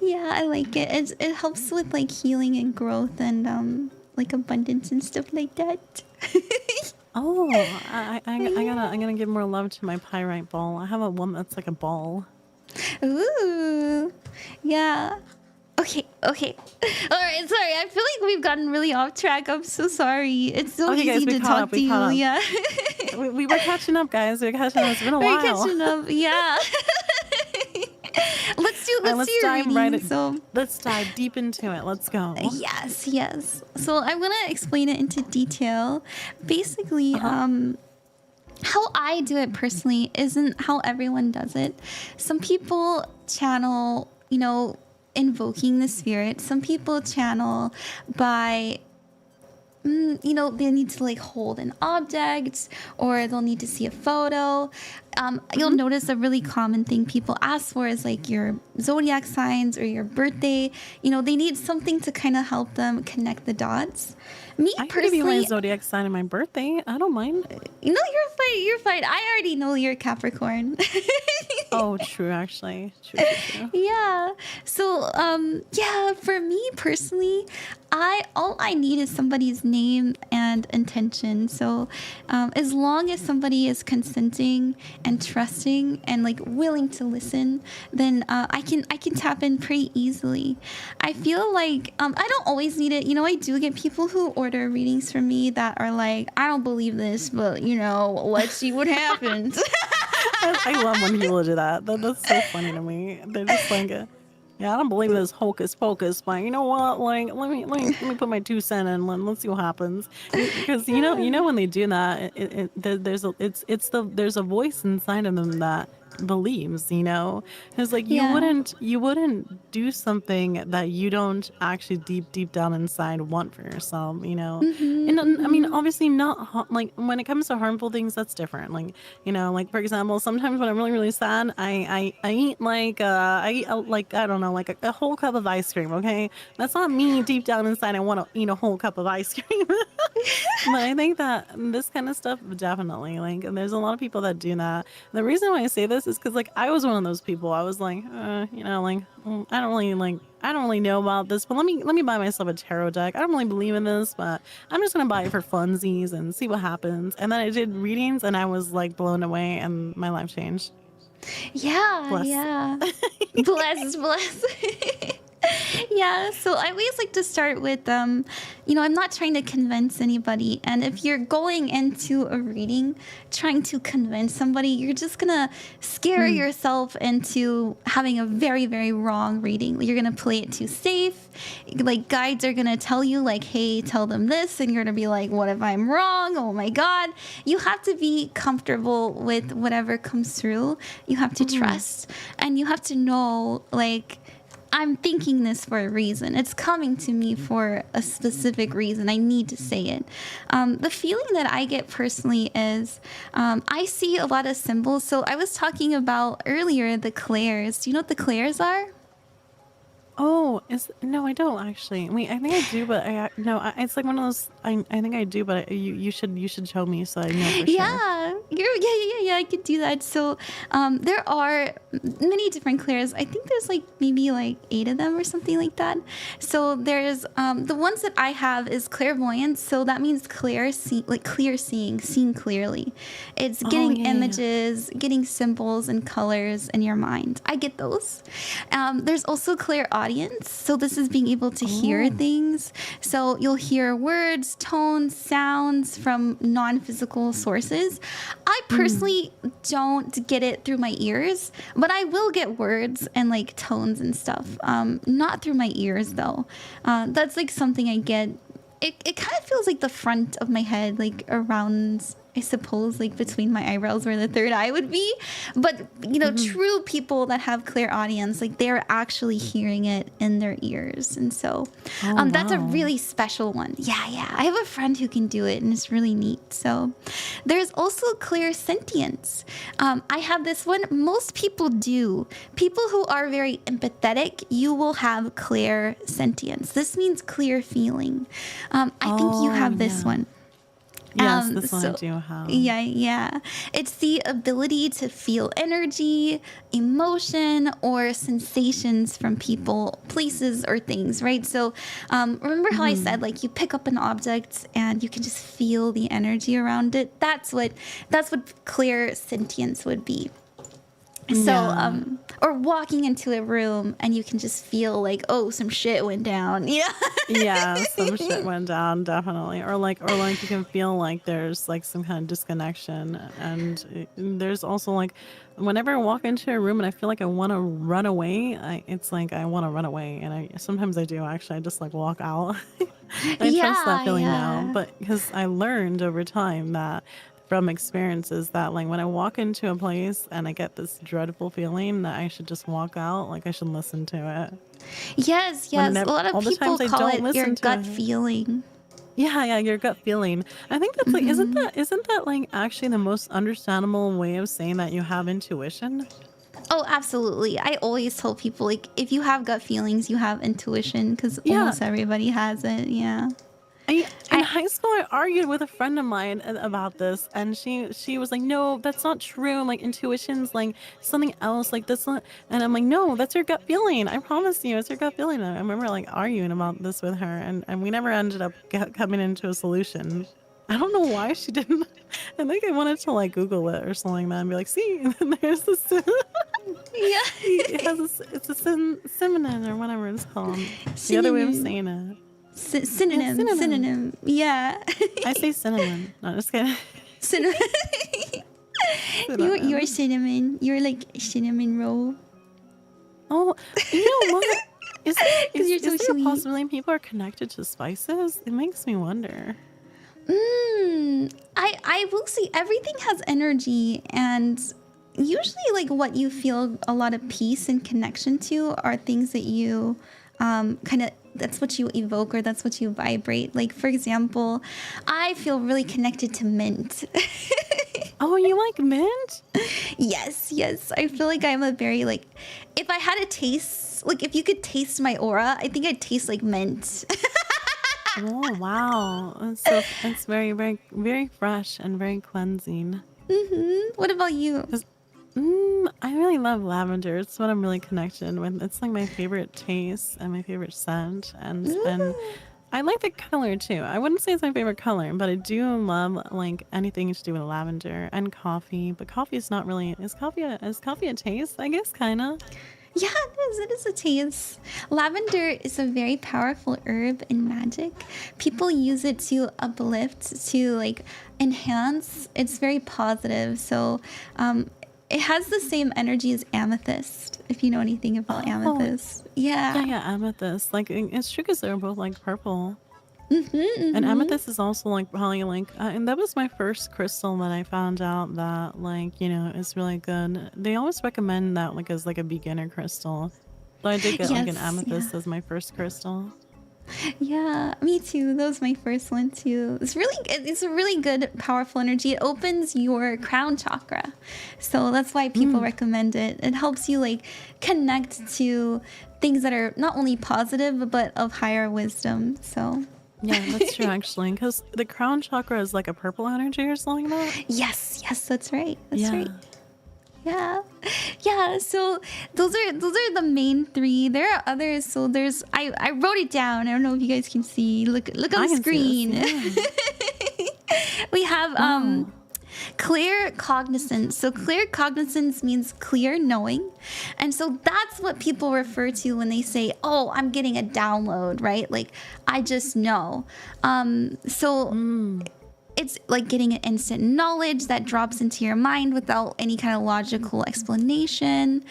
Yeah, I like it. It helps with like healing and growth and like abundance and stuff like that. Oh, I'm gonna give more love to my pyrite ball. I have a one that's like a ball. Ooh, yeah. Okay. All right, sorry. I feel like we've gotten really off track. I'm so sorry. It's so easy to talk to you. Yeah. we were catching up, guys. We were catching up. It's been a while. We're catching up. Yeah. Let's do your reading. Let's dive deep into it. Let's go. Yes. So I'm gonna explain it into detail. Basically, how I do it personally isn't how everyone does it. Some people channel, you know, invoking the spirit. Some people channel by you know, they need to like hold an object, or they'll need to see a photo. You'll notice a really common thing people ask for is like your zodiac signs or your birthday. You know, they need something to kind of help them connect the dots. I can give you my zodiac sign and my birthday. I don't mind. You know, you're fine. I already know you're Capricorn. Oh, true, actually. True. Yeah. So, yeah, for me personally, all I need is somebody's name and intention. So, as long as somebody is consenting and trusting and like willing to listen, then I can tap in pretty easily. I feel like I don't always need it. You know, I do get people who order readings from me that are like, I don't believe this, but you know, let's see what happens. I love when people do that. That's so funny to me. They're just like, yeah, I don't believe this hocus pocus, but you know what? Like, let me put my 2 cents in and let's see what happens. Because you know when they do that, there's a voice inside of them that believes, you know. It's like you wouldn't do something that you don't actually deep down inside want for yourself, you know. And I mean, obviously not like when it comes to harmful things, that's different. Like, you know, like for example, sometimes when I'm really sad, I eat like I don't know, like a whole cup of ice cream. Okay, that's not me deep down inside. I want to eat a whole cup of ice cream. But I think that this kind of stuff, definitely, like, there's a lot of people that do that. The reason why I say this is because like I was one of those people. I was like, you know, like I don't really know about this, but let me buy myself a tarot deck. I don't really believe in this, but I'm just gonna buy it for funsies and see what happens. And then I did readings, and I was like blown away, and my life changed. Yeah, Bless. yeah. Blessed, blessed. Yeah, so I always like to start with, I'm not trying to convince anybody. And if you're going into a reading trying to convince somebody, you're just gonna scare yourself into having a very, very wrong reading. You're gonna play it too safe. Like, guides are gonna tell you, like, hey, tell them this. And you're gonna be like, what if I'm wrong? Oh my God. You have to be comfortable with whatever comes through. You have to trust. And you have to know, like, I'm thinking this for a reason. It's coming to me for a specific reason. I need to say it. The feeling that I get personally is I see a lot of symbols. So I was talking about earlier the clairs. Do you know what the clairs are? Oh, no, I don't actually. Wait, I think I do, but it's like one of those. I think I do, but you should show me so I know for sure. Yeah, I could do that. So there are many different clairs. I think there's like maybe like 8 of them or something like that. So there's the ones that I have is clairvoyance. So that means clear seeing, seeing clearly. It's getting images, getting symbols and colors in your mind. I get those. There's also clairaudience. So this is being able to hear things. So you'll hear words, tones, sounds from non-physical sources. I personally don't get it through my ears, but I will get words and like tones and stuff. Not through my ears though. That's like something I get. It kind of feels like the front of my head, like around, I suppose, like between my eyebrows where the third eye would be. But, true people that have clairaudience, like they're actually hearing it in their ears. And so that's a really special one. Yeah. I have a friend who can do it and it's really neat. So there's also clairsentience. I have this one. Most people do. People who are very empathetic, you will have clairsentience. This means clear feeling. I think you have this one. Yes, this one I do have. Yeah. It's the ability to feel energy, emotion, or sensations from people, places, or things, right? So remember how I said, like, you pick up an object and you can just feel the energy around it? That's what clear sentience would be. So, or walking into a room and you can just feel like, oh, some shit went down. Yeah, some shit went down, definitely. Or like you can feel like there's like some kind of disconnection. And there's also like, whenever I walk into a room and I feel like I want to run away, it's like I want to run away. And sometimes I do, actually. I just like walk out. I trust that feeling now. But because I learned over time that from experiences that like when I walk into a place and I get this dreadful feeling that I should just walk out, like I should listen to it. Yes. A lot of people call it your gut feeling. Yeah, your gut feeling. I think that's like, isn't that like actually the most understandable way of saying that you have intuition? Oh, absolutely. I always tell people, like, if you have gut feelings, you have intuition, because almost everybody has it. Yeah. In high school, I argued with a friend of mine about this, and she was like, "No, that's not true. Like intuition's like something else. Like that's not." And I'm like, "No, that's your gut feeling. I promise you, it's your gut feeling." And I remember like arguing about this with her, and we never ended up coming into a solution. I don't know why she didn't. I think I wanted to like Google it or something like that and be like, "See, and there's this." It's a synonym or whatever it's called. The other way of saying it. Synonym. Yeah. I say cinnamon. No, just kidding. Cinnamon. You're cinnamon. You're like cinnamon roll. Oh, you know what? Is there sweet. a possibility people are connected to spices? It makes me wonder. I will say everything has energy, and usually like what you feel a lot of peace and connection to are things that you that's what you evoke, or that's what you vibrate. Like, for example, I feel really connected to mint. Oh, you like mint? Yes. I feel like I'm a very, like, if I had a taste, like, if you could taste my aura, I think I'd taste like mint. Oh, wow. It's very, very, very fresh and very cleansing. What about you? I really love lavender. It's what I'm really connected with. It's like my favorite taste and my favorite scent. And I like the color too. I wouldn't say it's my favorite color, but I do love like anything to do with lavender and coffee. But coffee is not really. Is coffee a taste? I guess kind of. Yeah, it is. It is a taste. Lavender is a very powerful herb in magic. People use it to uplift, to like enhance. It's very positive. So, it has the same energy as amethyst. If you know anything about amethyst, Yeah, amethyst. Like it's true because they're both like purple. And amethyst is also like probably like, and that was my first crystal that I found out that like is really good. They always recommend that like as like a beginner crystal. So I did get like an amethyst as my first crystal. Yeah, me too. That was my first one too. It's a really good, powerful energy. It opens your crown chakra, so that's why people recommend it. It helps you like connect to things that are not only positive but of higher wisdom. So. Yeah, that's true actually, because the crown chakra is like a purple energy or something like that. Yes, that's right. That's right. Yeah. So those are the main three. There are others. So I wrote it down. I don't know if you guys can see. Look on the screen. We have clear cognizance. So clear cognizance means clear knowing. And so that's what people refer to when they say, oh, I'm getting a download, right? Like, I just know. It's like getting an instant knowledge that drops into your mind without any kind of logical explanation.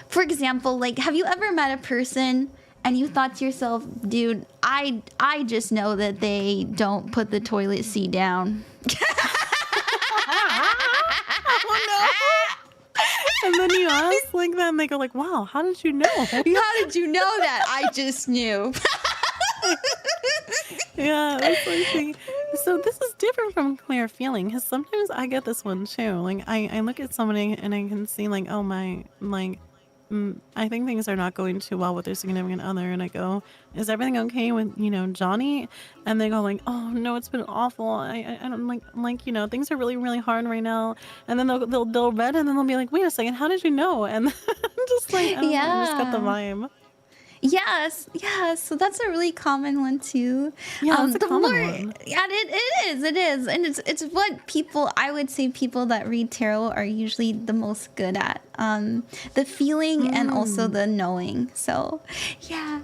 For example, like, have you ever met a person and you thought to yourself, dude, I just know that they don't put the toilet seat down. And then you ask like that, and they go like, "Wow, how did you know? How did you know that? I just knew." Yeah, that's like so. This is different from clear feeling because sometimes I get this one too. Like I look at somebody and I can see like, oh my, like I think things are not going too well with their significant other, and I go, "Is everything okay with Johnny?" And they go like, "Oh no, it's been awful. I don't like things are really really hard right now." And then they'll read and then they'll be like, "Wait a second, how did you know?" And I'm just like, oh, I just got the vibe. Yes. So that's a really common one too. Yeah, it's a common one. Yeah, it is, and it's what I would say people that read tarot are usually the most good at. The feeling and also the knowing. So, yeah.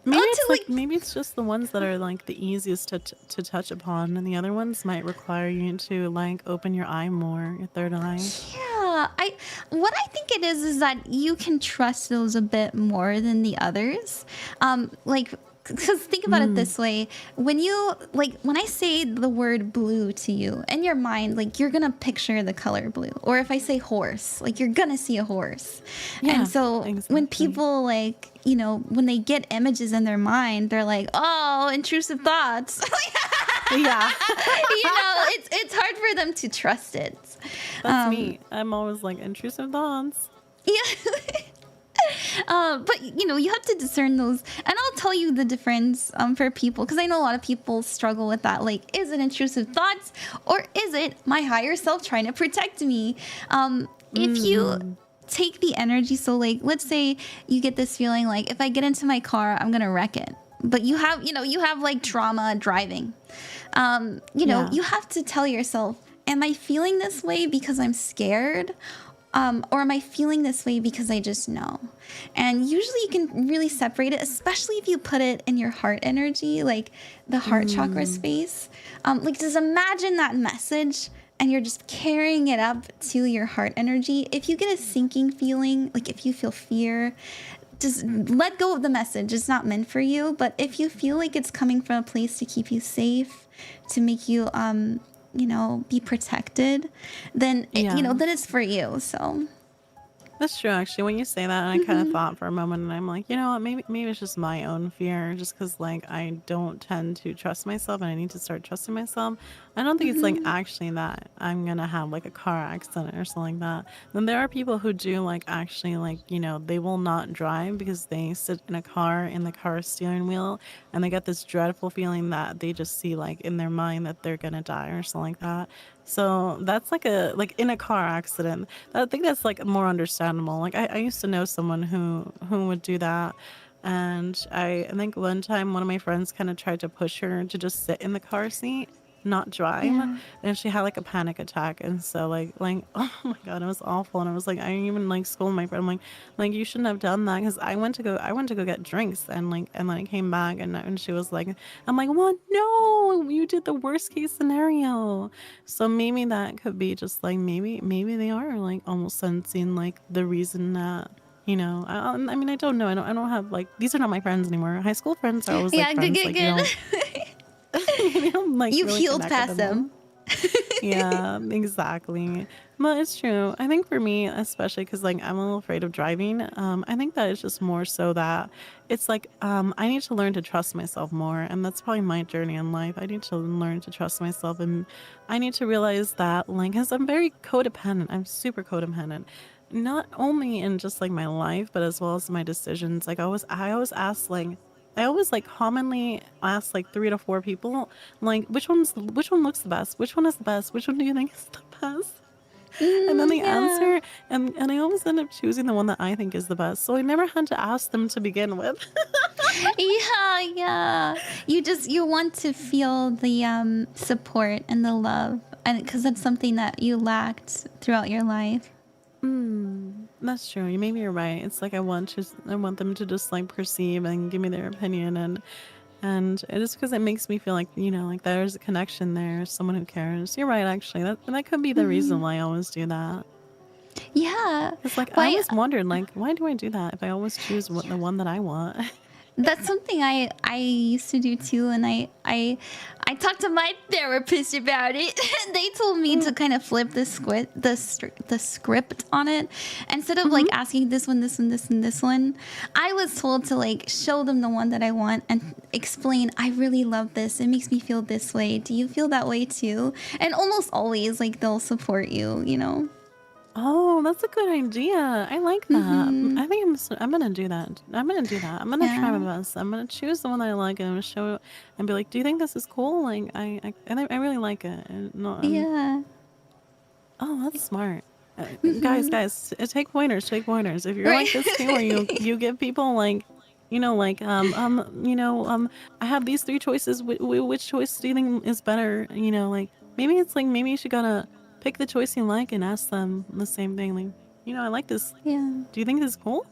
Maybe it's just the ones that are like the easiest to touch upon, and the other ones might require you to like open your eye more, your third eye. Yeah, what I think it is that you can trust those a bit more than the others. Because think about it this way, when I say the word blue to you in your mind, like you're gonna picture the color blue. Or if I say horse, like you're gonna see a horse. Yeah, and so when people when they get images in their mind, they're like, oh, intrusive thoughts. Yeah. It's hard for them to trust it. That's me. I'm always like intrusive thoughts. Yeah. But you have to discern those, and I'll tell you the difference for people, because I know a lot of people struggle with that. Like, is it intrusive thoughts or is it my higher self trying to protect me? If you take the energy, so like let's say you get this feeling like, if I get into my car, I'm gonna wreck it. But you have like trauma driving. You have to tell yourself, am I feeling this way because I'm scared? Or am I feeling this way because I just know? And usually you can really separate it, especially if you put it in your heart energy, like the heart chakra space. Just imagine that message and you're just carrying it up to your heart energy. If you get a sinking feeling, like if you feel fear, just let go of the message. It's not meant for you. But if you feel like it's coming from a place to keep you safe, to make you be protected, then then it's for you. So that's true, actually. When you say that, I kind of thought for a moment, and I'm like, you know what, maybe it's just my own fear, just because like I don't tend to trust myself, and I need to start trusting myself. I don't think it's like actually that I'm gonna have like a car accident or something like that. Then there are people who do like actually like they will not drive because they sit in a car in the car steering wheel, and they get this dreadful feeling that they just see like in their mind that they're gonna die or something like that. So that's like in a car accident. I think that's like more understandable. Like I used to know someone who would do that, And I think one time one of my friends kind of tried to push her to just sit in the car seat, not drive, Yeah. and she had like a panic attack. And so like oh my god, it was awful. And I was like, I even like scolded my friend. I'm like you shouldn't have done that, because I went to go get drinks, and then I came back, and she was like, I'm like, what? No, you did the worst case scenario. So maybe that could be just like maybe they are like almost sensing like the reason that. I mean, I don't know. I don't have like, these are not my friends anymore. High school friends are always like Yeah, good, friends. good, Like good. you don't like You've really healed connect with past them. Yeah, exactly. But it's true. I think for me, especially because like I'm a little afraid of driving. I think that it's just more so that it's like I need to learn to trust myself more, and that's probably my journey in life. I need to learn to trust myself, and I need to realize that like, because I'm very codependent. I'm super codependent. Not only in just like my life, but as well as my decisions. Like I always ask like. I always like commonly ask like 3 to 4 people, like which one looks the best, which one is the best, which one do you think is the best, and then they Yeah. answer, and I always end up choosing the one that I think is the best. So I never had to ask them to begin with. Yeah, yeah. You want to feel the support and the love, and because that's something that you lacked throughout your life. That's true. Maybe you're right. It's like I want them to just like perceive and give me their opinion, and it is because it makes me feel like like there's a connection there, someone who cares. You're right, actually. That could be the reason why I always do that. Yeah. It's like I Why? always wondered like, why do I do that if I always choose the one that I want? That's something I used to do too, and I talked to my therapist about it. And they told me to kind of flip the script on it. Instead of like asking this one, this one, this one, this one, I was told to like show them the one that I want and explain, I really love this, it makes me feel this way, do you feel that way too? And almost always like they'll support you. Oh, that's a good idea. I like that. I think I'm gonna do that. I'm gonna do that. I'm gonna try Yeah. my best. I'm gonna choose the one that I like, and I'm gonna show it and be like, "Do you think this is cool?" Like, I really like it. And no, Yeah. oh, that's smart. Guys, take pointers. Take pointers. If you're Right. like this too, where you give people like, like I have these 3 choices. Which choice do you think is better? Like maybe you should gotta pick the choice you like and ask them the same thing. Like, I like this. Yeah. Do you think this is cool?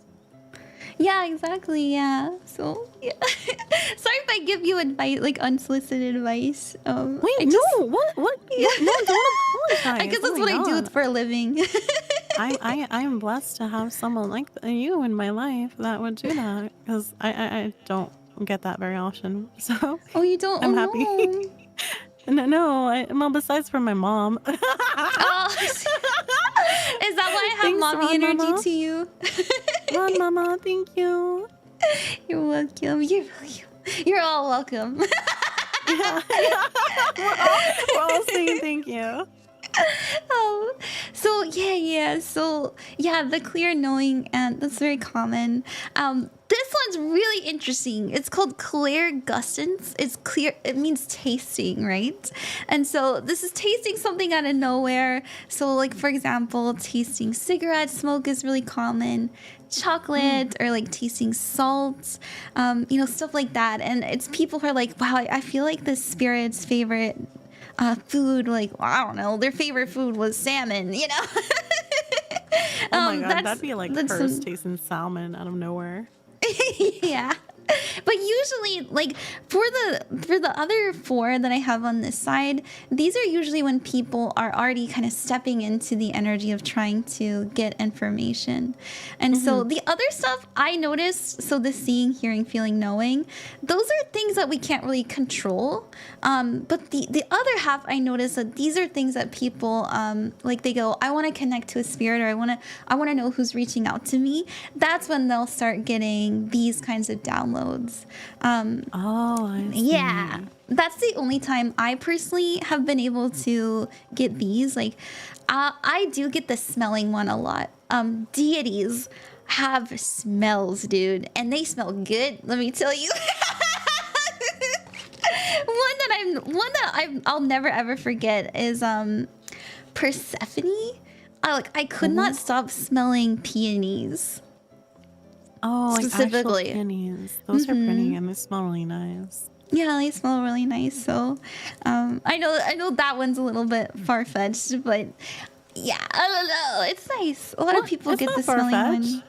Yeah, exactly. Yeah. So, yeah. Sorry if I give you advice, like unsolicited advice. Wait, I no. just, What? yeah. No, don't apologize. I guess Oh that's my what I do God. for a living. I am blessed to have someone like you in my life that would do that, because I don't get that very often. So Oh, you don't? Oh I'm happy. no. No, well, besides from my mom. Oh, is that why I have Thanks, mommy Ron energy Mama. to you? Ron Mama, thank you. You're welcome. You're all welcome. Yeah. We're all saying thank you. So the clear knowing, and that's very common. This one's really interesting. It's called clairgustance. It's clear, it means tasting, right? And so this is tasting something out of nowhere. So like, for example, tasting cigarette smoke is really common, chocolate, or like tasting salt, stuff like that. And it's people who are like, wow, I feel like this spirit's favorite food, like, I don't know, their favorite food was salmon, Oh my God, that'd be like first tasting salmon out of nowhere. Yeah. But usually, like, for the other 4 that I have on this side, these are usually when people are already kind of stepping into the energy of trying to get information. And so the other stuff I noticed, so the seeing, hearing, feeling, knowing, those are things that we can't really control. But the other half, I noticed that these are things that people, like, they go, I want to connect to a spirit, or I want to know who's reaching out to me. That's when they'll start getting these kinds of downloads. Oh, I see. Yeah, that's the only time I personally have been able to get these. Like, I do get the smelling one a lot. Deities have smells, dude, and they smell good. Let me tell you. I'll never ever forget is Persephone. I could not stop smelling peonies. Oh, like actual specifically. peonies. Those are pretty and they smell really nice. Yeah, they smell really nice. So, I know that one's a little bit far fetched, but yeah, I don't know. It's nice. A lot of people It's get not the smelling far-fetched. one.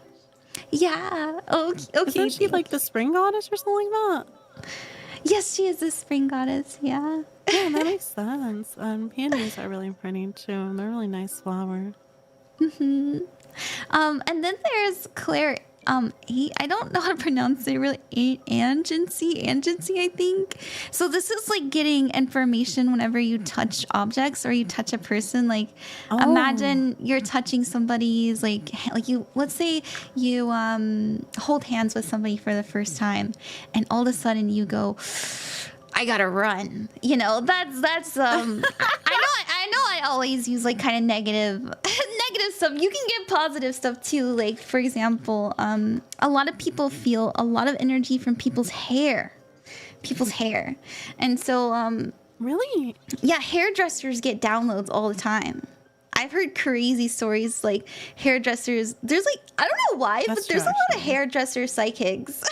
Yeah. Okay. Isn't she like the spring goddess or something like that? Yes, she is a spring goddess. Yeah. Yeah, that makes sense. And peonies are really pretty too. They're a really nice flower. And then there's Claire. I don't know how to pronounce it really. Angency, I think. So this is like getting information whenever you touch objects or you touch a person. Like, imagine you're touching somebody's like you. Let's say you hold hands with somebody for the first time, and all of a sudden you go, I gotta run. You know, that's I know I always use like kind of negative stuff. You can get positive stuff too. Like, for example, a lot of people feel a lot of energy from people's hair. And so Really? yeah, hairdressers get downloads all the time. I've heard crazy stories like hairdressers. There's like, I don't know why, That's but there's true, a lot of actually. hairdresser psychics.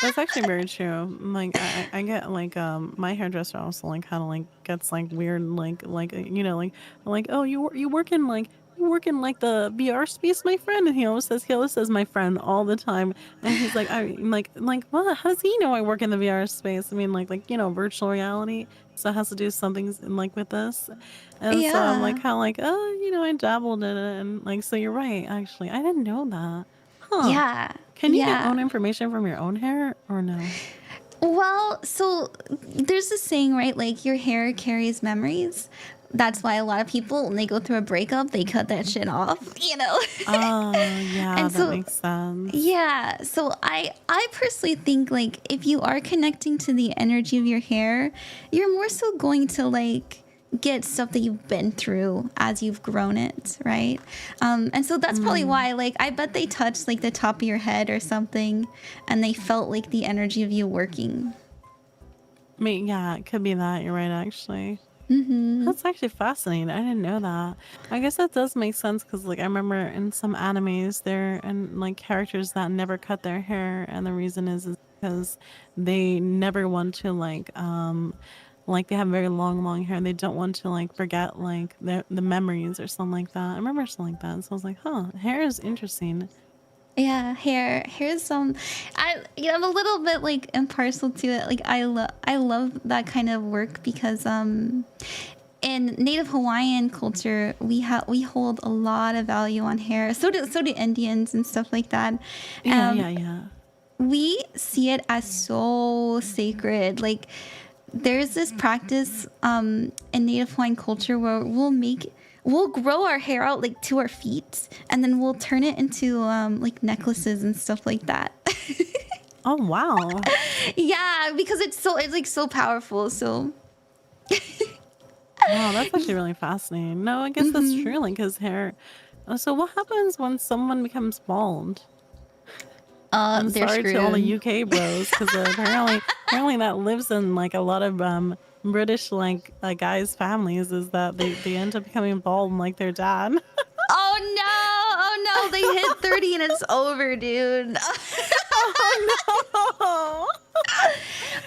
That's actually very true. Like I get like my hairdresser also like kind of like gets like weird like you know like oh you work in like the VR space, my friend, and he always says my friend all the time, and he's like I'm like what? How does he know I work in the VR space? I mean like you know virtual reality, so it has to do something like with this, and so I'm like Yeah. kind of like oh you know I dabbled in it, and like so you're right actually I didn't know that. Huh. Yeah. Can you get Yeah. own information from your own hair or no? Well, so there's this saying, right? Like, your hair carries memories. That's why a lot of people, when they go through a breakup, they cut that shit off, you know? Oh, yeah, And that so, makes sense. yeah. So I personally think, like, if you are connecting to the energy of your hair, you're more so going to, like, get stuff that you've been through as you've grown it, right? And so that's probably why, like, I bet they touched like the top of your head or something, and they felt like the energy of you working. I mean, yeah, it could be that. You're right, actually. That's actually fascinating. I didn't know that. I guess that does make sense because, like, I remember in some animes there and like characters that never cut their hair, and the reason is because they never want to like they have very long hair and they don't want to like forget like the memories or something like that. I remember something like that. So I was like, huh, hair is interesting. Yeah, hair's I'm a little bit like impartial to it. Like, I love that kind of work because in Native Hawaiian culture we hold a lot of value on hair. So do Indians and stuff like that. Yeah. We see it as so sacred. Like, there's this practice in Native Hawaiian culture where we'll grow our hair out like to our feet, and then we'll turn it into like necklaces and stuff like that. Oh wow. Yeah, because it's like so powerful. So Wow, that's actually really fascinating. No, I guess that's true. Like his hair. So what happens when someone becomes bald? I'm they're sorry screwed. to all the UK bros because apparently that lives in like a lot of British like guys' families is that they end up becoming bald like their dad. Oh no, they hit 30 and it's over, dude. Oh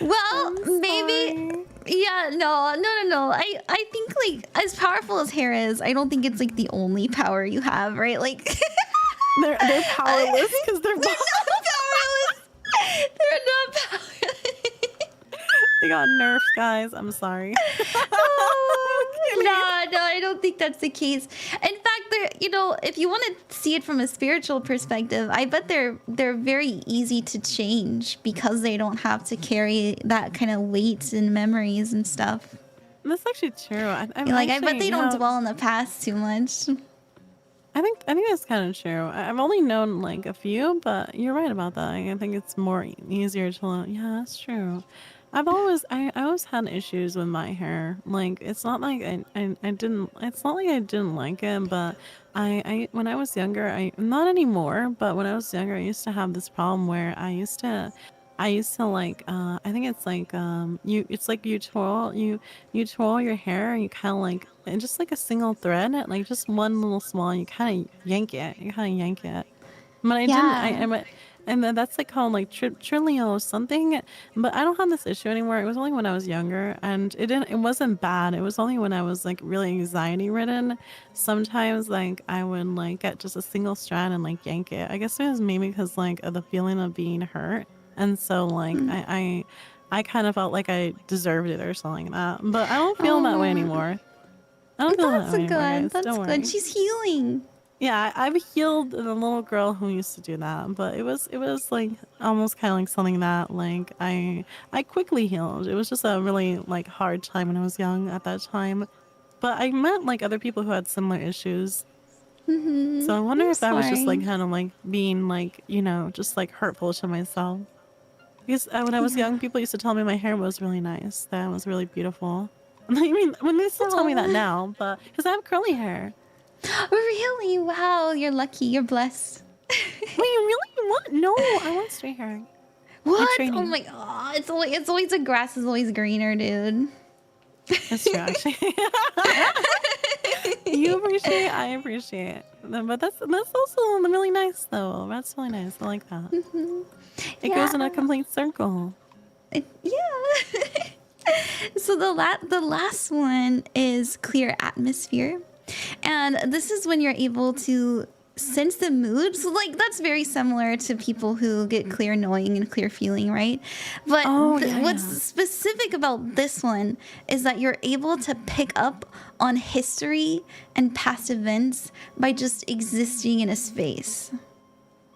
no. Well, maybe. Yeah, no. I think like as powerful as hair is, I don't think it's like the only power you have, right? Like They're powerless because they're bald. They're not powerless. They got nerfed, guys. I'm sorry. No, I don't think that's the case. In fact, if you want to see it from a spiritual perspective, I bet they're very easy to change because they don't have to carry that kind of weight and memories and stuff. That's actually true. I bet they don't dwell in the past too much. I think that's kind of true. I've only known like a few, but you're right about that. I think it's more easier to learn. Yeah, that's true. I always had issues with my hair. Like it's not like I didn't. It's not like I didn't like it, but I when I was younger, not anymore. But when I was younger, I used to have this problem where I used to like I think it's like you twirl your hair and you kind of like and just like a single thread like just one little small you kind of yank it But I didn't. Yeah. And then that's like called like Trilio something. But I don't have this issue anymore. It was only when I was younger, and it didn't. It wasn't bad. It was only when I was like really anxiety ridden. Sometimes like I would like get just a single strand and like yank it. I guess it was maybe because like of the feeling of being hurt, and so like I kind of felt like I deserved it or something like that. But I don't feel that way anymore. I don't feel that way anymore, guys. That's Don't good. worry. She's healing. Yeah, I've healed the little girl who used to do that, but it was like almost kind of like something that like I quickly healed. It was just a really like hard time when I was young at that time, but I met like other people who had similar issues. So I wonder if I was just like kind of like being like, you know, just like hurtful to myself. Because when I was young, people used to tell me my hair was really nice, that it was really beautiful. I mean, when they still tell me that now, but because I have curly hair. Really? Wow, you're lucky. You're blessed. Wait, really? What? No, I want straight hair. What? Oh my god! It's always the grass is always greener, dude. That's true, actually. You appreciate it, I appreciate it. But that's also really nice, though. That's really nice. I like that. It goes in a complete circle. Yeah. So the last one is clear atmosphere. And this is when you're able to sense the mood. So like that's very similar to people who get clear knowing and clear feeling, right? But what's specific about this one is that you're able to pick up on history and past events by just existing in a space.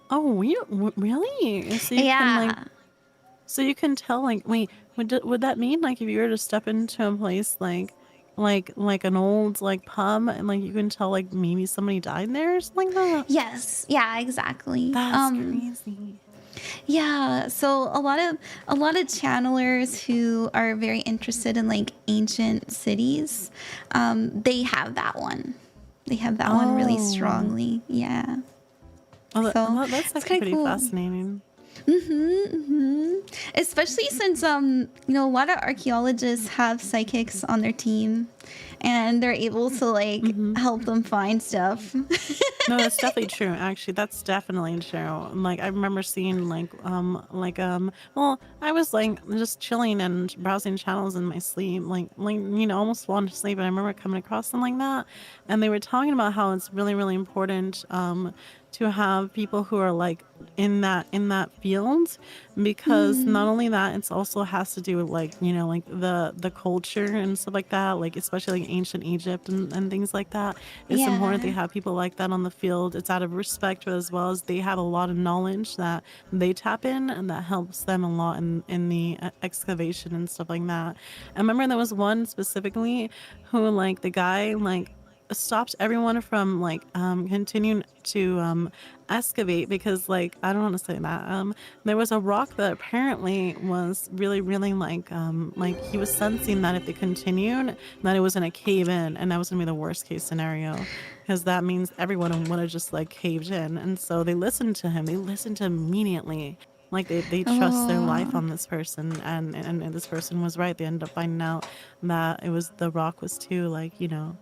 Oh, really? So you can, like, so you can tell, like, wait, would that mean, like, if you were to step into a place, like an old, like, pub, and, like, you can tell, like, maybe somebody died there or something like that? Yes. Yeah, exactly. That's crazy. Yeah, so a lot of channelers who are very interested in, like, ancient cities, they have that one. They have that one really strongly. Yeah. Oh, so that's actually pretty fascinating. Especially since you know, a lot of archaeologists have psychics on their team, and they're able to like help them find stuff. No, that's definitely true. Actually, that's definitely true. Like I remember seeing well, I was like just chilling and browsing channels in my sleep, like you know, almost falling to sleep, and I remember coming across something like that, and they were talking about how it's really, really important to have people who are like in that field, because not only that, it's also has to do with like, you know, like the culture and stuff like that, like especially like ancient Egypt and things like that. It's important they have people like that on the field. It's out of respect, but as well as they have a lot of knowledge that they tap in, and that helps them a lot in the excavation and stuff like that. I remember there was one specifically who, like, the guy like stopped everyone from like continuing to excavate, because like I don't want to say that there was a rock that apparently was really, really like he was sensing that if they continued, that it was gonna cave in, and that was gonna be the worst case scenario, because that means everyone would have just like caved in. And so they listened to him. They listened to him immediately. Like they trust their life on this person, and this person was right. They ended up finding out that the rock was too, like, you know,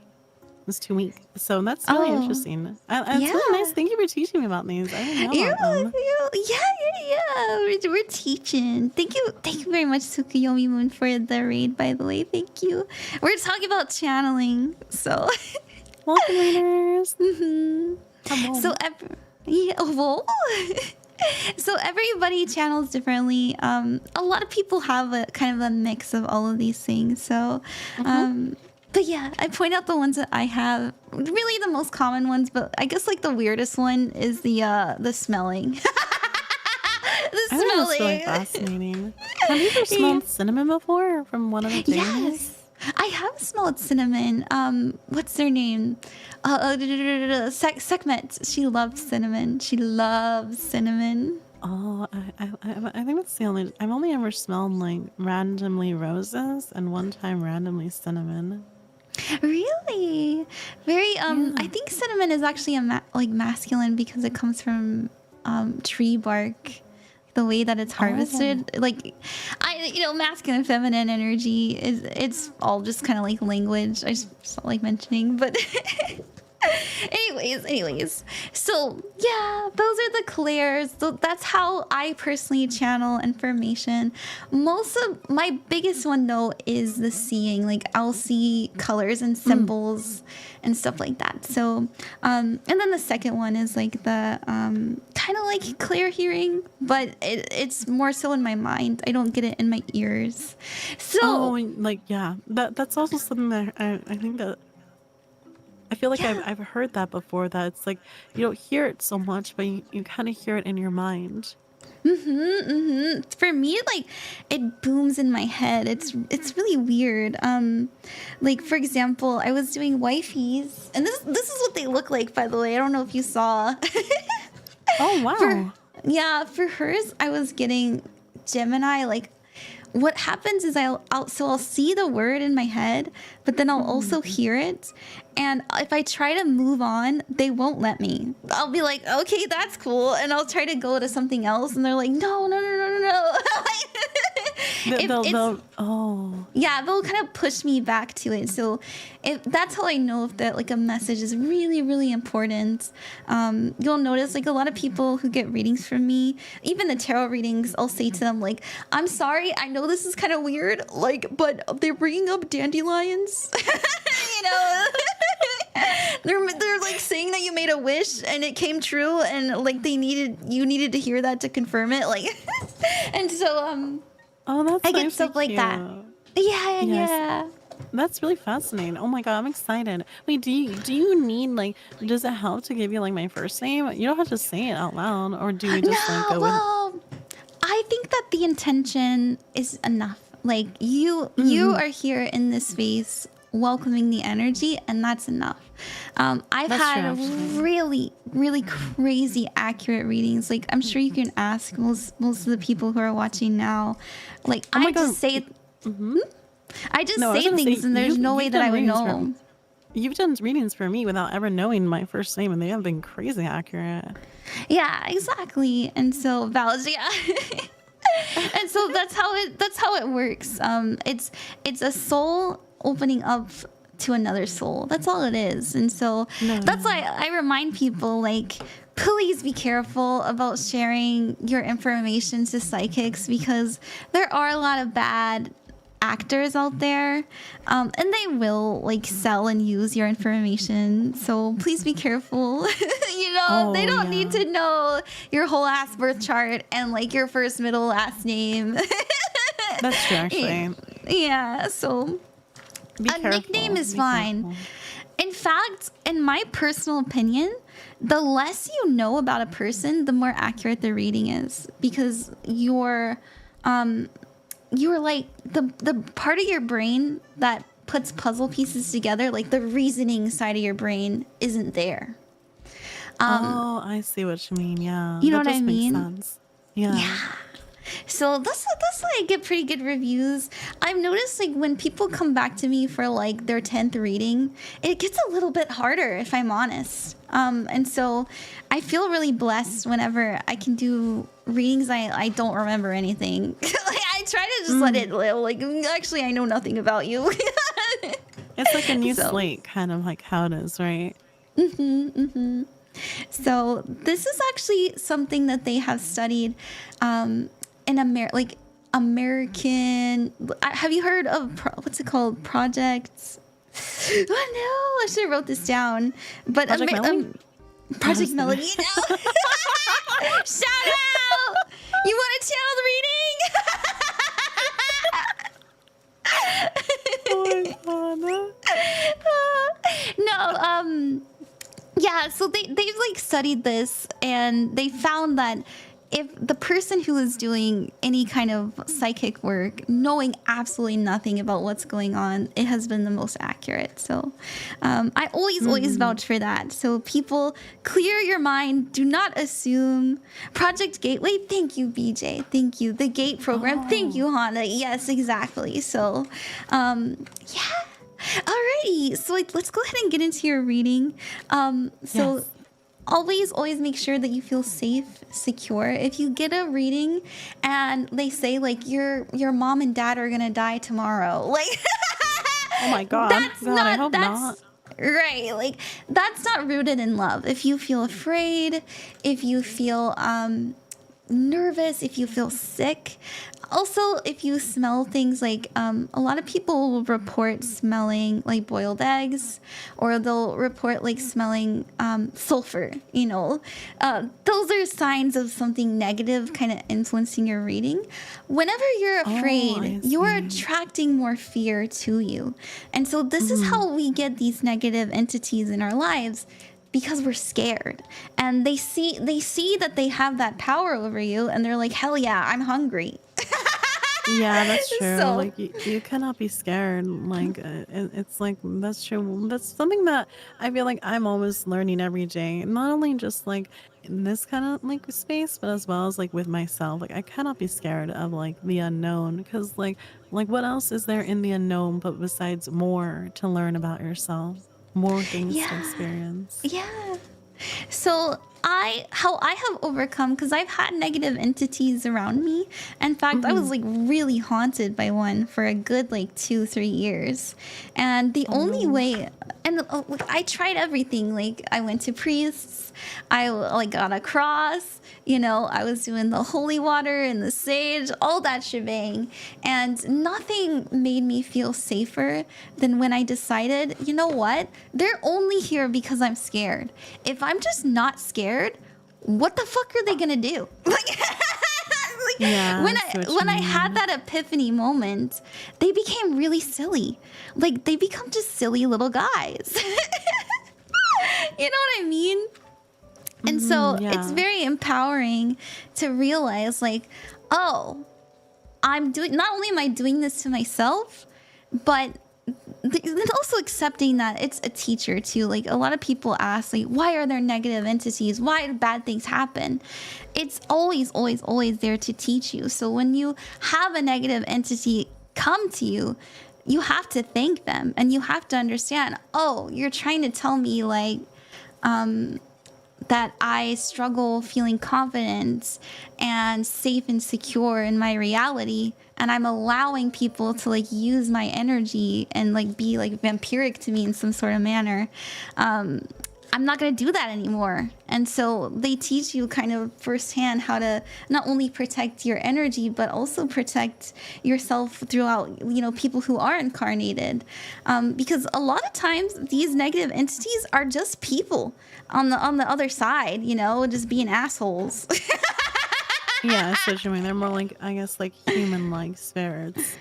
was too weak. So that's really interesting. It's really nice. Thank you for teaching me about these. I didn't know about them. We're teaching. Thank you very much, Tsukuyomi Moon, for the raid, by the way. Thank you. We're talking about channeling, so welcome, readers. So so everybody channels differently. A lot of people have a kind of a mix of all of these things. So but yeah, I point out the ones that I have, really the most common ones, but I guess like the weirdest one is the smelling. The smelling. That's really fascinating. Have you ever smelled cinnamon before from one of the deities? Yes, I have smelled cinnamon. What's their name? Sekhmet. She loves cinnamon. Oh, I think that's the only. I've only ever smelled like randomly roses, and one time randomly cinnamon. Really? Very I think cinnamon is actually like masculine, because it comes from tree bark, the way that it's harvested. Like masculine, feminine energy it's all just kind of like language. I just don't like mentioning, but anyways. So yeah, those are the clairs. So that's how I personally channel information. Most of my biggest one though is the seeing. Like I'll see colors and symbols and stuff like that. So and then the second one is like the kind of like clear hearing, but it's more so in my mind. I don't get it in my ears. So that's also something that I think that I feel like I've heard that before, that it's like you don't hear it so much, but you kind of hear it in your mind. For me, like it booms in my head. It's really weird. Like for example, I was doing wifeys, and this is what they look like, by the way. I don't know if you saw. Oh wow. For hers, I was getting Gemini. Like what happens is I'll see the word in my head, but then I'll also hear it. And if I try to move on, they won't let me. I'll be like, okay, that's cool. And I'll try to go to something else. And they're like, no. They'll kind of push me back to it. So that's how I know if that like a message is really, really important. You'll notice like a lot of people who get readings from me, even the tarot readings, I'll say to them like, I'm sorry, I know this is kind of weird, like, but they're bringing up dandelions. You know, they're like saying that you made a wish and it came true, and like you needed to hear that to confirm it, like. And so that's I get stuff like that. Yeah. That's really fascinating. Oh my god, I'm excited. Wait, do you need like, does it help to give you like my first name? You don't have to say it out loud, or do you just like go with? I think that the intention is enough. Like you are here in this space welcoming the energy, and that's enough. I've had really, really crazy accurate readings. Like I'm sure you can ask most of the people who are watching now. Like I just say things, and there's no way that I would know. You've done readings for me without ever knowing my first name, and they have been crazy accurate. Yeah, exactly. And so and so that's how it works. It's a soul opening up to another soul. That's all it is. And so that's why I remind people, like, please be careful about sharing your information to psychics, because there are a lot of bad actors out there, and they will like sell and use your information. So please be careful. You know, they don't need to know your whole ass birth chart and like your first, middle, last name. That's true, actually. Yeah, so a nickname is fine. In fact, in my personal opinion, the less you know about a person, the more accurate the reading is, because you're like the part of your brain that puts puzzle pieces together, like the reasoning side of your brain isn't there. I see what you mean. Yeah, you know what I mean? Makes sense. Yeah. So that's why I get pretty good reviews. I've noticed like when people come back to me for like their 10th reading, it gets a little bit harder, if I'm honest. And so I feel really blessed whenever I can do readings. I don't remember anything. Like I try to just let it live. Like actually, I know nothing about you. It's like a new slate, kind of like how it is, right? So this is actually something that they have studied in American. Have you heard of what's it called? Project. Oh no! I should have wrote this down. But Project Melody. Project Melody. Shout out! You want to channel the reading? Oh my god. No. Yeah, so they've like studied this, and they found that if the person who is doing any kind of psychic work, knowing absolutely nothing about what's going on, it has been the most accurate. So I always vouch for that. So people, clear your mind. Do not assume. Project Gateway, thank you, BJ. Thank you. The GATE program, thank you, Honda. Yes, exactly. So, yeah. Alrighty, so let's go ahead and get into your reading. Yes. Always make sure that you feel safe, secure. If you get a reading and they say like your mom and dad are gonna die tomorrow, like oh my god, I hope not. Right, like that's not rooted in love. If you feel afraid, if you feel nervous, if you feel sick, also if you smell things like a lot of people will report smelling like boiled eggs, or they'll report like smelling sulfur, you know, those are signs of something negative kind of influencing your reading. Whenever you're afraid, you're attracting more fear to you, and so this is how we get these negative entities in our lives, because we're scared, and they see that they have that power over you, and they're like, hell yeah, I'm hungry. Yeah, that's true. So Like you cannot be scared. Like it's like that's true. That's something that I feel like I'm always learning every day. Not only just like in this kind of like space, but as well as like with myself. Like I cannot be scared of like the unknown, because like what else is there in the unknown but besides more to learn about yourself, more things to experience. yeah. So how I have overcome, because I've had negative entities around me. In fact, I was like really haunted by one for a good like 2-3 years, and the only way, and I tried everything. Like I went to priests, I like got a cross, you know, I was doing the holy water and the sage, all that shebang, and nothing made me feel safer than when I decided, you know what, they're only here because I'm scared. If I'm just not scared, what the fuck are they gonna do? Like, Yeah, when I had that epiphany moment, they became really silly. Like they become just silly little guys. You know what I mean? And so it's very empowering to realize, like, oh, not only am I doing this to myself, but then also accepting that it's a teacher too. Like a lot of people ask, like, why are there negative entities? Why do bad things happen? It's always, always, always there to teach you. So when you have a negative entity come to you, you have to thank them, and you have to understand, oh, you're trying to tell me like, that I struggle feeling confident and safe and secure in my reality, and I'm allowing people to like use my energy and like be like vampiric to me in some sort of manner. I'm not going to do that anymore. And so they teach you kind of firsthand how to not only protect your energy, but also protect yourself throughout, you know, people who are incarnated. Because a lot of times these negative entities are just people on the other side, you know, just being assholes. Yeah, I see what you mean. They're more like, I guess, like human-like spirits.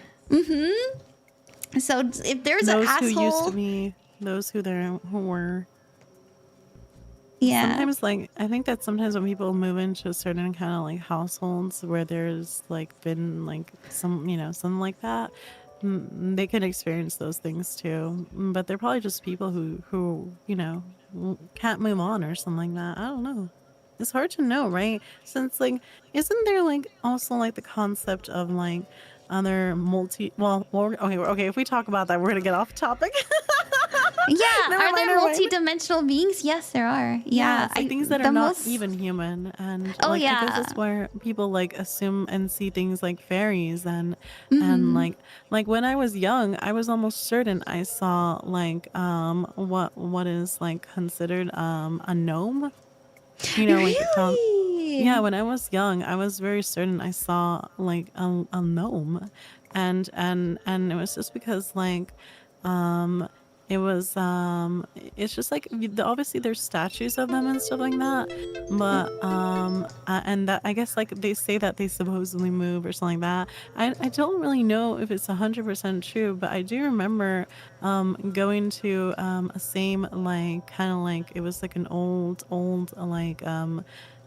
So if there's those an asshole, who used to be, those who were. Yeah. Sometimes, like, I think that sometimes when people move into certain kind of like households where there's like been like some, you know, something like that, they can experience those things too. But they're probably just people who, you know, can't move on or something like that. I don't know. It's hard to know, right? Since like, isn't there like also like the concept of like other okay, if we talk about that, we're gonna get off topic. Yeah, are there multi-dimensional beings? Yes, there are. Yeah, like things that are not even human, and like, I guess that's where people like assume and see things like fairies and like when I was young, I was almost certain I saw like what is like considered a gnome. You know, like yeah, when I was young, I was very certain I saw like a gnome, and it was just because like it was it's just like obviously there's statues of them and stuff like that, but and that I guess like they say that they supposedly move or something like that. I don't really know if it's 100% true, but I do remember going to a same like kind of like it was like an old like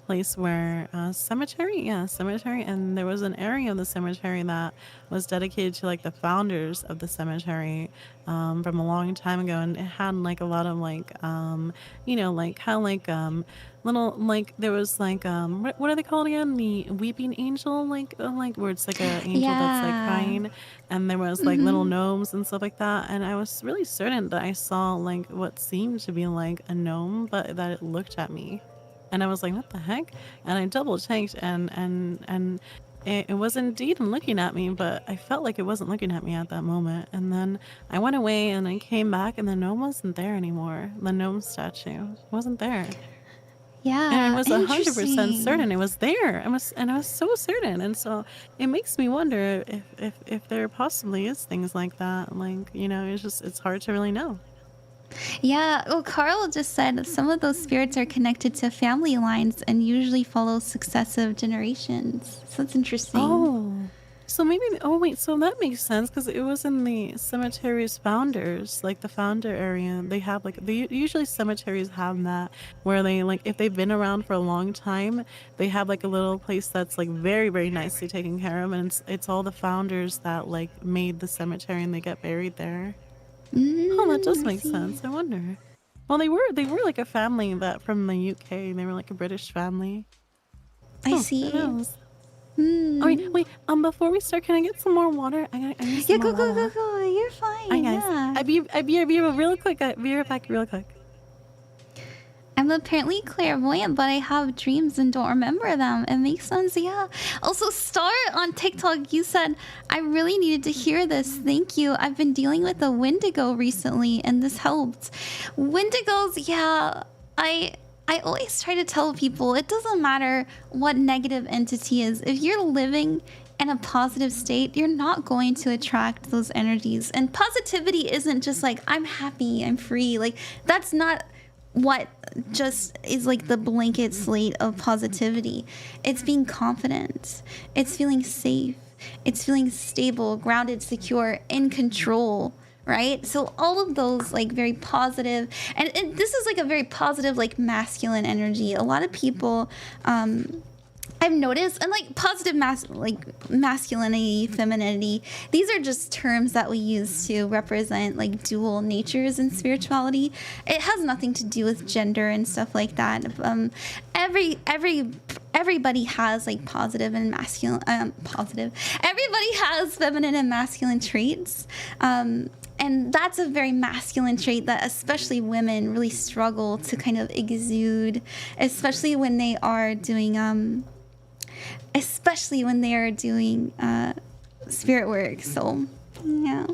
place where cemetery, and there was an area of the cemetery that was dedicated to like the founders of the cemetery from a long time ago, and it had like a lot of like you know, like kind of like little like there was like what are they called again, the weeping angel, like where it's like an angel that's like crying, and there was like little gnomes and stuff like that, and I was really certain that I saw like what seemed to be like a gnome, but that it looked at me. And I was like, what the heck? And I double checked, and it was indeed looking at me, but I felt like it wasn't looking at me at that moment. And then I went away and I came back and the gnome wasn't there anymore. The gnome statue wasn't there. And I Yeah, was 100% interesting. certain it was there. I was so certain. And so it makes me wonder if there possibly is things like that. Like, you know, it's hard to really know. Yeah, well, Carl just said some of those spirits are connected to family lines and usually follow successive generations. So that's interesting. Oh, so maybe, oh wait, so that makes sense because it was in the cemetery's founders, like the founder area. They have like, usually cemeteries have that where they like, if they've been around for a long time, they have like a little place that's like very, very nicely taken care of. And it's all the founders that like made the cemetery and they get buried there. Oh, that does I make see. sense. I wonder. Well, they were like a family that from the UK. They were like a British family. I Oh, see. who knows? Hmm. Oh, wait. Before we start, can I get some more water? I need some Yeah, more go, water. go. You're fine. Hi guys. Yeah. I'll be real quick. I'll be right back real quick. I'm apparently clairvoyant, but I have dreams and don't remember them. It makes sense, yeah. Also, Star on TikTok, you said, I really needed to hear this. Thank you. I've been dealing with a Wendigo recently, and this helped. Wendigos, yeah, I always try to tell people, it doesn't matter what negative entity is. If you're living in a positive state, you're not going to attract those energies. And positivity isn't just like, I'm happy, I'm free. Like, that's not what just is like the blanket slate of positivity. It's being confident. It's feeling safe. It's feeling stable, grounded, secure, in control, right? So all of those like very positive, and this is like a very positive like masculine energy. A lot of people I've noticed, and like positive masculinity, femininity, these are just terms that we use to represent like dual natures in spirituality. It has nothing to do with gender and stuff like that. Everybody has like positive and masculine, everybody has feminine and masculine traits. And that's a very masculine trait that especially women really struggle to kind of exude, especially when they are doing spirit work. So yeah.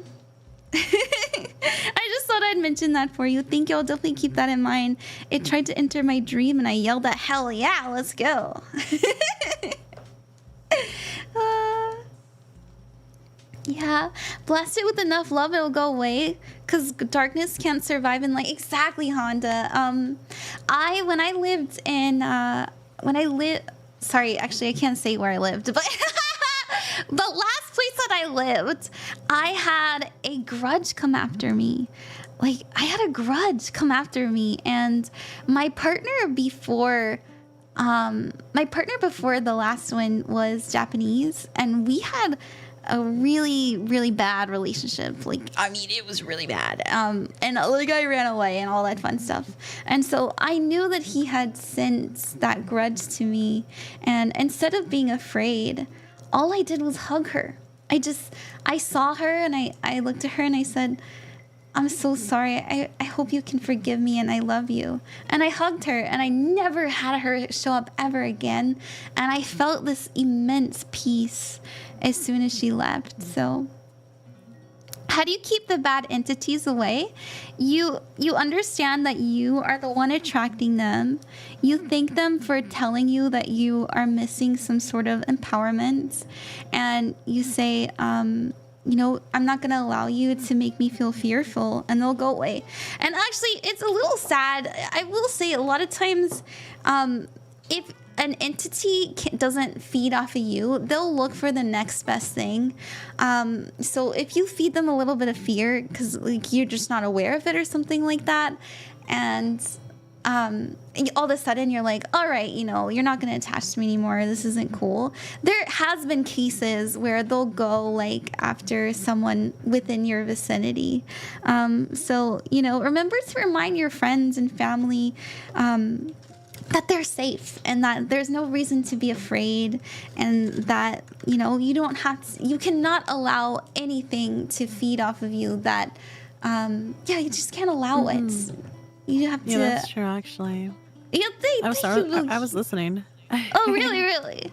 I just thought I'd mention that for you. Thank you. I'll definitely keep that in mind. It tried to enter my dream and I yelled at hell yeah, let's go. Yeah, blast it with enough love, it'll go away. Cause darkness can't survive in light. Exactly, Honda. Sorry, actually, I can't say where I lived, but the last place that I lived, I had a grudge come after me. Like, I had a grudge come after me, and my partner before the last one was Japanese, and we had a really, really bad relationship. Like, I mean, it was really bad. And like I ran away and all that fun stuff. And so I knew that he had sent that grudge to me. And instead of being afraid, all I did was hug her. I saw her and I looked at her and I said, I'm so sorry. I hope you can forgive me and I love you. And I hugged her and I never had her show up ever again. And I felt this immense peace as soon as she left. So how do you keep the bad entities away? You understand that you are the one attracting them. You thank them for telling you that you are missing some sort of empowerment. And you say, I'm not going to allow you to make me feel fearful, and they'll go away. And actually, it's a little sad. I will say a lot of times, if an entity doesn't feed off of you, they'll look for the next best thing. So if you feed them a little bit of fear, because like you're just not aware of it or something like that, and all of a sudden you're like, all right, you're not going to attach to me anymore. This isn't cool. There has been cases where they'll go like after someone within your vicinity. So, remember to remind your friends and family, that they're safe and that there's no reason to be afraid, and that, you cannot allow anything to feed off of you that, you just can't allow it. You have to. Yeah, that's true, actually. Yeah, I was listening. Oh, really, really?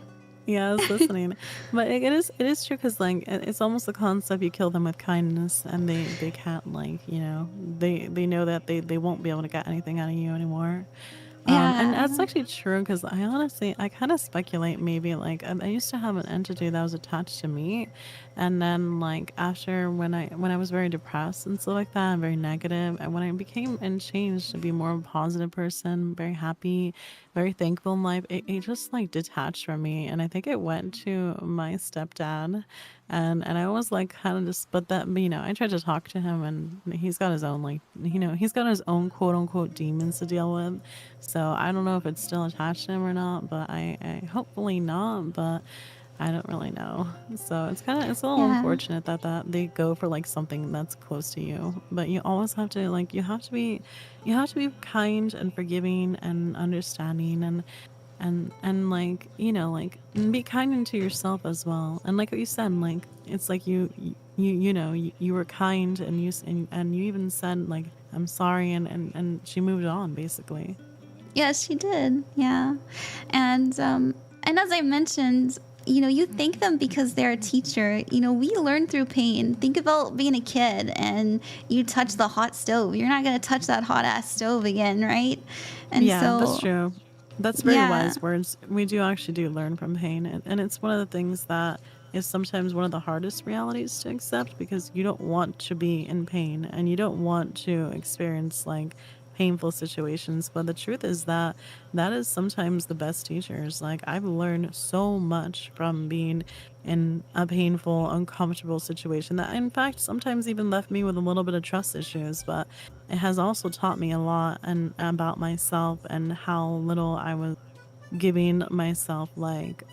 Yeah, I was listening, but it is true because like it's almost the concept you kill them with kindness, and they can't like they know that they won't be able to get anything out of you anymore. And Yeah. that's actually true because I kind of speculate maybe like I used to have an entity that was attached to me, and then like after when I was very depressed and stuff like that, and very negative, and when I became and changed to be more of a positive person, very happy, very thankful in life, it just like detached from me, and I think it went to my stepdad, and I was like kind of just but that I tried to talk to him, and he's got his own like he's got his own quote unquote demons to deal with, so I don't know if it's still attached to him or not, but I hopefully not, but I don't really know. So it's a little Yeah. unfortunate that they go for like something that's close to you, but you always have to like you have to be kind and forgiving and understanding, and like like and be kind to yourself as well, and like what you said, like it's like you were kind, and and you even said like I'm sorry, and she moved on basically. Yes, she did. Yeah. And as I mentioned, you thank them because they're a teacher. We learn through pain. Think about being a kid and you touch the hot stove. You're not going to touch that hot ass stove again, right? And Yeah, that's so, true. That's very yeah. wise words. We do actually do learn from pain, and it's one of the things that is sometimes one of the hardest realities to accept, because you don't want to be in pain and you don't want to experience like painful situations, but the truth is that that is sometimes the best teachers. Like I've learned so much from being in a painful, uncomfortable situation that in fact sometimes even left me with a little bit of trust issues, but it has also taught me a lot and about myself and how little I was giving myself like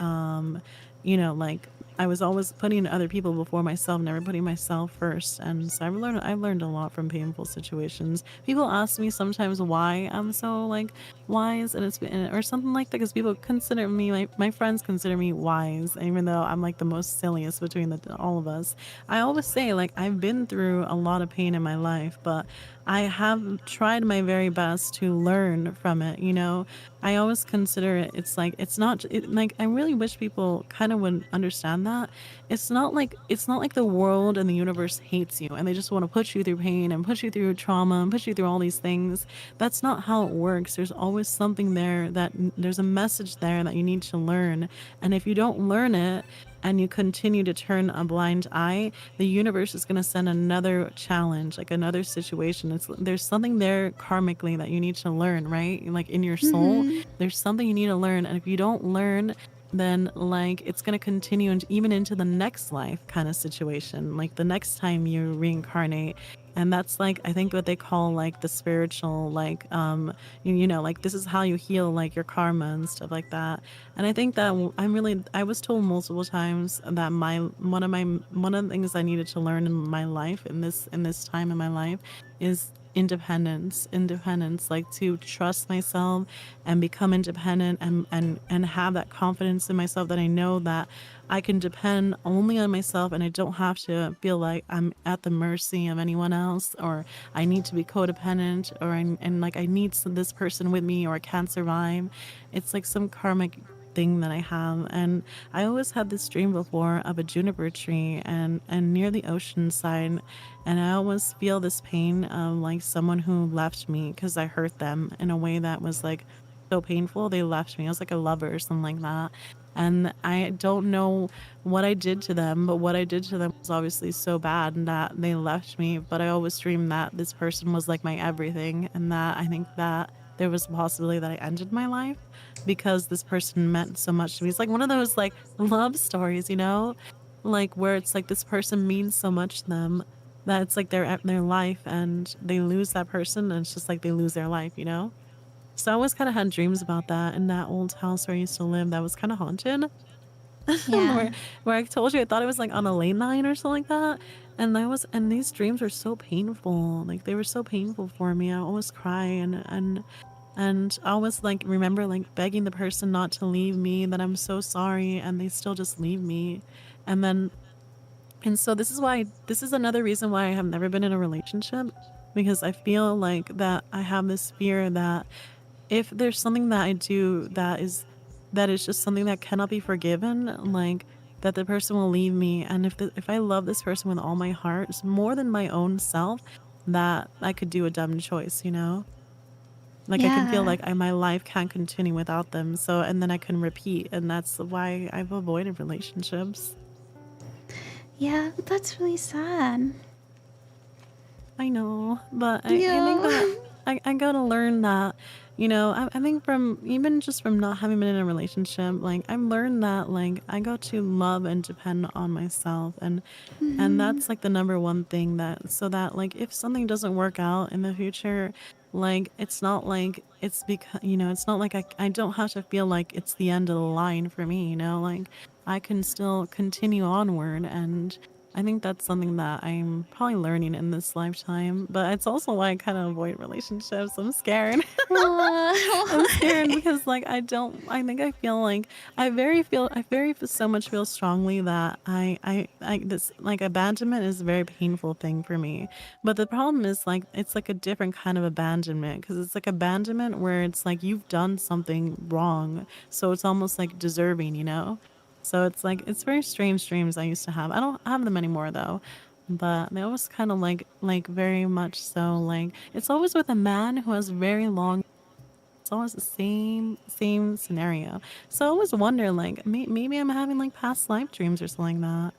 I was always putting other people before myself, never putting myself first. And so I've learned a lot from painful situations. People ask me sometimes why I'm so like wise, and it's been or something like that, because people consider me my friends consider me wise, even though I'm like the most silliest between all of us. I always say like I've been through a lot of pain in my life, but I have tried my very best to learn from it. I always consider it's like it's not like I really wish people kind of would understand that it's not like the world and the universe hates you and they just want to put you through pain and put you through trauma and put you through all these things. That's not how it works. There's always something there, there's a message there that you need to learn, and if you don't learn it and you continue to turn a blind eye, the universe is going to send another challenge, like another situation. There's something there karmically that you need to learn, right? Like in your soul, Mm-hmm. there's something you need to learn, and if you don't learn, then like it's going to continue even into the next life kind of situation, like the next time you reincarnate. And that's like I think what they call like the spiritual like like this is how you heal like your karma and stuff like that. And I think that I was told multiple times that one of the things I needed to learn in my life, in this time in my life, is independence, like to trust myself and become independent, and have that confidence in myself that I know that I can depend only on myself, and I don't have to feel like I'm at the mercy of anyone else, or I need to be codependent, and like I need this person with me or I can't survive. It's like some karmic thing that I have. And I always had this dream before of a juniper tree and near the ocean side, and I always feel this pain of like someone who left me because I hurt them in a way that was like so painful. They left me. I was like a lover or something like that. And I don't know what I did to them, but what I did to them was obviously so bad and that they left me. But I always dreamed that this person was like my everything, and that I think that there was a possibility that I ended my life because this person meant so much to me. It's like one of those like love stories, like where it's like this person means so much to them that it's like their life, and they lose that person, and it's just like they lose their life. So I always kind of had dreams about that in that old house where I used to live that was kind of haunted. Yeah. where I told you I thought it was like on a lane line or something like that. And these dreams were so painful. Like they were so painful for me. I always cry, and I always like remember like begging the person not to leave me, that I'm so sorry, and they still just leave me. And then and so this is another reason why I have never been in a relationship, because I feel like that I have this fear that if there's something that I do that is that is just something that cannot be forgiven, like that the person will leave me. And if I love this person with all my heart, it's more than my own self, that I could do a dumb choice, you know? Like I can feel Yeah. like my life can't continue without them. So, and then I can repeat. And that's why I've avoided relationships. Yeah, that's really sad. I know, but I think Yeah. that I gotta learn that, you know, I think from even just from not having been in a relationship, like I've learned that like I got to love and depend on myself, and that's like the number one thing, that so that like if something doesn't work out in the future, like it's not like it's because, you know, it's not like I don't have to feel like it's the end of the line for me, you know, like I can still continue onward. And I think that's something that I'm probably learning in this lifetime, but it's also why I kind of avoid relationships. I'm scared. I'm scared because like I think I feel like I very so much feel strongly that I this like abandonment is a very painful thing for me. But the problem is like it's like a different kind of abandonment, because it's like abandonment where it's like you've done something wrong, so it's almost like deserving, you know? So it's like it's very strange dreams I used to have. I don't have them anymore though. But they always kind of like very much so like it's always with a man who has very long. It's always the same scenario. So I always wonder like maybe I'm having like past life dreams or something like that.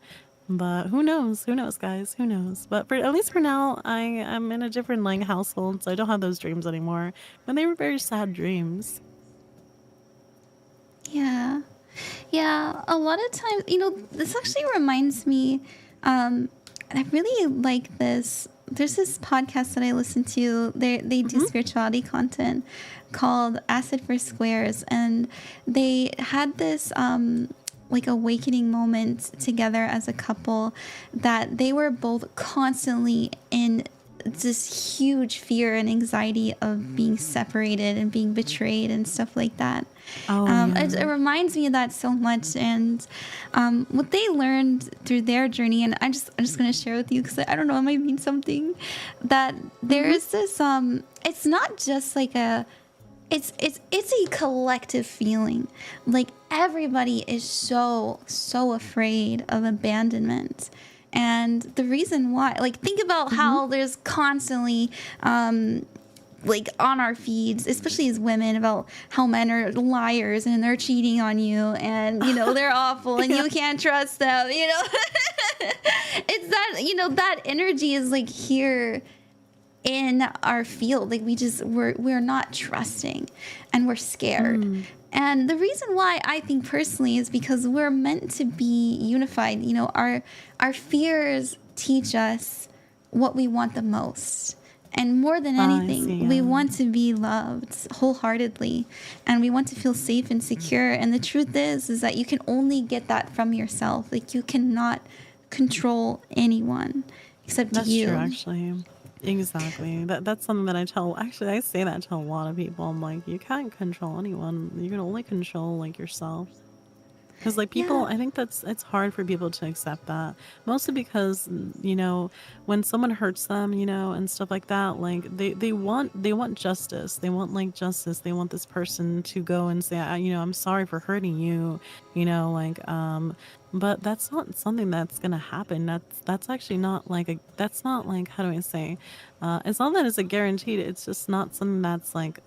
But who knows? Who knows, guys? Who knows? But for at least for now, I am in a different like household, so I don't have those dreams anymore. But they were very sad dreams. Yeah. Yeah, a lot of times, this actually reminds me, I really like this. There's this podcast that I listen to. They do spirituality content called Acid for Squares, and they had this like awakening moment together as a couple, that they were both constantly in this huge fear and anxiety of being separated and being betrayed and stuff like that. Oh It reminds me of that so much, and what they learned through their journey. And I'm just going to share with you, because I don't know, it might mean something. That there's this. It's not just like a. It's a collective feeling. Like everybody is so afraid of abandonment. And the reason why, like, think about how there's constantly, like, on our feeds, especially as women, about how men are liars and they're cheating on you, and, they're awful and you can't trust them, It's that, that energy is, like, here in our field. Like, we're not trusting, and we're scared. And the reason why, I think personally, is because we're meant to be unified. Our fears teach us what we want the most. And more than anything, we want to be loved wholeheartedly, and we want to feel safe and secure. And the truth is that you can only get that from yourself. Like, you cannot control anyone except you. That's true, actually. Exactly. That's something that I say that to a lot of people. I'm like, you can't control anyone. You can only control like yourself. Because like people, I think it's hard for people to accept that. Mostly because, when someone hurts them, and stuff like that, like they want justice. They want like justice. They want this person to go and say, I'm sorry for hurting you, but that's not something that's gonna happen. That's actually not like that's not like, how do I say? It's not that it's a guaranteed. It's just not something that's like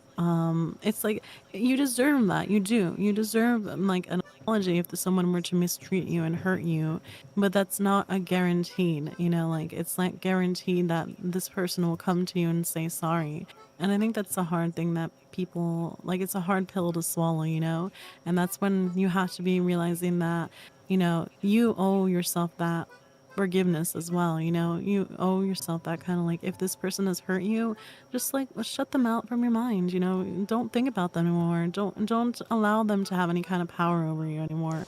it's like you deserve that. You do. You deserve like an apology if someone were to mistreat you and hurt you, but that's not a guaranteed. Like it's not guaranteed that this person will come to you and say sorry. And I think that's a hard thing that people like. It's a hard pill to swallow, and that's when you have to be realizing that you owe yourself that forgiveness as well. You owe yourself that kind of like, if this person has hurt you, just like shut them out from your mind. Don't think about them anymore. Don't allow them to have any kind of power over you anymore.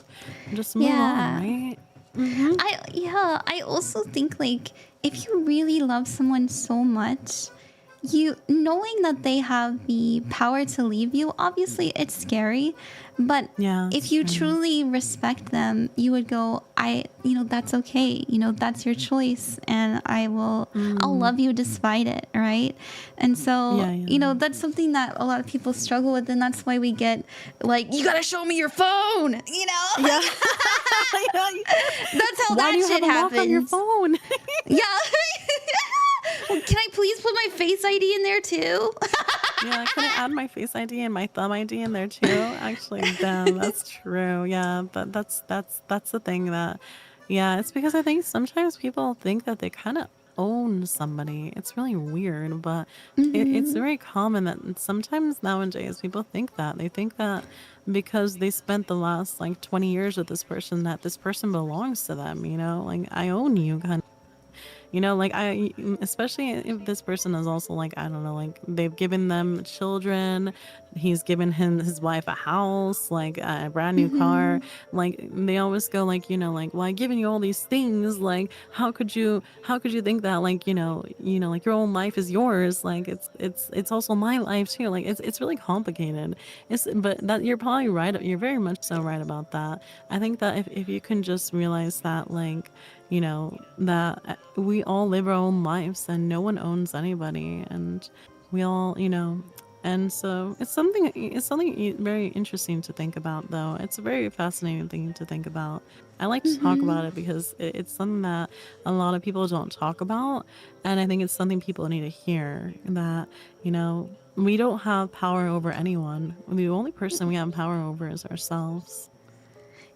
Just move on, right? I also think, like, if you really love someone so much, you knowing that they have the power to leave you, obviously it's scary, but Yeah, if you truly respect them, you would go, that's okay, that's your choice, and I'll love you despite it, right? And so that's something that a lot of people struggle with, and that's why we get like, you gotta show me your phone, Yeah. That's how Why that do you shit have a happens. lock on your phone? Yeah. Well, can I please put my Face ID in there too? Yeah, can I add my Face ID and my Thumb ID in there too? Actually, damn, that's true. Yeah, but that's the thing that, yeah, it's because I think sometimes people think that they kind of own somebody. It's really weird, but it's very common that sometimes nowadays people think that. They think that because they spent the last like 20 years with this person, that this person belongs to them, like I own you kind of. Like especially if this person is also like, I don't know, like they've given them children, he's given his wife a house, like a brand new car. Like they always go like, like, well, I've given you all these things. Like, how could you think that like, like your own life is yours? Like it's also my life too. Like it's really complicated. But that you're probably right. You're very much so right about that. I think that if you can just realize that like, that we all live our own lives and no one owns anybody, and we all, and so it's something very interesting to think about, though. It's a very fascinating thing to think about. I like to talk about it because it's something that a lot of people don't talk about, and I think it's something people need to hear, that, we don't have power over anyone. The only person we have power over is ourselves.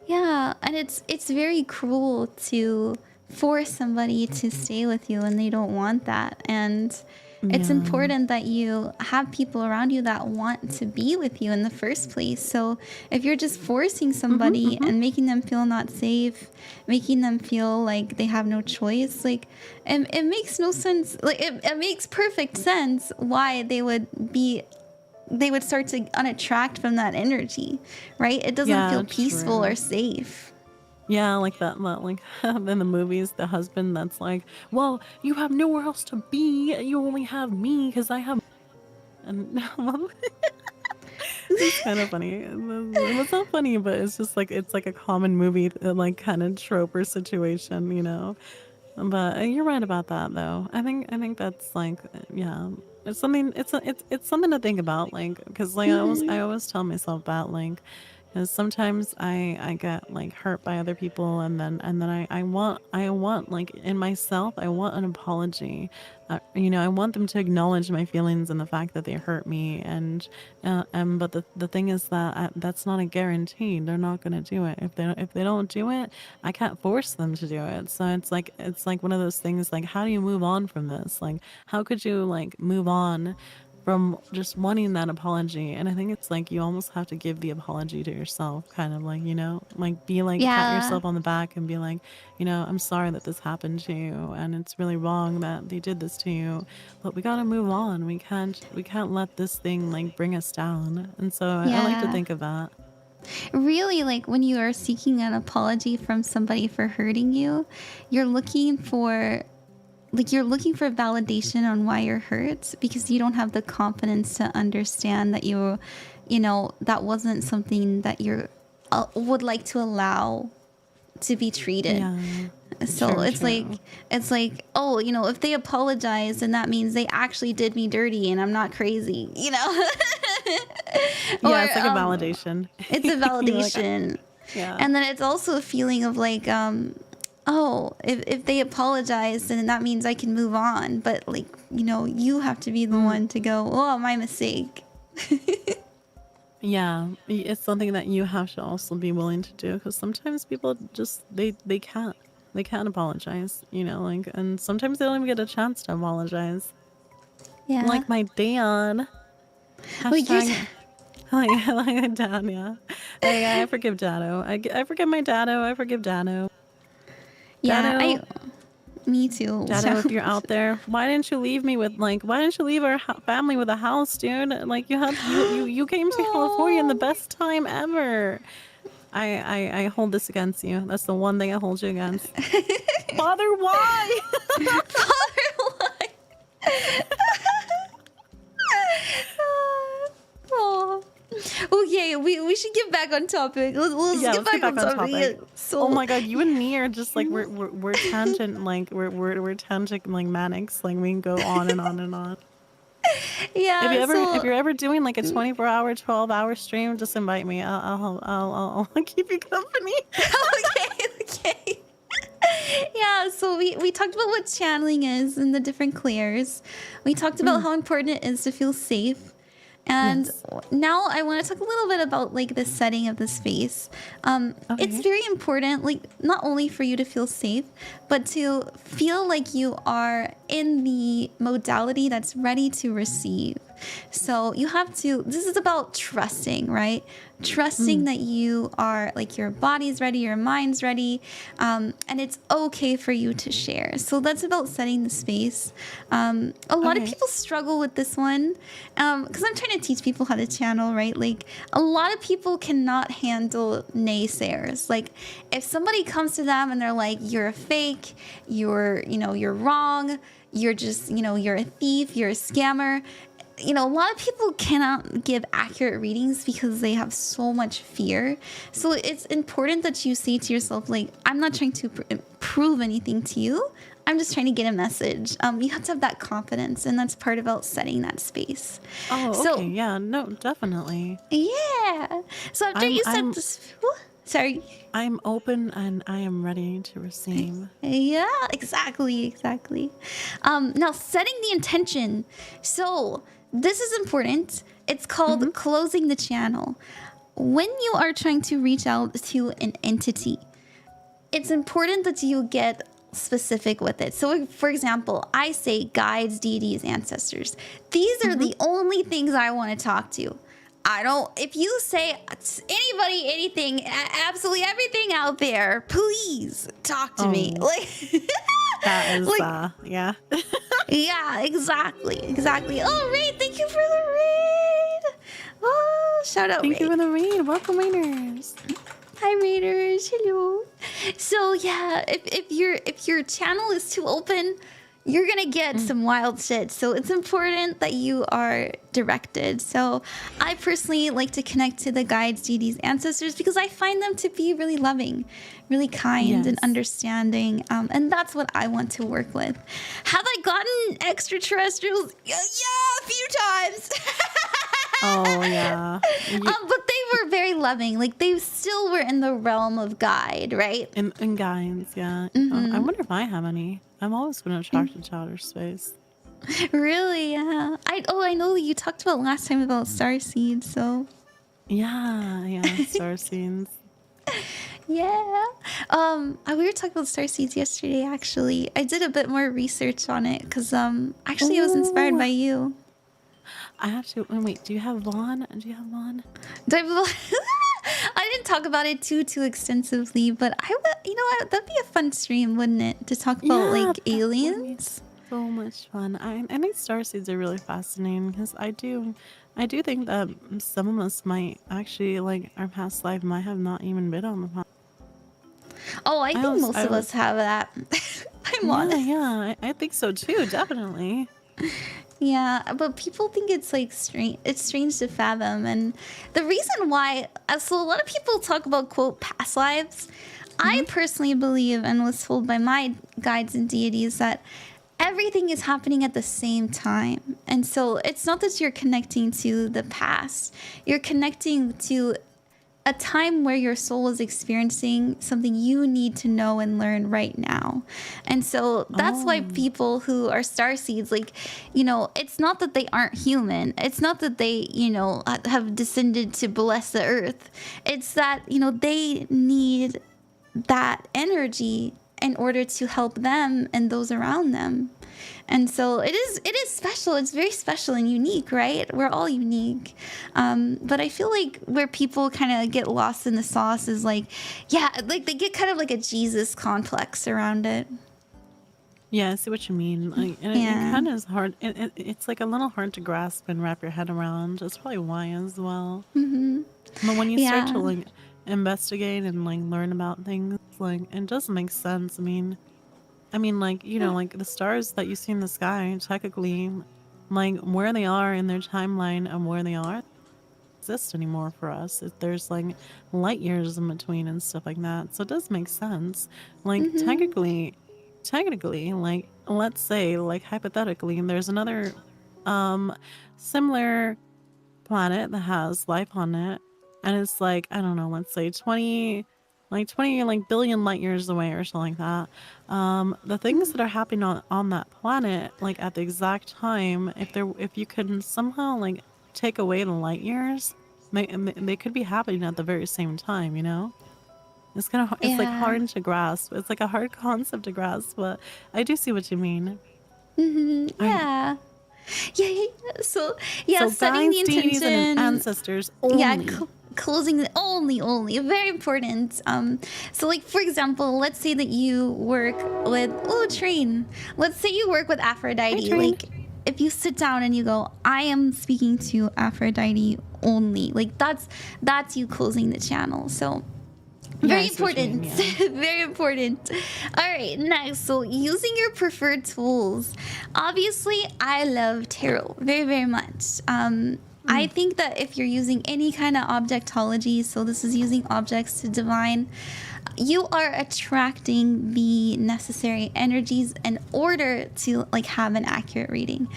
Yeah, and it's very cruel to force somebody to stay with you and they don't want that. And it's important that you have people around you that want to be with you in the first place. So if you're just forcing somebody and making them feel not safe, making them feel like they have no choice, like it makes no sense. Like it makes perfect sense why they would start to unattract from that energy, right? It doesn't feel peaceful or safe. Yeah, like that, like in the movies, the husband that's like, well, you have nowhere else to be. You only have me because I have. And it's kind of funny. It's not funny, but it's just like, it's like a common movie, like kind of trope or situation. But you're right about that, though. I think that's like, yeah, it's something. It's something to think about, like, because like I always tell myself that, like, because sometimes I get like hurt by other people, and then I want like in myself, I want an apology. I want them to acknowledge my feelings and the fact that they hurt me, and but the thing is that that's not a guarantee. They're not gonna do it. If they don't do it, I can't force them to do it. So it's like one of those things, like, how do you move on from this? Like, how could you like move on from just wanting that apology? And I think it's like you almost have to give the apology to yourself, kind of like, like be like, pat yourself on the back and be like, I'm sorry that this happened to you, and it's really wrong that they did this to you, but we gotta move on. We can't let this thing like bring us down. And so I like to think of that. Really, like when you are seeking an apology from somebody for hurting you, you're looking for validation on why you're hurt, because you don't have the confidence to understand that that wasn't something that you would like to allow to be treated. So True. it's like, oh, if they apologize, then that means they actually did me dirty and I'm not crazy, Yeah, it's like a validation. It's a validation. Yeah. And then it's also a feeling of like, oh, if they apologize, then that means I can move on. But like, you have to be the one to go, oh, my mistake. Yeah, it's something that you have to also be willing to do, because sometimes people just they can't apologize, like, and sometimes they don't even get a chance to apologize. Yeah. Like my dad. Hashtag, like dad, yeah. I forgive Dado. I forgive my Dado. I forgive Dado. Yeah, Dado, me too. Dado, if you're out there, why didn't you leave our family with a house, dude? Like, you came to California in the best time ever. I hold this against you. That's the one thing I hold you against. Father, why? Father, why? Okay, we should get back on topic. Let's Yeah, get let's back get back on on topic. topic. Yeah, so Oh my god, you and me are just like we're tangent like we're tangent like manics. Like we can go on and on and on. yeah, If so you're ever doing like a 24-hour, 12-hour stream, just invite me. I'll keep you company. okay. Yeah, so we talked about what channeling is and the different clairs. We talked about how important it is to feel safe. And Yes. now I want to talk a little bit about like the setting of the space. It's Okay. very important, like not only for you to feel safe, but to feel like you are in the modality that's ready to receive. So you have to, this is about trusting, right? Trusting that you are, like your body's ready, your mind's ready, and it's okay for you to share. So that's about setting the space. A lot of Okay. people struggle with this one because I'm trying to teach people how to channel, right? Like a lot of people cannot handle naysayers. Like if somebody comes to them and they're like, you're a fake, you're wrong, you're just, you're a thief, you're a scammer. A lot of people cannot give accurate readings because they have so much fear. So it's important that you say to yourself, like, I'm not trying to prove anything to you. I'm just trying to get a message. You have to have that confidence, and that's part about setting that space. Oh, So, okay. Yeah, no, definitely. yeah. So after you set I'm this, sorry. I'm open and I am ready to receive. Yeah, exactly. Now, setting the intention. So, this is important. It's called closing the channel. When you are trying to reach out to an entity, it's important that you get specific with it. So, for example, I say guides, deities, ancestors. These are the only things I want to talk to. If you say anybody, anything, absolutely everything out there, please talk to me. Like, That is, like, yeah. yeah, exactly. Oh, Ray, thank you for the raid. Oh, shout out, Thank Ray. you for the raid. Welcome, raiders. Hi, raiders. Hello. So yeah, if your channel is too open, you're gonna get some wild shit. So it's important that you are directed. So I personally like to connect to the guides, deities, ancestors because I find them to be really loving, really kind and Yes. understanding. And that's what I want to work with. Have I gotten extraterrestrials? Yeah, a few times. Oh, yeah. But they were very loving. Like they still were in the realm of guide, right? In guides, yeah. I wonder if I have any. I'm always been attracted to outer space. Really? Yeah. I know you talked about last time about star seeds. So Yeah, star scenes. yeah. We were talking about star seeds yesterday. Actually, I did a bit more research on it because actually I was inspired by you. I have to wait. Do you have Vaughn? Do you have Vaughn? I didn't talk about it too extensively, but I would, that'd be a fun stream, wouldn't it? To talk about like that would be aliens. so much fun. I think starseeds are really fascinating because I do think that some of us might actually like our past life might have not even been on the planet. Oh, I think most of us have that. I'm honest. Yeah, I think so too. Definitely. Yeah, but people think it's like strange. It's strange to fathom, and the reason why. So a lot of people talk about quote past lives. I personally believe, and was told by my guides and deities, that everything is happening at the same time, and so it's not that you're connecting to the past. You're connecting to a time where your soul is experiencing something you need to know and learn right now. And so that's why people who are starseeds, like, it's not that they aren't human. It's not that they, have descended to bless the earth. It's that, they need that energy in order to help them and those around them. And so it is special. It's very special and unique, right? We're all unique. But I feel like where people kind of get lost in the sauce is like they get kind of like a Jesus complex around it. Yeah, I see what you mean. Like, and it kind of is hard. It's like a little hard to grasp and wrap your head around. That's probably why as well. But when you start to like investigate and like learn about things, like it does make sense. I mean, like, like the stars that you see in the sky, technically, like where they are in their timeline and where they are, exist anymore for us. There's like light years in between and stuff like that. So it does make sense. Like technically, like let's say like hypothetically, there's another similar planet that has life on it, and it's like, I don't know, let's say 20 billion light years away or something like that. The things that are happening on that planet, like at the exact time, if you could somehow like take away the light years, they could be happening at the very same time, you know? It's kind of, it's like hard to grasp. It's like a hard concept to grasp, but I do see what you mean. Yeah. So setting the guides, deities, intention, and ancestors only. Closing the only very important. So like for example, let's say that you work with train. Let's say you work with Aphrodite. Like if you sit down and you go, I am speaking to Aphrodite only. Like that's you closing the channel. So very important. Very important. All right, next. So using your preferred tools. Obviously, I love tarot very, very much. I think that if you're using any kind of objectology, so this is using objects to divine, you are attracting the necessary energies in order to like have an accurate reading.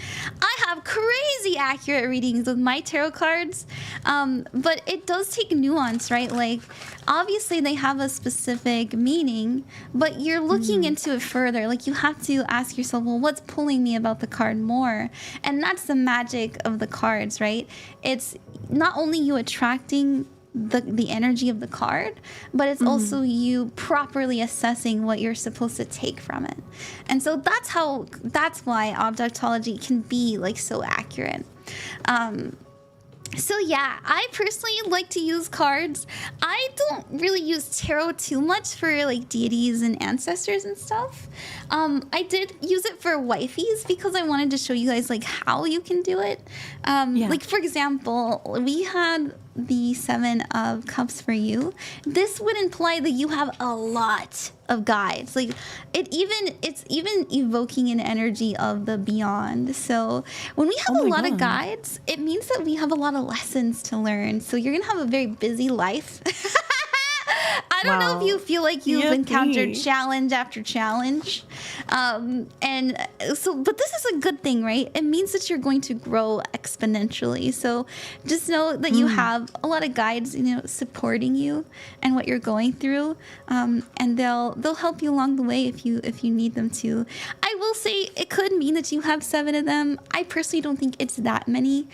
I have crazy accurate readings with my tarot cards, but it does take nuance, right? Like obviously they have a specific meaning, but you're looking into it further. Like you have to ask yourself, well, what's pulling me about the card more? And that's the magic of the cards, right? It's not only you attracting the energy of the card, but it's also you properly assessing what you're supposed to take from it. And so that's why objectology can be like so accurate. So yeah, I personally like to use cards. I don't really use tarot too much for like deities and ancestors and stuff. I did use it for wifeys because I wanted to show you guys like how you can do it. Like for example, we had the 7 of Cups for you. This would imply that you have a lot of guides. Like it's even evoking an energy of the beyond. So when we have a lot of guides, it means that we have a lot of lessons to learn. So you're gonna have a very busy life. I don't know if you feel like you've encountered challenge after challenge. But this is a good thing, right? It means that you're going to grow exponentially. So just know that you have a lot of guides, you know, supporting you and what you're going through. And they'll help you along the way if you need them to. I will say it could mean that you have 7 of them. I personally don't think it's that many.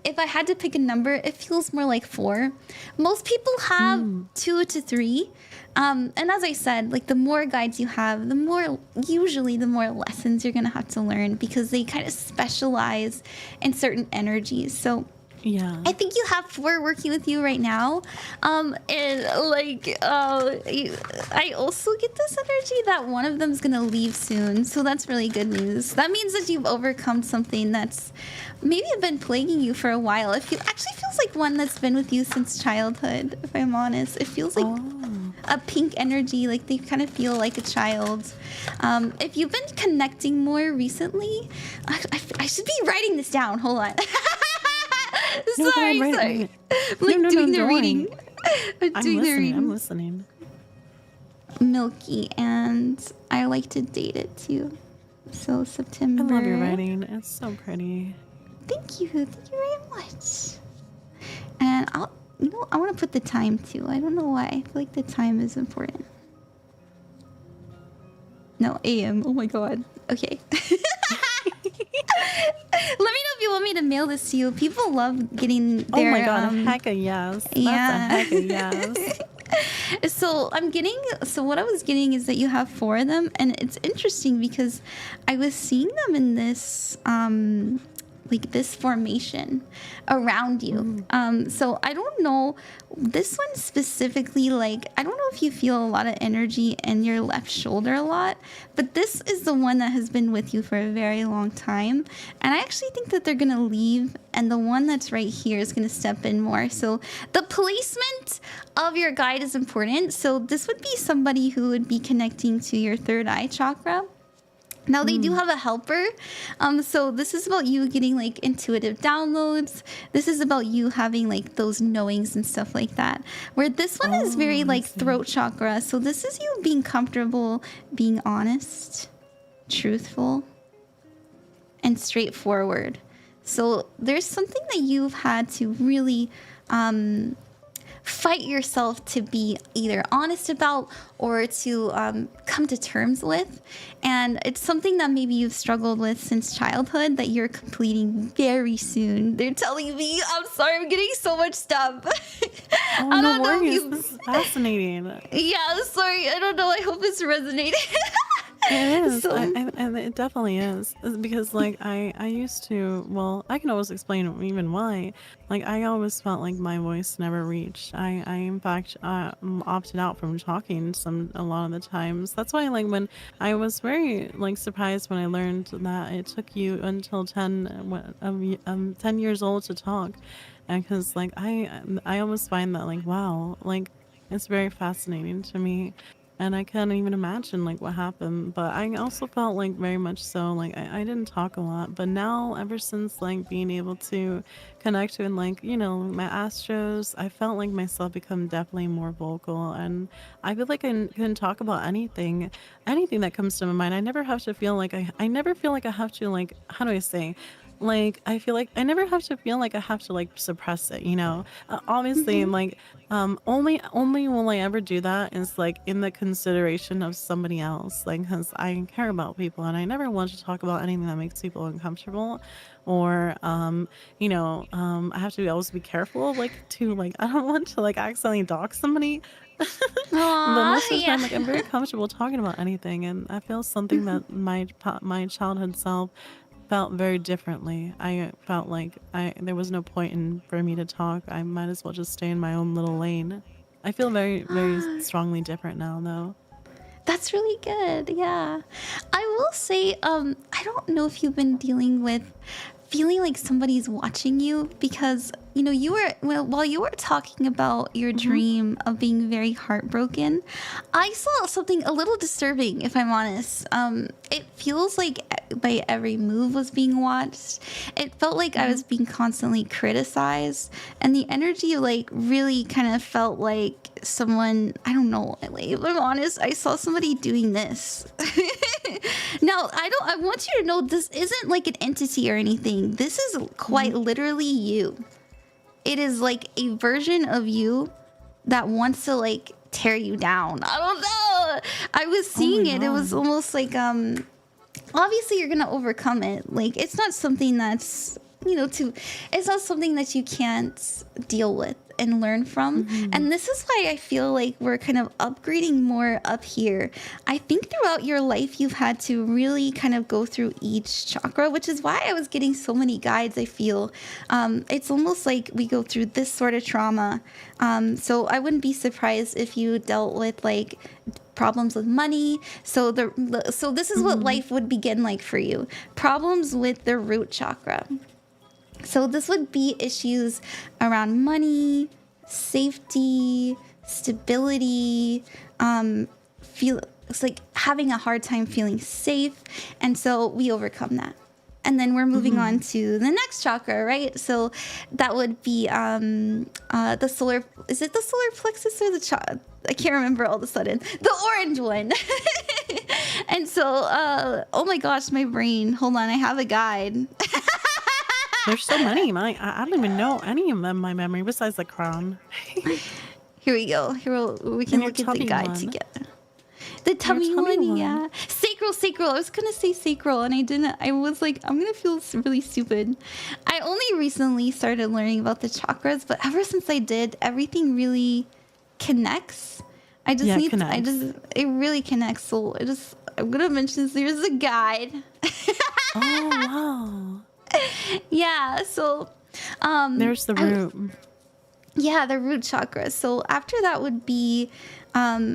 If I had to pick a number, it feels more like 4. Most people have 2 to 3. And as I said, like the more guides you have, the more lessons you're going to have to learn because they kind of specialize in certain energies. So yeah, I think you have 4 working with you right now. I also get this energy that one of them is going to leave soon. So that's really good news. That means that you've overcome something that's maybe been plaguing you for a while. It actually feels like one that's been with you since childhood, if I'm honest. It feels like a pink energy, like they kind of feel like a child. If you've been connecting more recently, I should be writing this down. Hold on. Sorry. I'm doing the reading. I'm listening. Milky, and I like to date it too. So September. I love your writing. It's so pretty. Thank you very much. And I want to put the time too. I don't know why. I feel like the time is important. No, AM. Oh my god. Okay. Let me know if you want me to mail this to you. People love getting their... Oh my god, hecka yes. Yeah. That's a hecka yes. So what I was getting is that you have 4 of them, and it's interesting because I was seeing them in this like this formation around you. So I don't know, this one specifically, like, I don't know if you feel a lot of energy in your left shoulder a lot, but this is the one that has been with you for a very long time. And I actually think that they're going to leave, and the one that's right here is going to step in more. So the placement of your guide is important. So this would be somebody who would be connecting to your third eye chakra. Now they do have a helper. So this is about you getting like intuitive downloads. This is about you having like those knowings and stuff like that. Where this one is very like throat chakra. So this is you being comfortable, being honest, truthful, and straightforward. So there's something that you've had to really fight yourself to be either honest about or to come to terms with. And it's something that maybe you've struggled with since childhood that you're completing very soon. They're telling me, I'm sorry, I'm getting so much stuff. Oh, I no don't know if worries. you... This is fascinating. Yeah, sorry. I don't know. I hope it's resonating. It is, So- and it definitely is, because like I used to, well, I can always explain even why. Like I always felt like my voice never reached. I in fact opted out from talking a lot of the times. That's why like when I was very like surprised when I learned that it took you until 10 years old to talk, and because like I almost find that like wow, like it's very fascinating to me. And I can't even imagine like what happened. But I also felt like very much so like I didn't talk a lot. But now ever since like being able to connect with like, you know, my astros, I felt like myself become definitely more vocal. And I feel like I can talk about anything that comes to my mind. I never have to feel like I never feel like I have to like, how do I say? Like I feel like I never have to feel like I have to like suppress it, you know. Obviously like only will I ever do that is like in the consideration of somebody else, like because I care about people and I never want to talk about anything that makes people uncomfortable, or you know, I have to always be careful like to like I don't want to like accidentally dox somebody. But most of the time, like I'm very comfortable talking about anything, and I feel something that my childhood self felt very differently. I felt like there was no point in for me to talk. I might as well just stay in my own little lane. I feel very, very strongly different now, though. That's really good. Yeah. I will say, I don't know if you've been dealing with feeling like somebody's watching you, because you know while you were talking about your dream of being very heartbroken, I saw something a little disturbing, if I'm honest. It feels like my every move was being watched. It felt like I was being constantly criticized, and the energy like really kind of felt like someone, I don't know, like, if I'm honest, I saw somebody doing this. Now I want you to know this isn't like an entity or anything. This is quite literally you. It is like a version of you that wants to like tear you down. I don't know. I was seeing it. It was almost like obviously you're gonna overcome it. Like it's not something that's, you know, it's not something that you can't deal with and learn from. And this is why I feel like we're kind of upgrading more up here. I think throughout your life you've had to really kind of go through each chakra, which is why I was getting so many guides. I feel it's almost like we go through this sort of trauma. So I wouldn't be surprised if you dealt with like problems with money. So this is what life would begin like for you. Problems with the root chakra. So this would be issues around money, safety, stability, it's like having a hard time feeling safe. And so we overcome that. And then we're moving on to the next chakra, right? So that would be the solar, is it the solar plexus or the I can't remember all of a sudden. The orange one. And so, oh my gosh, my brain. Hold on, I have a guide. There's so many. I don't even know any of them. My memory, besides the crown. Here we go. We can look at the guide together. The tummy one, yeah. Sacral. I was gonna say sacral, and I didn't. I was like, I'm gonna feel really stupid. I only recently started learning about the chakras, but ever since I did, everything really connects. It really connects. So I'm gonna mention there's a guide. Oh wow. Yeah, so there's the root. Yeah, the root chakra. So after that would be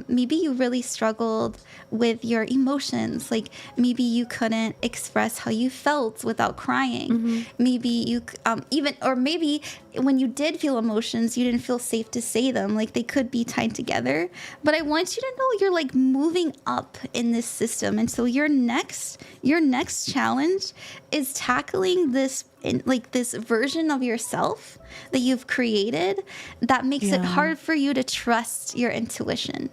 maybe you really struggled with your emotions. Like maybe you couldn't express how you felt without crying. Maybe you or maybe when you did feel emotions, you didn't feel safe to say them. Like they could be tied together. But I want you to know you're like moving up in this system, and so your next challenge is tackling this this version of yourself that you've created that makes it hard for you to trust your intuition.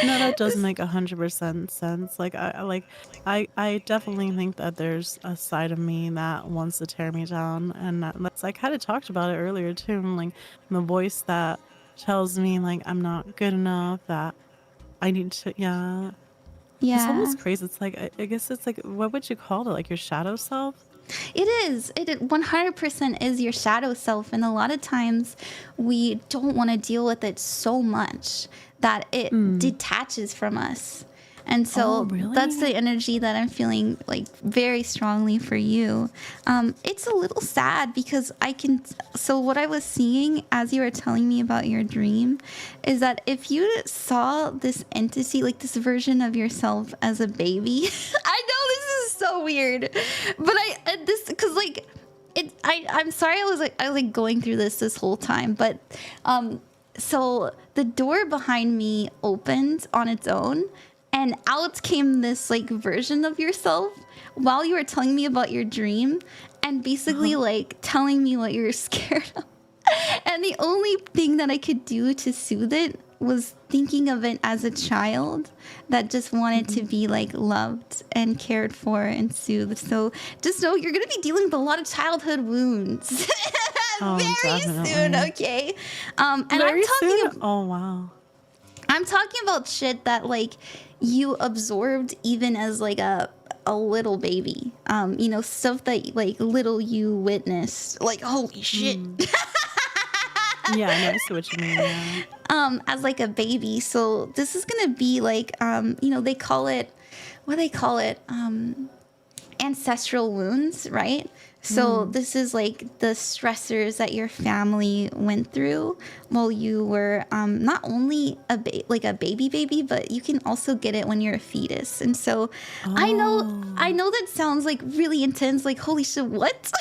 No, that does make 100% sense. Like I definitely think that there's a side of me that wants to tear me down, and that's I kind of talked about it earlier too. Like the voice that tells me like I'm not good enough, that I need to It's almost crazy. It's like I guess it's like, what would you call it? Like your shadow self? It is. It 100% is your shadow self, and a lot of times we don't want to deal with it so much that it detaches from us. And so that's the energy that I'm feeling like very strongly for you. It's a little sad because so what I was seeing as you were telling me about your dream is that if you saw this entity, like this version of yourself as a baby, I know this is so weird, but I'm sorry I was going through this whole time, but so the door behind me opened on its own, and out came this like version of yourself while you were telling me about your dream, and basically like telling me what you're scared of. And the only thing that I could do to soothe it was thinking of it as a child that just wanted to be like loved and cared for and soothed. So just know you're going to be dealing with a lot of childhood wounds very soon, okay? And very I'm talking soon? Oh, wow. I'm talking about shit that like you absorbed even as like a little baby. Stuff that like little you witnessed. Like, holy shit. Yeah, I know. I see what you mean. Yeah. As like a baby. So this is gonna be like they call it ancestral wounds, right? So this is like the stressors that your family went through while you were not only a baby, but you can also get it when you're a fetus. And so I know that sounds like really intense, like holy shit, what?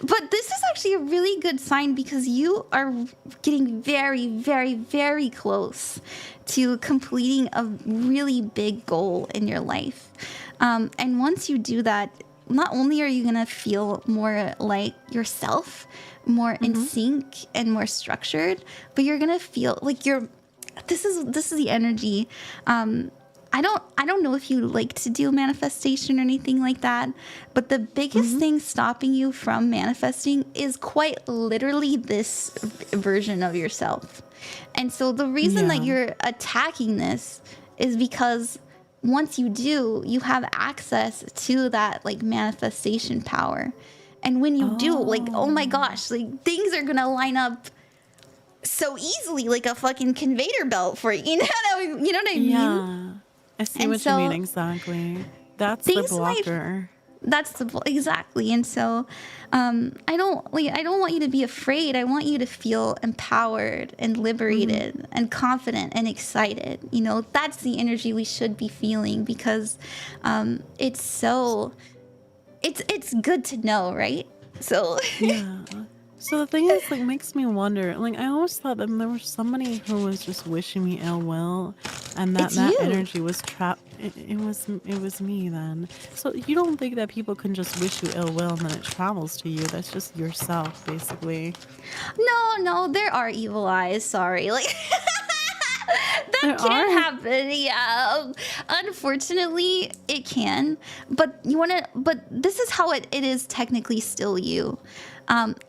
But this is actually a really good sign because you are getting very, very, very close to completing a really big goal in your life. And once you do that, not only are you going to feel more like yourself, more in sync and more structured, but you're going to feel like this is the energy. I don't know if you like to do manifestation or anything like that, but the biggest thing stopping you from manifesting is quite literally this version of yourself. And so the reason that you're attacking this is because once you do, you have access to that like manifestation power. And when you do, like, oh my gosh, like things are gonna line up so easily, like a fucking conveyor belt for you. You know what I mean? Yeah. I see what you mean exactly. That's the blocker. Exactly. And so I don't want you to be afraid. I want you to feel empowered and liberated and confident and excited. That's the energy we should be feeling because it's good to know, right? So yeah. So the thing is, like, makes me wonder. Like, I always thought that there was somebody who was just wishing me ill will, and that energy was trapped. It was me then. So you don't think that people can just wish you ill will and then it travels to you? That's just yourself, basically. No, there are evil eyes. Sorry, like. That can happen, yeah. Unfortunately, it can. But this is how it is technically still you.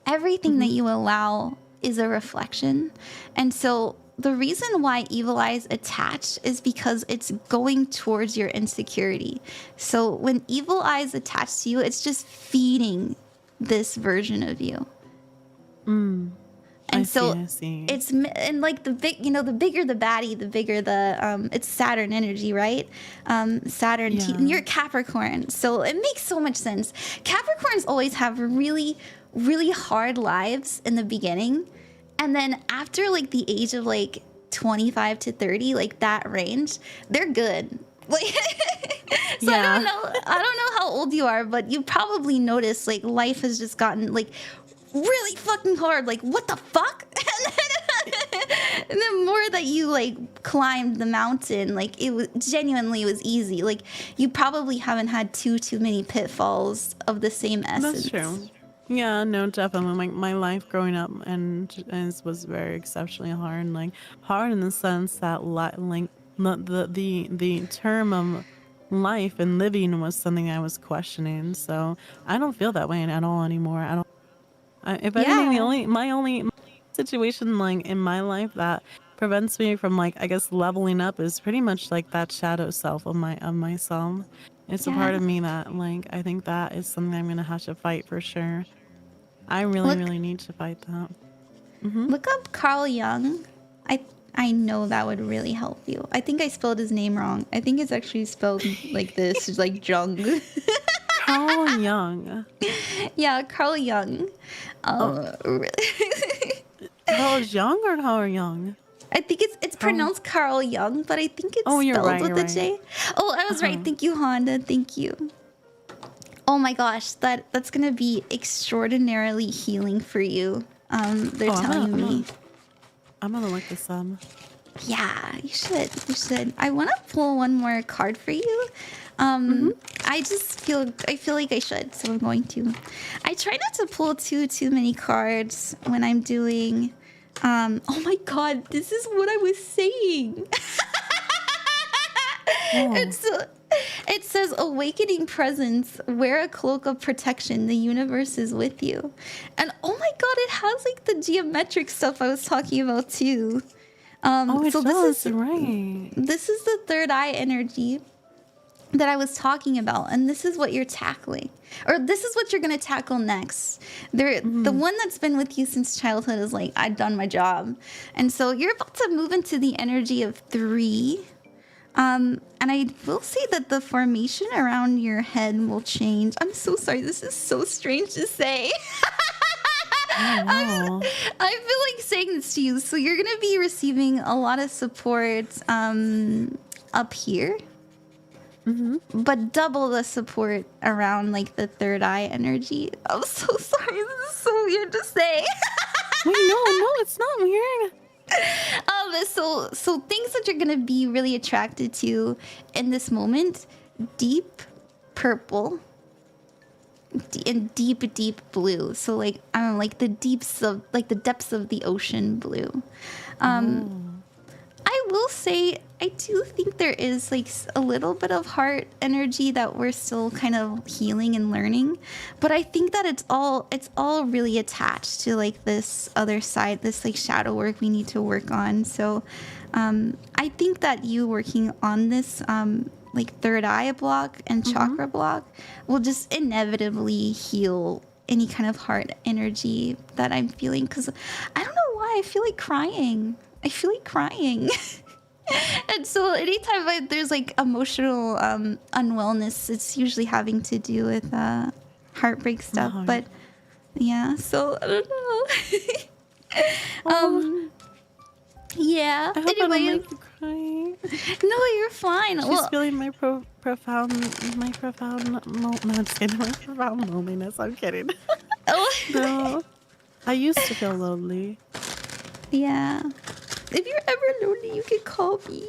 Everything that you allow is a reflection. And so the reason why evil eyes attach is because it's going towards your insecurity. So when evil eyes attach to you, it's just feeding this version of you. And I see. It's, and like the bigger the baddie, the bigger the it's Saturn energy, right? Saturn, and you're Capricorn, so it makes so much sense. Capricorns always have really, really hard lives in the beginning, And then after like the age of like 25 to 30, like that range, they're good. Like, so Yeah. I don't know how old you are, but you probably noticed like life has just gotten like really fucking hard. Like, what the fuck? And the more that you like climbed the mountain, like it was genuinely was easy. Like you probably haven't had too many pitfalls of the same essence. That's true. Yeah, no, definitely. Like my life growing up and was very exceptionally hard. Like hard in the sense that like the term of life and living was something I was questioning. So I don't feel that way at all anymore. I don't. If anything, my only situation like in my life that prevents me from like I guess leveling up is pretty much like that shadow self of myself. It's a part of me that like I think that is something I'm gonna have to fight for sure. I really need to fight that. Look up Carl Jung. I know that would really help you. I think I spelled his name wrong. I think it's actually spelled like this, like Jung. Carl Jung. Yeah, Carl Jung. Really. Carl Jung or Carl Jung? I think it's pronounced Carl Jung, but I think it's spelled with a J. Oh, I was right. Thank you, Honda. Thank you. Oh my gosh, that's gonna be extraordinarily healing for you. They're telling me. I'm gonna look this up. Yeah, you should. You should. I want to pull one more card for you. I feel like I should, so I'm going to. I try not to pull too many cards when I'm doing. Oh my god, this is what I was saying. It says awakening presence, wear a cloak of protection, the universe is with you. And oh my god, it has like the geometric stuff I was talking about too. This is the third eye energy that I was talking about, and this is what you're tackling, or this is what you're gonna tackle next. The one that's been with you since childhood is like, I've done my job, and so you're about to move into the energy of 3. And I will say that the formation around your head will change. I'm so sorry, this is so strange to say. I feel like saying this to you. So you're gonna be receiving a lot of support up here. But double the support around like the third eye energy. I'm so sorry, this is so weird to say. Wait, no, it's not weird. So things that you're gonna be really attracted to in this moment: deep purple and deep blue. So like I don't know, like the depths of the ocean blue. I will say I do think there is like a little bit of heart energy that we're still kind of healing and learning, but I think that it's all really attached to like this other side, this like shadow work we need to work on. So I think that you working on this like third eye block and chakra block will just inevitably heal any kind of heart energy that I'm feeling, because I don't know why I feel like crying. And so anytime there's like emotional unwellness, it's usually having to do with heartbreak stuff. But yeah, so I don't know. Yeah. I hope I don't make you cry. No, you're fine. She's feeling my profound loneliness. I'm kidding. No, I used to feel lonely. Yeah. If you're ever lonely, you can call me.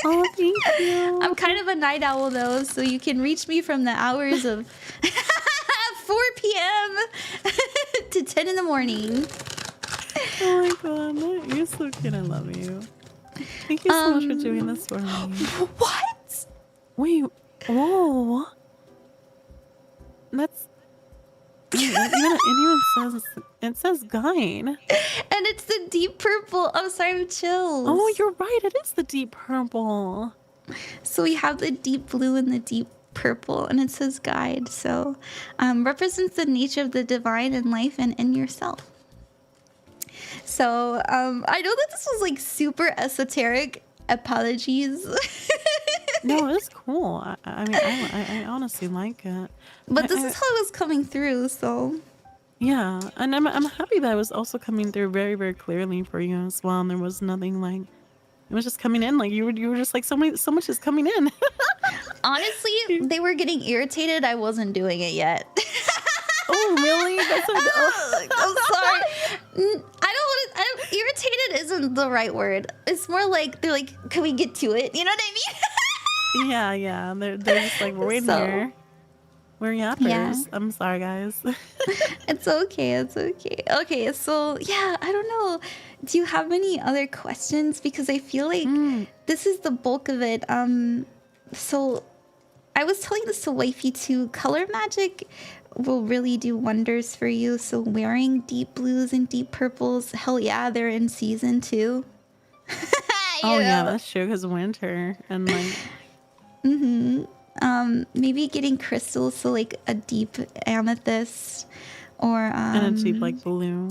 Oh, thank you. I'm kind of a night owl though, so you can reach me from the hours of 4 p.m. to 10 in the morning. Oh my god, you're so cute. I love you. Thank you so much for doing this for me. What? Wait, whoa. That's... It says guide. And it's the deep purple. Oh, sorry, I'm chills. Oh, you're right. It is the deep purple. So we have the deep blue and the deep purple, and it says guide. So represents the nature of the divine in life and in yourself. So I know that this was like super esoteric. Apologies. No, it's cool. I mean, I honestly like it. But this is how it was coming through, so... Yeah, and I'm happy that it was also coming through very, very clearly for you as well, and there was nothing like it was just coming in like you were just like so much is coming in. Honestly, they were getting irritated. I wasn't doing it yet. Oh, really? That's what. I'm sorry. I don't. Irritated isn't the right word. It's more like they're like, can we get to it? You know what I mean? Yeah. They're just like we're in here. We're yappers. Yeah. I'm sorry, guys. It's okay. It's okay. Okay, so yeah, I don't know. Do you have any other questions? Because I feel like this is the bulk of it. So I was telling this to Wifey too. Color magic will really do wonders for you. So wearing deep blues and deep purples, hell yeah, they're in season too. Oh yeah, that's true. Because winter and like. Maybe getting crystals, so like a deep amethyst or And a cheap like blue.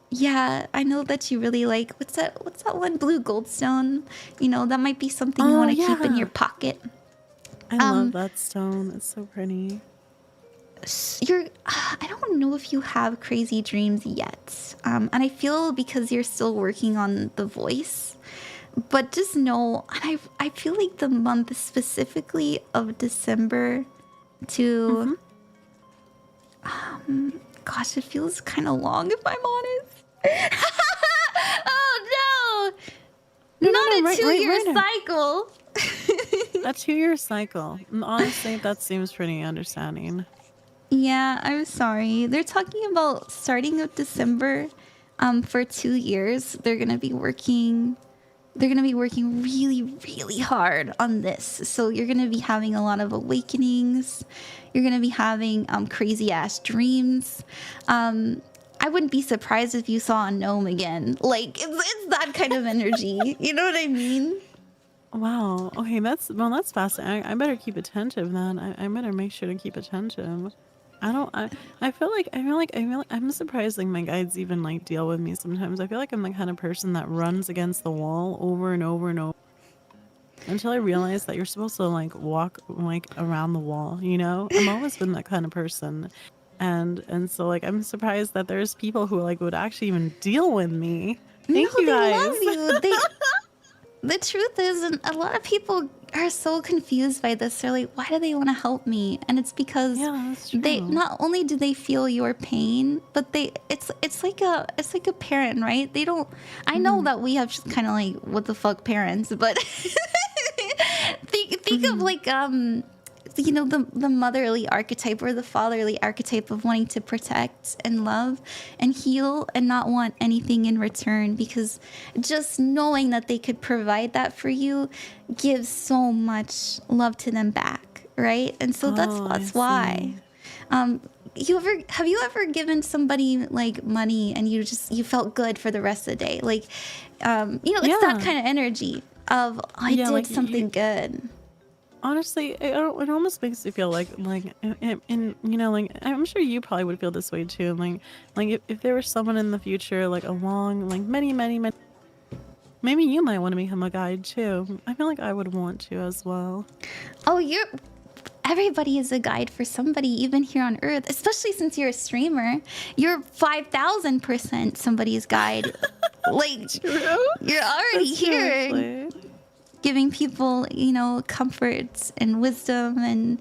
yeah, I know that you really like what's that one, blue goldstone. You know, that might be something you want to keep in your pocket. I love that stone. It's so pretty. I don't know if you have crazy dreams yet. And I feel because you're still working on the voice. But just know, and I feel like the month specifically of December to, gosh, it feels kind of long if I'm honest. Oh no! Not a 2-year cycle. A 2-year cycle. Honestly, that seems pretty understanding. Yeah, I'm sorry. They're talking about starting of December, for 2 years. They're gonna be working really, really hard on this. So you're going to be having a lot of awakenings. You're going to be having crazy ass dreams. I wouldn't be surprised if you saw a gnome again. Like, it's that kind of energy. You know what I mean? Wow. Okay, that's fascinating. I better keep attentive then. I better make sure to keep attentive. I feel like I'm surprised like my guides even like deal with me sometimes. I feel like I'm the kind of person that runs against the wall over and over and over until I realize that you're supposed to like walk like around the wall, you know? I've always been that kind of person. And so like I'm surprised that there's people who like would actually even deal with me. Thank you guys. They love you. The truth is, and a lot of people are so confused by this. They're like, why do they want to help me? And it's because they not only do they feel your pain, but it's like a parent, right? They don't. I know that we have just kind of like what the fuck parents, but think of like you know, the motherly archetype or the fatherly archetype of wanting to protect and love and heal and not want anything in return, because just knowing that they could provide that for you gives so much love to them back, right? And so that's why. Have you ever given somebody like money and you felt good for the rest of the day? Like, you know, it's that kind of energy of I did like something good. Honestly, it almost makes me feel like and you know, like I'm sure you probably would feel this way too. Like if there was someone in the future, like along like many, maybe you might want to become a guide too. I feel like I would want to as well. Oh, everybody is a guide for somebody, even here on Earth. Especially since you're a streamer, you're 5,000% somebody's guide. Like you're already here. Giving people, you know, comfort and wisdom and,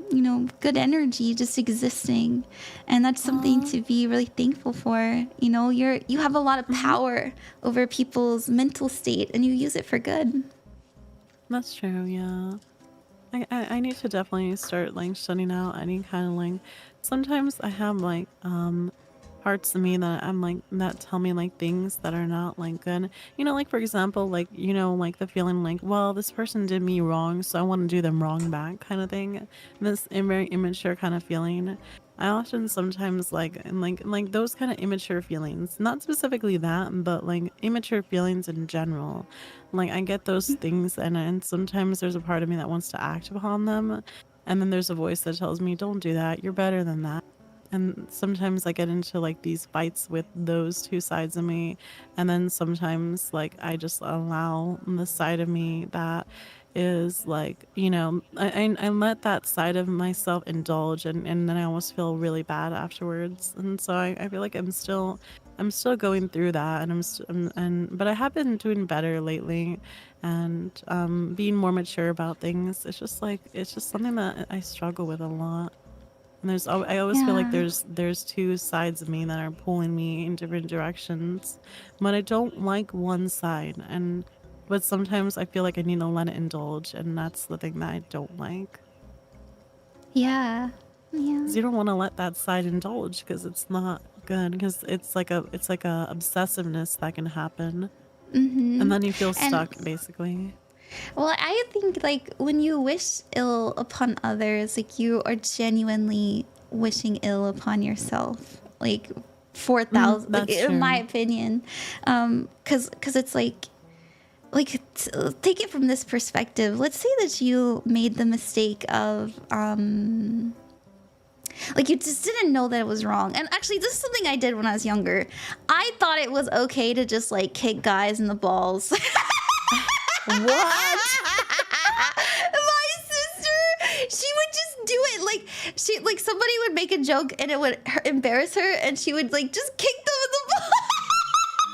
you know, good energy just existing. And that's something to be really thankful for. You know, you have a lot of power over people's mental state and you use it for good. That's true, yeah. I need to definitely start like shutting out any kind of like, sometimes I have like, parts of me that I'm like that tell me like things that are not like good, you know, like for example, like, you know, like the feeling like, well, this person did me wrong, so I want to do them wrong back kind of thing. This very immature kind of feeling. I often sometimes like those kind of immature feelings, not specifically that, but like immature feelings in general, like I get those things and sometimes there's a part of me that wants to act upon them, and then there's a voice that tells me, don't do that, you're better than that. And sometimes I get into like these fights with those two sides of me. And then sometimes like I just allow the side of me that is like, I let that side of myself indulge, and then I almost feel really bad afterwards. And so I feel like I'm still going through that, and but I have been doing better lately, and being more mature about things. It's just something that I struggle with a lot. And I always feel like Yeah. there's two sides of me that are pulling me in different directions, but I don't like one side. But sometimes I feel like I need to let it indulge, and that's the thing that I don't like. Yeah. Yeah. 'Cause you don't want to let that side indulge, because it's not good. Because it's like a obsessiveness that can happen, and then you feel stuck, basically. Well, I think like when you wish ill upon others, like you are genuinely wishing ill upon yourself. Like 4,000, like, That's in my true. opinion, because it's like take it from this perspective. Let's say that you made the mistake of like you just didn't know that it was wrong. And actually, this is something I did when I was younger. I thought it was okay to just like kick guys in the balls. What? My sister, she would just do it. Like somebody would make a joke and it would embarrass her, and she would like just kick them in the balls.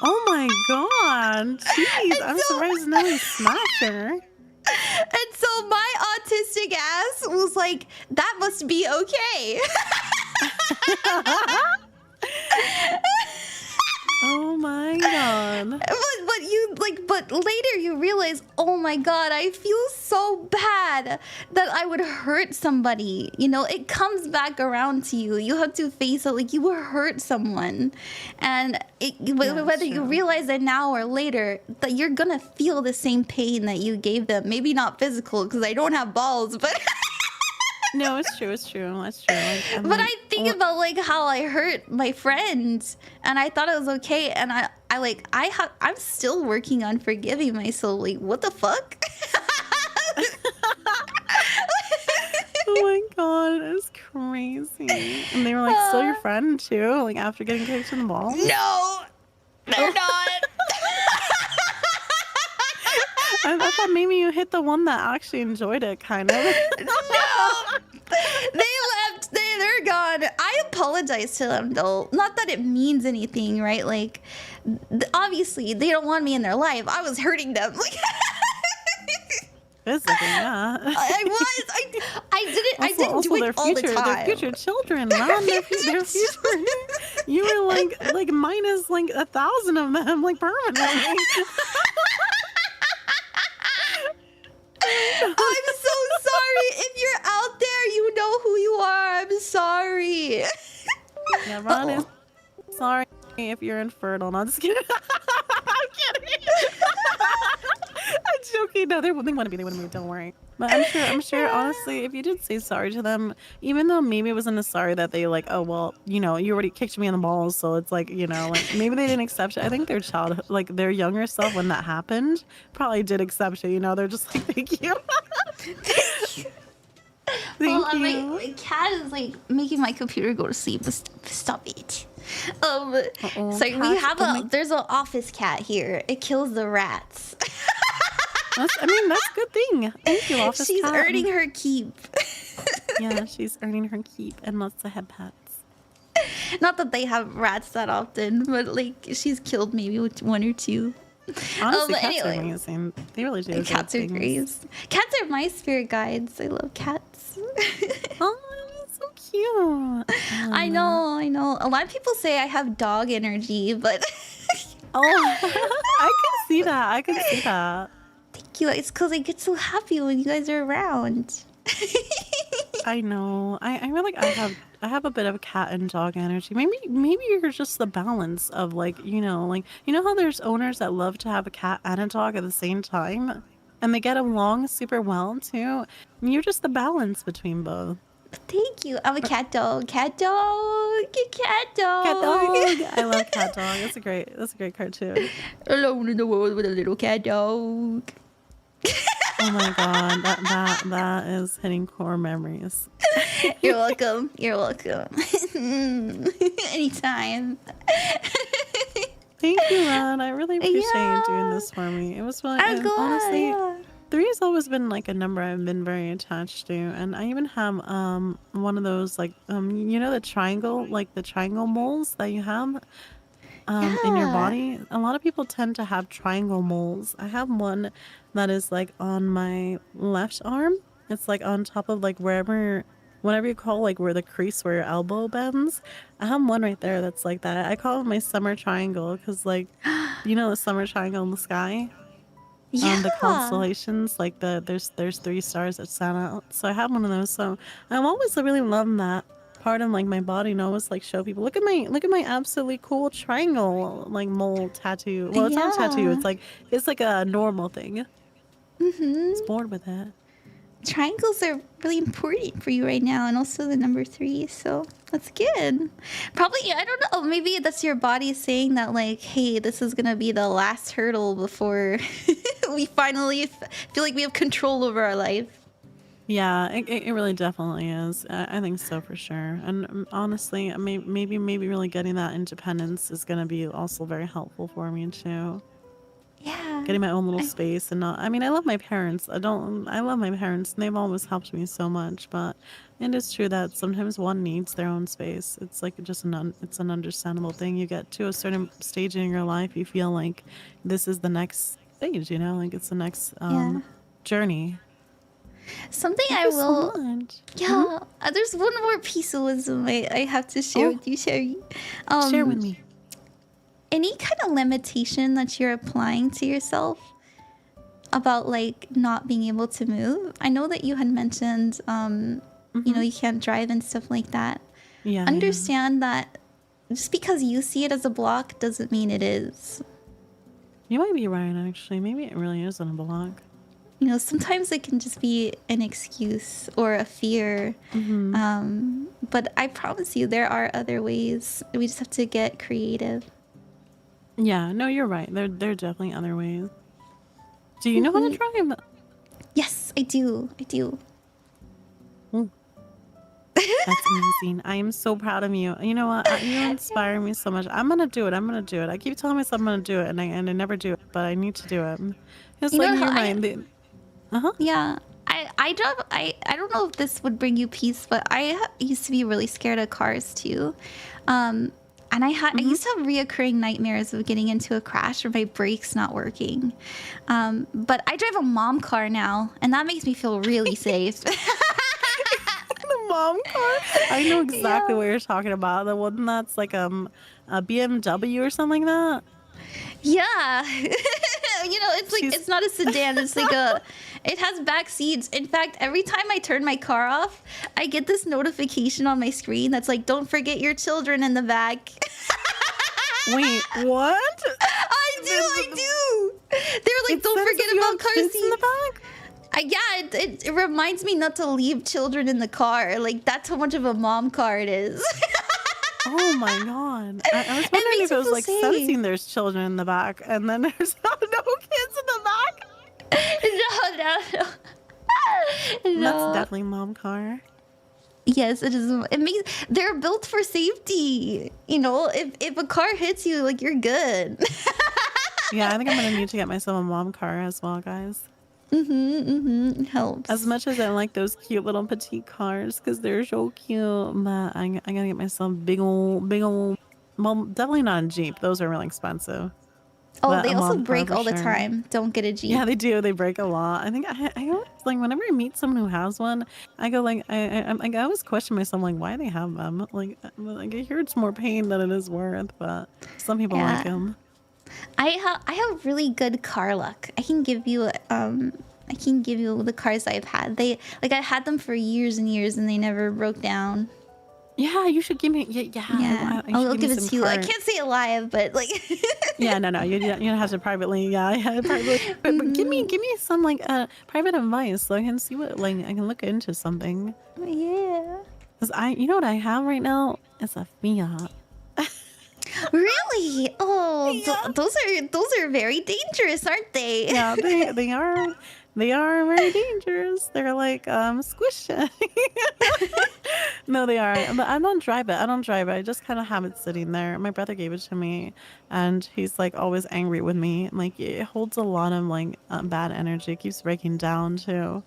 Oh my god! Jeez, I'm surprised nobody smacked her. And so my autistic ass was like, that must be okay. Oh my god! But later you realize, oh my god, I feel so bad that I would hurt somebody. You know, it comes back around to you. You have to face it, like you will hurt someone, and whether you realize it now or later, that you're gonna feel the same pain that you gave them. Maybe not physical, because I don't have balls, but. No, it's true. It's true. That's true. But I think about like how I hurt my friends, and I thought it was okay, and I'm still working on forgiving myself. Like, what the fuck? Oh my god, it's crazy. And they were like, still your friend too? Like after getting kicked in the balls? No, they're not. I thought maybe you hit the one that actually enjoyed it, kind of. No, they left. They're gone. I apologize to them though. Not that it means anything, right? Like, obviously they don't want me in their life. I was hurting them. Like, Physically, yeah. I was. I didn't do it all the time. Their future children, man. Their future. You were like minus like 1,000 of them, like permanently. I'm so sorry. If you're out there, you know who you are. I'm sorry. Yeah, Ron is sorry if you're infertile. No, I'm just kidding. I'm kidding. I'm joking. No, they wouldn't want to be. Don't worry. But I'm sure. Honestly, if you did say sorry to them, even though maybe it wasn't a sorry that they like, oh well, you already kicked me in the balls, so it's like, like maybe they didn't accept it. I think their childhood, like their younger self, when that happened, probably did accept it. They're just like, thank you. Thank you. My cat is like making my computer go to sleep. Stop it. So there's an office cat here. It kills the rats. That's a good thing. Thank you, office She's cat. earning her keep. Yeah, she's earning her keep, and lots of pets. Not that they have rats that often, but like she's killed maybe one or two. Honestly, cats are amazing. They really do. Cats are great. Cats are my spirit guides. I love cats. Oh, that's so cute. I know. A lot of people say I have dog energy, but oh, I can see that. Thank you. It's because I get so happy when you guys are around. I know. I feel like I have a bit of cat and dog energy. Maybe you're just the balance of like how there's owners that love to have a cat and a dog at the same time, and they get along super well too. You're just the balance between both. Thank you. I'm a cat dog. Cat dog. Cat dog. Cat dog. I love Cat Dog. That's a great cartoon. Alone in the world with a little cat dog. Oh my god, that is hitting core memories. You're welcome. Anytime. Thank you, Ron. I really appreciate you doing this for me. It was really honestly. Yeah. three has always been like a number I've been very attached to, and I even have one of those like you know, the triangle, like the triangle moles that you have in your Yeah. body. A lot of people tend to have triangle moles. I have one that is like on my left arm. It's like on top of like whatever you call like where the crease where your elbow bends. I have one right there that's like that. I call it my summer triangle because like, you know, the summer triangle in the sky. The Yeah. constellations, like there's 3 stars that stand out. So I have one of those. So I've always really loved that part of like my body, and always like show people, look at my absolutely cool triangle like mole tattoo. Well, it's not a tattoo. Yeah. It's like a normal thing. It's Mm-hmm. born with it. Triangles are really important for you right now, and also the number 3, so that's good. Probably, I don't know, maybe that's your body saying that, like, hey, this is gonna be the last hurdle before we finally feel like we have control over our life. Yeah, it really definitely is. I think so for sure. And honestly, maybe really getting that independence is gonna be also very helpful for me too. Yeah. Getting my own little space and not. I mean, I love my parents. I love my parents, and they've always helped me so much. But it is true that sometimes one needs their own space. It's like just it's an understandable thing. You get to a certain stage in your life, you feel like this is the next stage. You know, like it's the next Yeah. journey. Something Thank I you so will. much. Yeah. There's one more piece of wisdom I have to share Oh. with you, Sherry. Share with me. Any kind of limitation that you're applying to yourself about like not being able to move. I know that you had mentioned you know, you can't drive and stuff like that. Yeah. Understand that just because you see it as a block doesn't mean it is. You might be right, actually. Maybe it really isn't a block. You know, sometimes it can just be an excuse or a fear. But I promise you there are other ways. We just have to get creative. Yeah, no, you're right. There are definitely other ways. Do you know how to drive? Yes, I do. I do. That's amazing. I am so proud of you. You know what? You inspire me so much. I'm gonna do it. I'm gonna do it. I keep telling myself I'm gonna do it, and I never do it, but I need to do it. It's You like know you're how right. Yeah. I don't know if this would bring you peace, but I used to be really scared of cars too. And I used to have reoccurring nightmares of getting into a crash or my brakes not working. But I drive a mom car now, and that makes me feel really safe. The mom car. I know exactly what you're talking about. The one that's like a BMW or something like that. Yeah. You know, it's like it's not a sedan, it's like it has back seats. In fact, every time I turn my car off, I get this notification on my screen that's like, don't forget your children in the back. Wait, what? I do. They're like, don't forget about car seats in the back. Yeah, it reminds me not to leave children in the car. Like, that's how much of a mom car it is. Oh my god. I was wondering if it was like sensing there's children in the back, and then there's no kids in the back. No. That's definitely mom car. Yes, it is. They're built for safety. You know, if a car hits you, like, you're good. Yeah, I think I'm gonna need to get myself a mom car as well, guys. It helps. As much as I like those cute little petite cars because they're so cute, but I gotta get myself big old. Well, definitely not a Jeep. Those are really expensive. Oh, But they a also mom car break for all the sure. time. Don't get a Jeep. Yeah, they do. They break a lot. I think I always, like, whenever I meet someone who has one, I go like I always question myself, like, why they have them. Like I hear it's more pain than it is worth, but some people like them. I have really good car luck. I can give you the cars I've had. I had them for years and years, and they never broke down. Yeah, you should give me. Yeah, you I'll should give it me to you. some I cards. can't say it live, but like. Yeah, no, you don't have to privately. Yeah, privately. But give me some like private advice so I can see what, like, I can look into something. Yeah. Cause you know what I have right now? It's a Fiat. Really? Oh, Yeah. those are very dangerous, aren't they? Yeah, they are very dangerous. They're like squishy. No, they are. But I don't drive it. I don't drive it. I just kind of have it sitting there. My brother gave it to me, and he's like always angry with me. Like it holds a lot of like bad energy. It keeps breaking down too.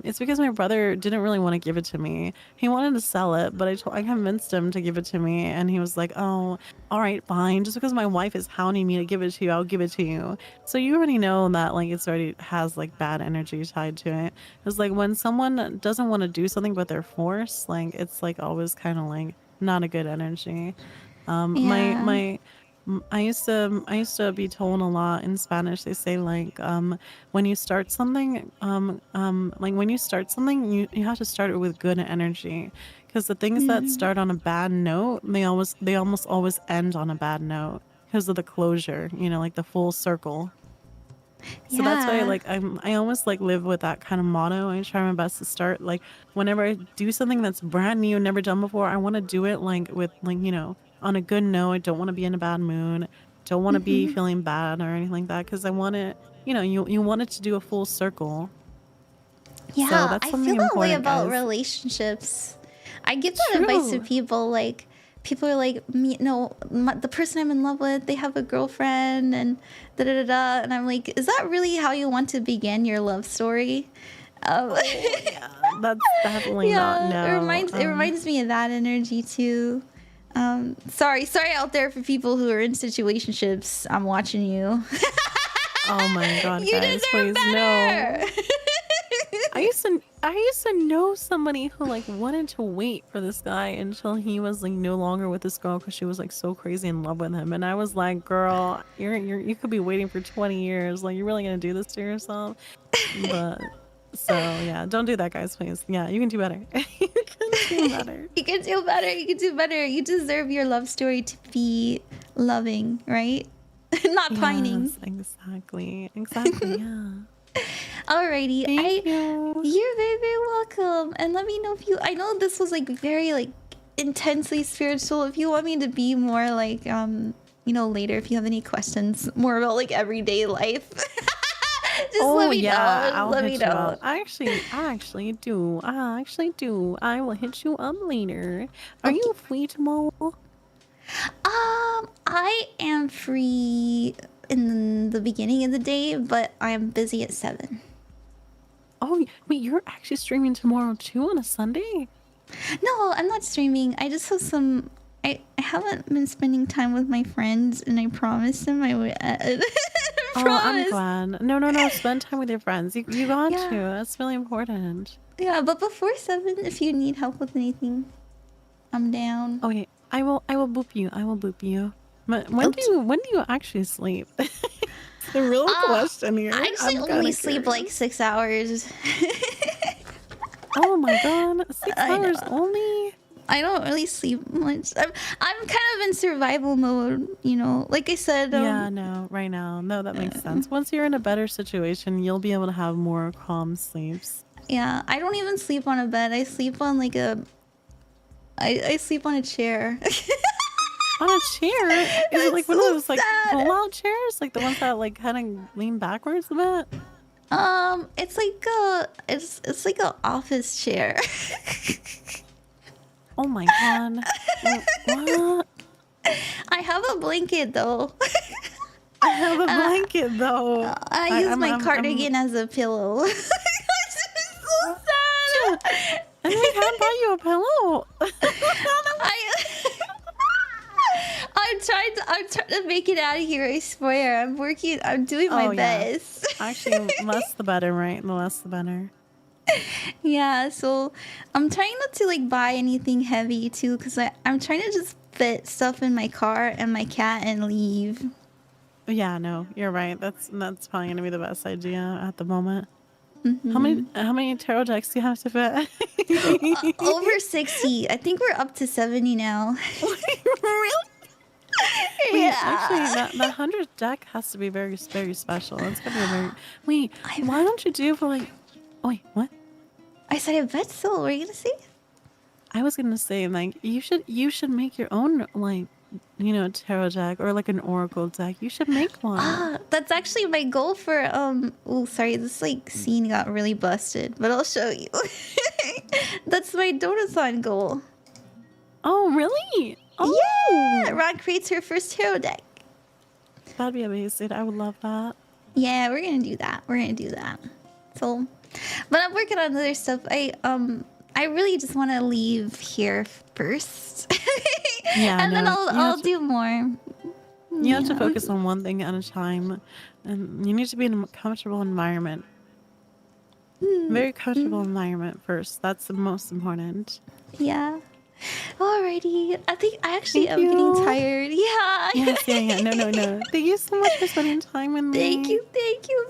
It's because my brother didn't really want to give it to me. He wanted to sell it, but I convinced him to give it to me, and he was like, "Oh, all right, fine. Just because my wife is hounding me to give it to you, I'll give it to you." So you already know that like it's already has like bad energy tied to it. It's like when someone doesn't want to do something but they're forced, like it's like always kind of like not a good energy. Yeah. I used to be told a lot in Spanish. They say like when you start something like when you start something you have to start it with good energy, because the things that start on a bad note they almost always end on a bad note because of the closure, like the full circle. So that's why Yeah. I almost like live with that kind of motto. I try my best to start like whenever I do something that's brand new, never done before, I want to do it like with like, on a good note. I don't want to be in a bad mood. Don't want to be feeling bad or anything like that, because I want it, you want it to do a full circle. So Yeah, that's I feel something that way important, about guys. relationships. I give that advice to True. people. Like, people are like, me, no, the person I'm in love with, they have a girlfriend, and da da da da. And I'm like, is that really how you want to begin your love story? Um, Oh yeah, that's definitely not yeah, no. it reminds me of that energy too. Sorry out there for people who are in situationships. I'm watching you. Oh my god, You guys, deserve please better. no. I used to know somebody who like wanted to wait for this guy until he was like no longer with this girl because she was like so crazy in love with him, and I was like, girl, you could be waiting for 20 years. Like, you're really gonna do this to yourself? But so yeah, don't do that, guys, please. Yeah, you can do better. You can do better. You can do better. You can do better. You deserve your love story to be loving, right? Not pining. Yes, exactly. Yeah. Alrighty, Thank you. you're very, very welcome. And let me know if you. I know this was like very like intensely spiritual. If you want me to be more like later, if you have any questions more about like everyday life, just let me Yeah, know. I'll Let hit me you know. up. I actually do. I will hit you up later. Are Okay. you free tomorrow? I am free in the beginning of the day, but I am busy at 7. Oh, wait, you're actually streaming tomorrow too on a Sunday? No, I'm not streaming. I just have some. I haven't been spending time with my friends, and I promised them I would. Oh, I'm Promise. glad. No. Spend time with your friends. You got to. Yeah, That's really important. yeah. But before 7, if you need help with anything, I'm down. Okay, I will boop you. I will boop you. But when do Okay. you actually sleep? The real question here. I actually I'm only kind of sleep like curious. 6 hours. Oh my god, 6 I hours know. only? I don't really sleep much. I'm kind of in survival mode, Like I said, Yeah, no, right now. No, that makes sense. Once you're in a better situation, you'll be able to have more calm sleeps. yeah, I don't even sleep on a bed. I sleep on like I sleep on a chair. On a chair? Is it That's like one of so those like sad. pull-out chairs? Like the ones that like kind of lean backwards a bit? It's like a office chair. Oh my god. What? I have a blanket though. I have a blanket though. I use my cardigan as a pillow. It's so sad. And we can't buy you a pillow. I I'm trying to make it out of here, I swear. I'm doing my Oh yeah. best. Actually, less the better, right? The less the better. Yeah, so I'm trying not to like buy anything heavy too, because I'm trying to just fit stuff in my car and my cat and leave. Yeah, no, you're right. That's probably gonna be the best idea at the moment. How many tarot decks do you have to fit? Over 60. I think we're up to 70 now. Really? Wait, Yeah. actually, that 100th deck has to be very, very special. It's gonna be a very. Wait, why don't you do for like? Oh wait, what? I said I bet so. What are you gonna say? I was gonna say like you should make your own like tarot deck or like an oracle deck. You should make one. That's actually my goal for Oh, sorry, this like scene got really busted, but I'll show you. That's my Donathon goal. Oh, really? Oh, Yeah! Rod creates her first hero deck. that'd be amazing. I would love that. Yeah, we're gonna do that. We're gonna do that. So, but I'm working on other stuff. I really just want to leave here first. Yeah, and then I'll do more. You have to focus on one thing at a time, and you need to be in a comfortable environment. Very comfortable environment first. That's the most important. Yeah. Alrighty. I think I actually am Thank getting you. tired. Yeah. Yes, yeah. No. Thank you so much for spending time with me. Thank you,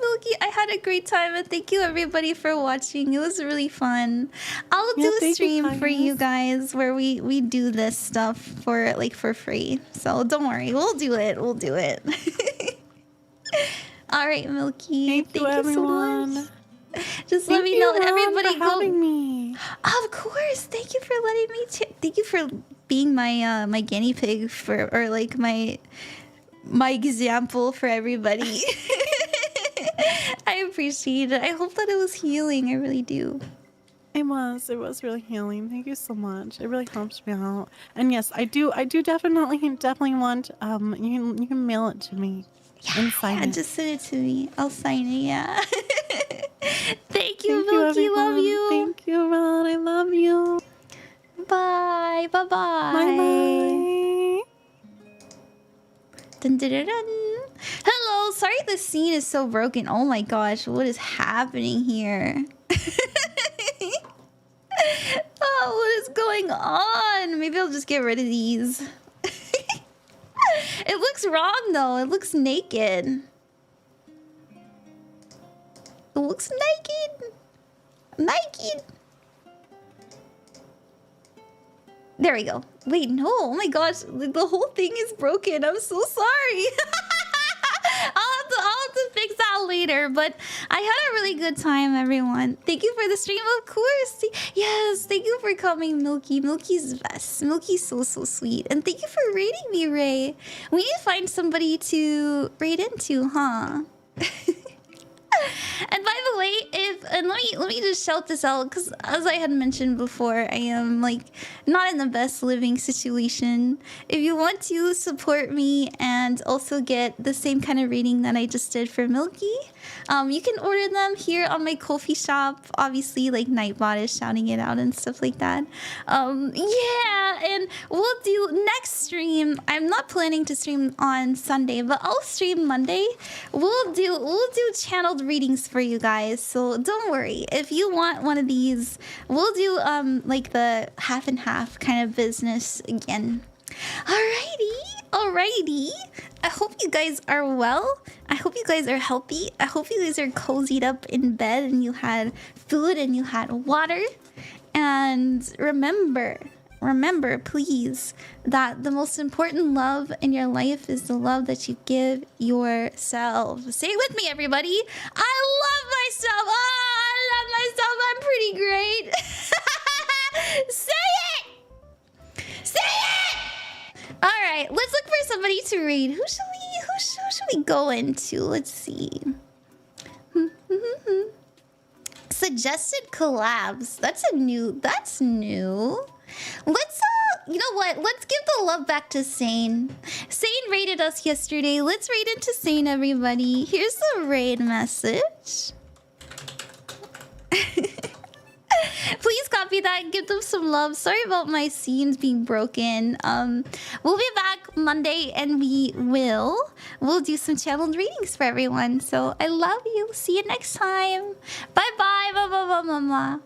Milky. I had a great time, and thank you everybody for watching. It was really fun. I'll do a stream for you guys where we do this stuff for free. So don't worry, we'll do it. All right, Milky. Thank you, everyone. So much. Just let me know. Everybody for go. having me. Of course. Thank you for letting me. Thank you for being my my guinea pig my example for everybody. I appreciate it. I hope that it was healing. I really do. It was really healing. Thank you so much. It really helps me out. And yes, I do definitely want you can mail it to me. And sign it. Just send it to me. I'll sign it. Yeah. Thank you, Thank Milky. you, Love you. Thank you, Rod. I love you. Bye. Bye. Bye. Dun, dun, dun, dun. Hello. Sorry the scene is so broken. Oh my gosh. What is happening here? Oh, what is going on? Maybe I'll just get rid of these. It looks wrong though. It looks naked. It looks naked. There we go. Wait, no. Oh my gosh. The whole thing is broken. I'm so sorry. I'll have to fix that later. But I had a really good time, everyone. Thank you for the stream, of course. Yes, thank you for coming, Milky. Milky's the best. Milky's so sweet. And thank you for raiding me, Ray. We need to find somebody to raid into, huh? And by the way, let me just shout this out, because as I had mentioned before, I am not in the best living situation. If you want to support me and also get the same kind of rating that I just did for Milky, you can order them here on my Ko-fi shop. Obviously, Nightbot is shouting it out and stuff like that. Yeah, and we'll do next stream. I'm not planning to stream on Sunday, but I'll stream Monday. We'll do channeled readings for you guys, so don't worry. If you want one of these, we'll do the half and half kind of business again. Alrighty. I hope you guys are well. I hope you guys are healthy. I hope you guys are cozied up in bed and you had food and you had water. And remember, please, that the most important love in your life is the love that you give yourself. Say it with me, everybody. I love myself. Oh, I love myself. I'm pretty great. Say it. All right, let's look for somebody to read. Who should we go into? Let's see. Suggested collabs. That's new. Let's you know what? Let's give the love back to Sane. Sane raided us yesterday. Let's raid into Sane, everybody. Here's the raid message. Please copy that and give them some love. Sorry about my scenes being broken. We'll be back Monday and we'll do some channeled readings for everyone. So I love you. See you next time. Bye bye. Bye bye bye bye bye.